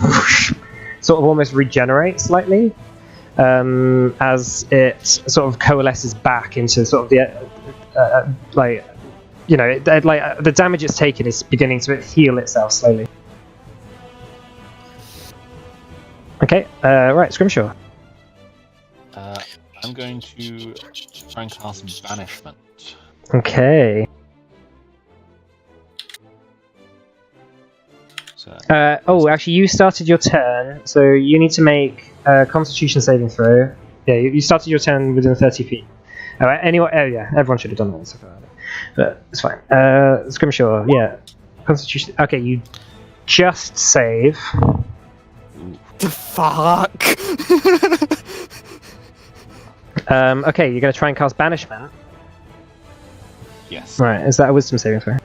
sort of almost regenerate slightly, as it sort of coalesces back into sort of the like, you know, like the damage it's taken is beginning to heal itself slowly. Okay, right, Scrimshaw. I'm going to try and cast Banishment. Okay. So, Actually, you started your turn, so you need to make a Constitution saving throw. Yeah, you started your turn within 30 feet. Alright, anyway, yeah, everyone should have done that so far. but it's fine. Scrimshaw, yeah. Constitution. Okay, you just save. The fuck? Okay, you're going to try and cast Banishment. Yes. Right, is that a Wisdom saving throw?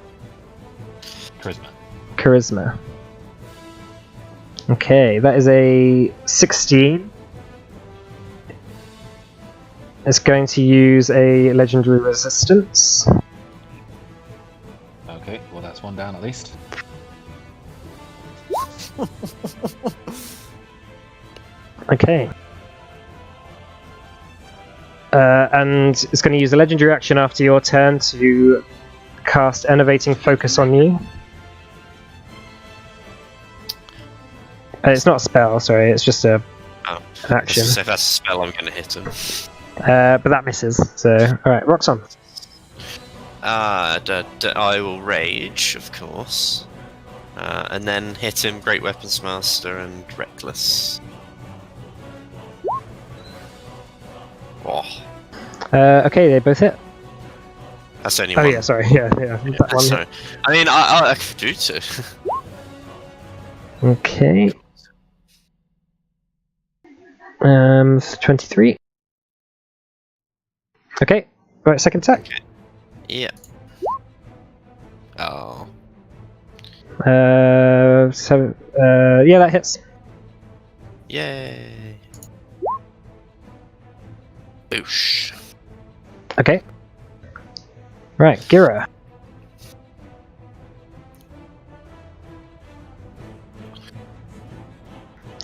Charisma. Charisma. Okay, that is a 16. It's going to use a Legendary Resistance. Okay, well that's one down at least. Okay. And it's going to use a legendary action after your turn to cast Enervating Focus on you. It's not a spell, sorry, it's just an action. So if that's a spell, I'm going to hit him. But that misses, so... Alright, Roxanne. I will rage, of course. And then hit him, Great Weapons Master and Reckless. Oh, Okay, they both hit. that's only Oh one. yeah, sorry, yeah. That one So, hit. I mean, I could do two. Okay. 23. Okay, right, second attack. Yeah. Oh. Yeah, that hits. Yay. Boosh. Okay. Right, Gira.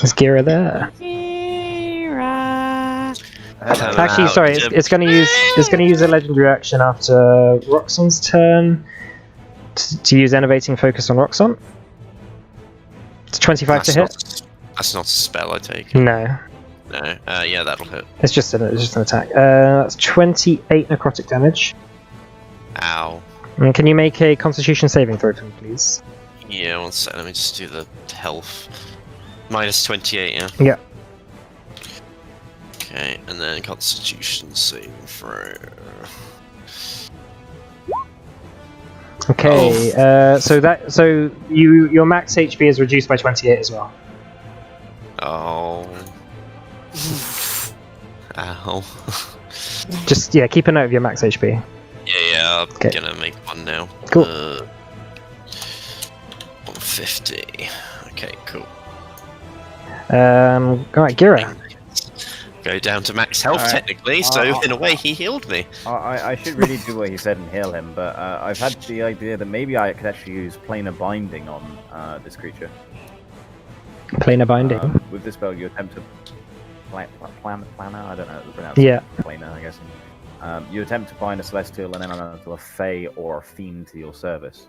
Is Gira there? Actually, sorry, it's going to use a legendary action after Roxanne's turn to use Enervating Focus on Roxanne. It's 25 to hit. That's not a spell, I take. No, No. Yeah, that'll hit. it's just an attack. That's 28 necrotic damage. Ow. And can you make a Constitution saving throw for me, please? Yeah, one sec. Let me just do the health. Minus 28, yeah? Yeah. Okay, and then Constitution saving throw. Okay. So your max HP is reduced by 28 as well. Oh. Ow. Just keep a note of your max HP. Yeah, I'm Okay. gonna make one now. Cool. 150. Okay, cool. Alright, Gira. Go down to max health, Alright. technically, so in a way he healed me. I should really do what he said and heal him, but I've had the idea that maybe I could actually use Planar Binding on this creature. Planar Binding. With this spell, you attempt to planar. I don't know how to pronounce Yeah. it. Planar, I guess. You attempt to bind a celestial and elemental, a fey, or a fiend to your service.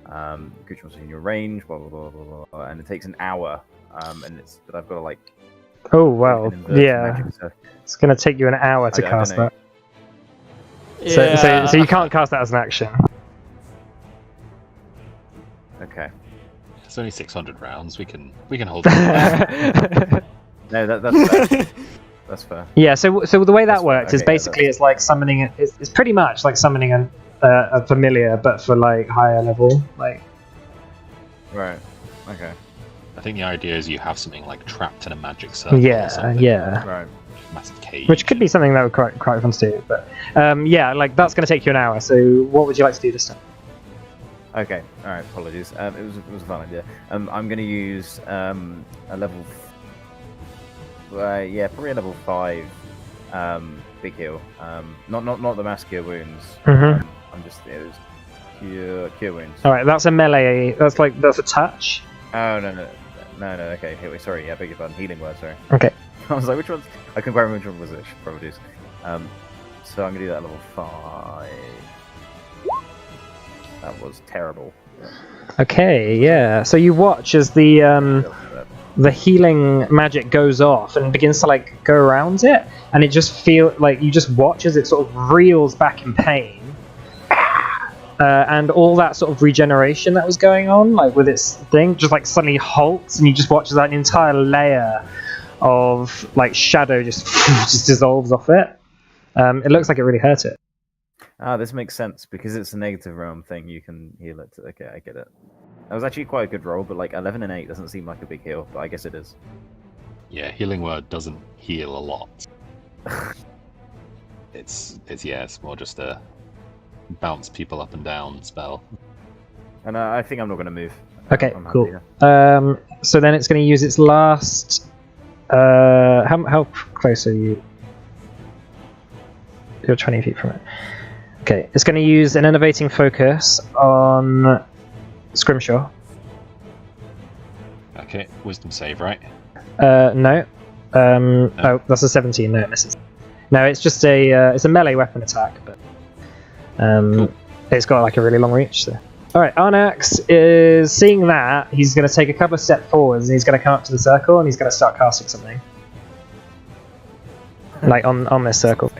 The creature was in your range, blah blah blah blah blah, and it takes an hour. But I've got to like. Oh well, an inverted yeah. magic, so It's going to take you an hour to I don't cast know. that. So you can't cast that as an action. Okay. It's only 600 rounds. We can hold it. No, that's fair. That's fair. Yeah. So the way that That's works fine. is Okay, yeah, basically it's like summoning. It's pretty much like summoning a familiar, but for like higher level. Like. Right. Okay. I think the idea is you have something like trapped in a magic circle. Or Yeah. something. Yeah. Right. Massive cage. Which could be something that would quite fun to do. But yeah, like that's going to take you an hour. So what would you like to do this time? Okay. All right. Apologies. It was a fun idea. I'm going to use a level. Probably a level 5 big heal. Not the mass cure wounds. Mhm. I'm just it was cure wounds. All right, that's a melee. That's a touch. Oh no. Okay. Sorry. I beg your pardon. Healing word. Sorry. Okay. I was like, which one's? I couldn't quite remember which one was it. Apologies. So I'm gonna do that at level 5. That was terrible. Okay, yeah. So you watch as the healing magic goes off and begins to like go around it, and it just you just watch as it sort of reels back in pain, and all that sort of regeneration that was going on, like with its thing, just like suddenly halts, and you just watch as that entire layer of like shadow just dissolves off it. It looks like it really hurt it. This makes sense because it's a negative realm thing. You can heal it. Okay, I get it. That was actually quite a good roll, but like 11 and 8 doesn't seem like a big heal, but I guess it is. Yeah, healing word doesn't heal a lot. It's more just a bounce people up and down spell. And I think I'm not going to move. Okay, I'm happy cool. here. So then it's going to use its last. How close are you? You're 20 feet from it. Okay, it's going to use an innovating focus on Scrimshaw. Okay, wisdom save, right? No. Oh, that's a 17. No, it misses. No, it's just it's a melee weapon attack, but Cool. it's got like a really long reach. So. All right, Arnax is seeing that. He's going to take a couple of steps forwards, and he's going to come up to the circle, and he's going to start casting something, like on this circle.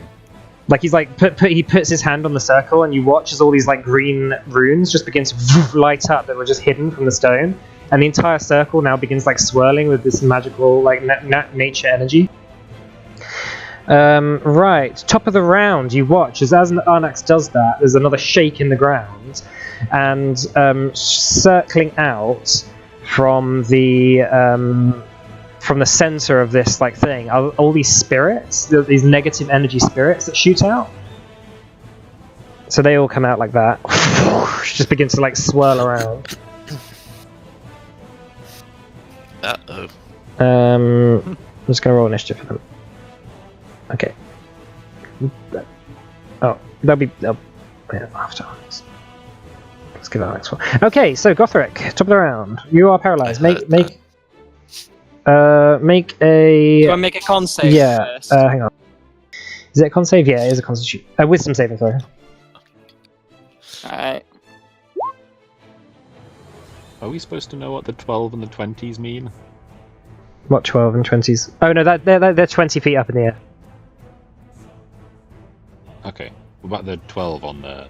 Like he's like he puts his hand on the circle, and you watch as all these like green runes just begin to light up that were just hidden from the stone, and the entire circle now begins like swirling with this magical like nature energy. Right, top of the round, you watch as Arnax does that. There's another shake in the ground, and circling out from the center of this like thing are all these spirits, these negative energy spirits that shoot out. So they all come out like that, just begin to like swirl around. Uh-oh. I'm just gonna roll initiative for them. Okay. Oh, that'll be after. Let's give Alex one. Okay, so Gothric, top of the round. You are paralyzed. Make a. Do I make a con save first? Hang on. Is it a con save? Yeah, it is a constitution. Wisdom saving throw. Alright. Are we supposed to know what the 12 and the 20s mean? What 12 and 20s? Oh no, they're 20 feet up in the air. Okay. What about the 12 on the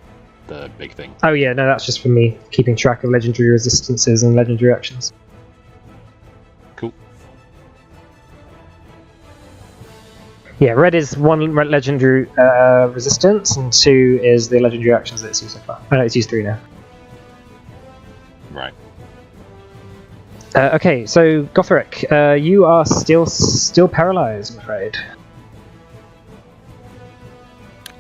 big thing? Oh yeah, no, that's just for me keeping track of legendary resistances and legendary actions. Cool. Yeah, red is one legendary resistance, and 2 is the legendary actions that it's used so far. Oh no, it's used 3 now. Right. Okay, so Gothric, you are still paralyzed, I'm afraid.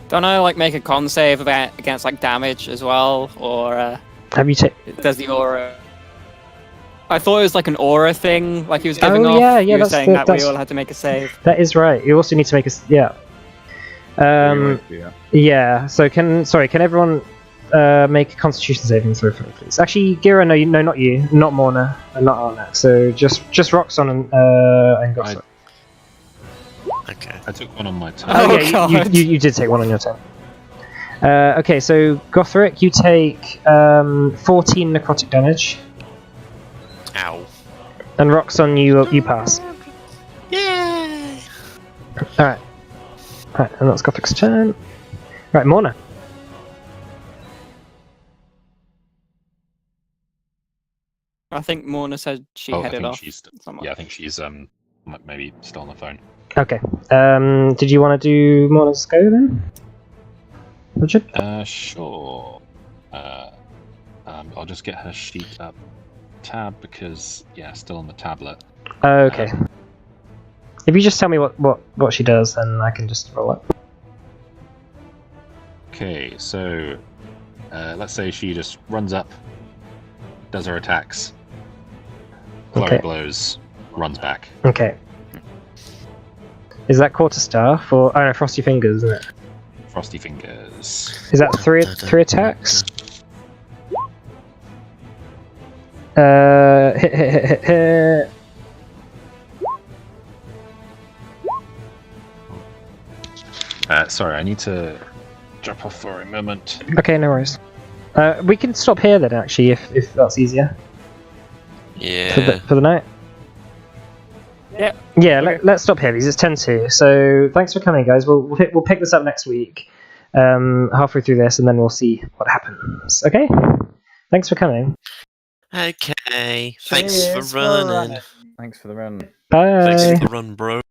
Don't I like make a con save against like damage as well, or Have you does the aura? I thought it was like an aura thing, like he was giving off. Yeah, you were that's saying that we that's- all had to make a save. That is right. You also need to make a yeah. Yeah. So can everyone make a Constitution saving throw for me, please? Actually, Gira, no, not you, not Morna, and not Arnax. So just Roxon and Gothric. Okay. I took one on my turn. Oh, yeah, God. you did take one on your turn. Okay, so Gothric, you take 14 necrotic damage, Ow. and Roxon, you pass. Yay! All right, and that's Gothric's turn. Right, Morna. I think Morna said she I headed think off. she's somewhere. yeah, I think she's maybe still on the phone. Okay. Did you want to do Morna's go then, Richard? Sure. I'll just get her sheet up tab because still on the tablet. Okay. If you just tell me what she does, then I can just roll it. Okay, so let's say she just runs up, does her attacks, flurry Okay. blows, runs back. Okay. Is that quarterstaff or no, frosty fingers, isn't it? Frosty fingers. Is that three attacks? Hit. Sorry, I need to drop off for a moment. Okay, no worries. We can stop here then, actually, if that's easier Yeah. for the night. Yeah. Yeah, let's stop here because it's 10:02. So thanks for coming, guys. We'll pick this up next week, halfway through this, and then we'll see what happens. Okay. Thanks for coming. Okay. Thanks Cheers for running. Thanks for the run. Bye. Thanks for the run, bro.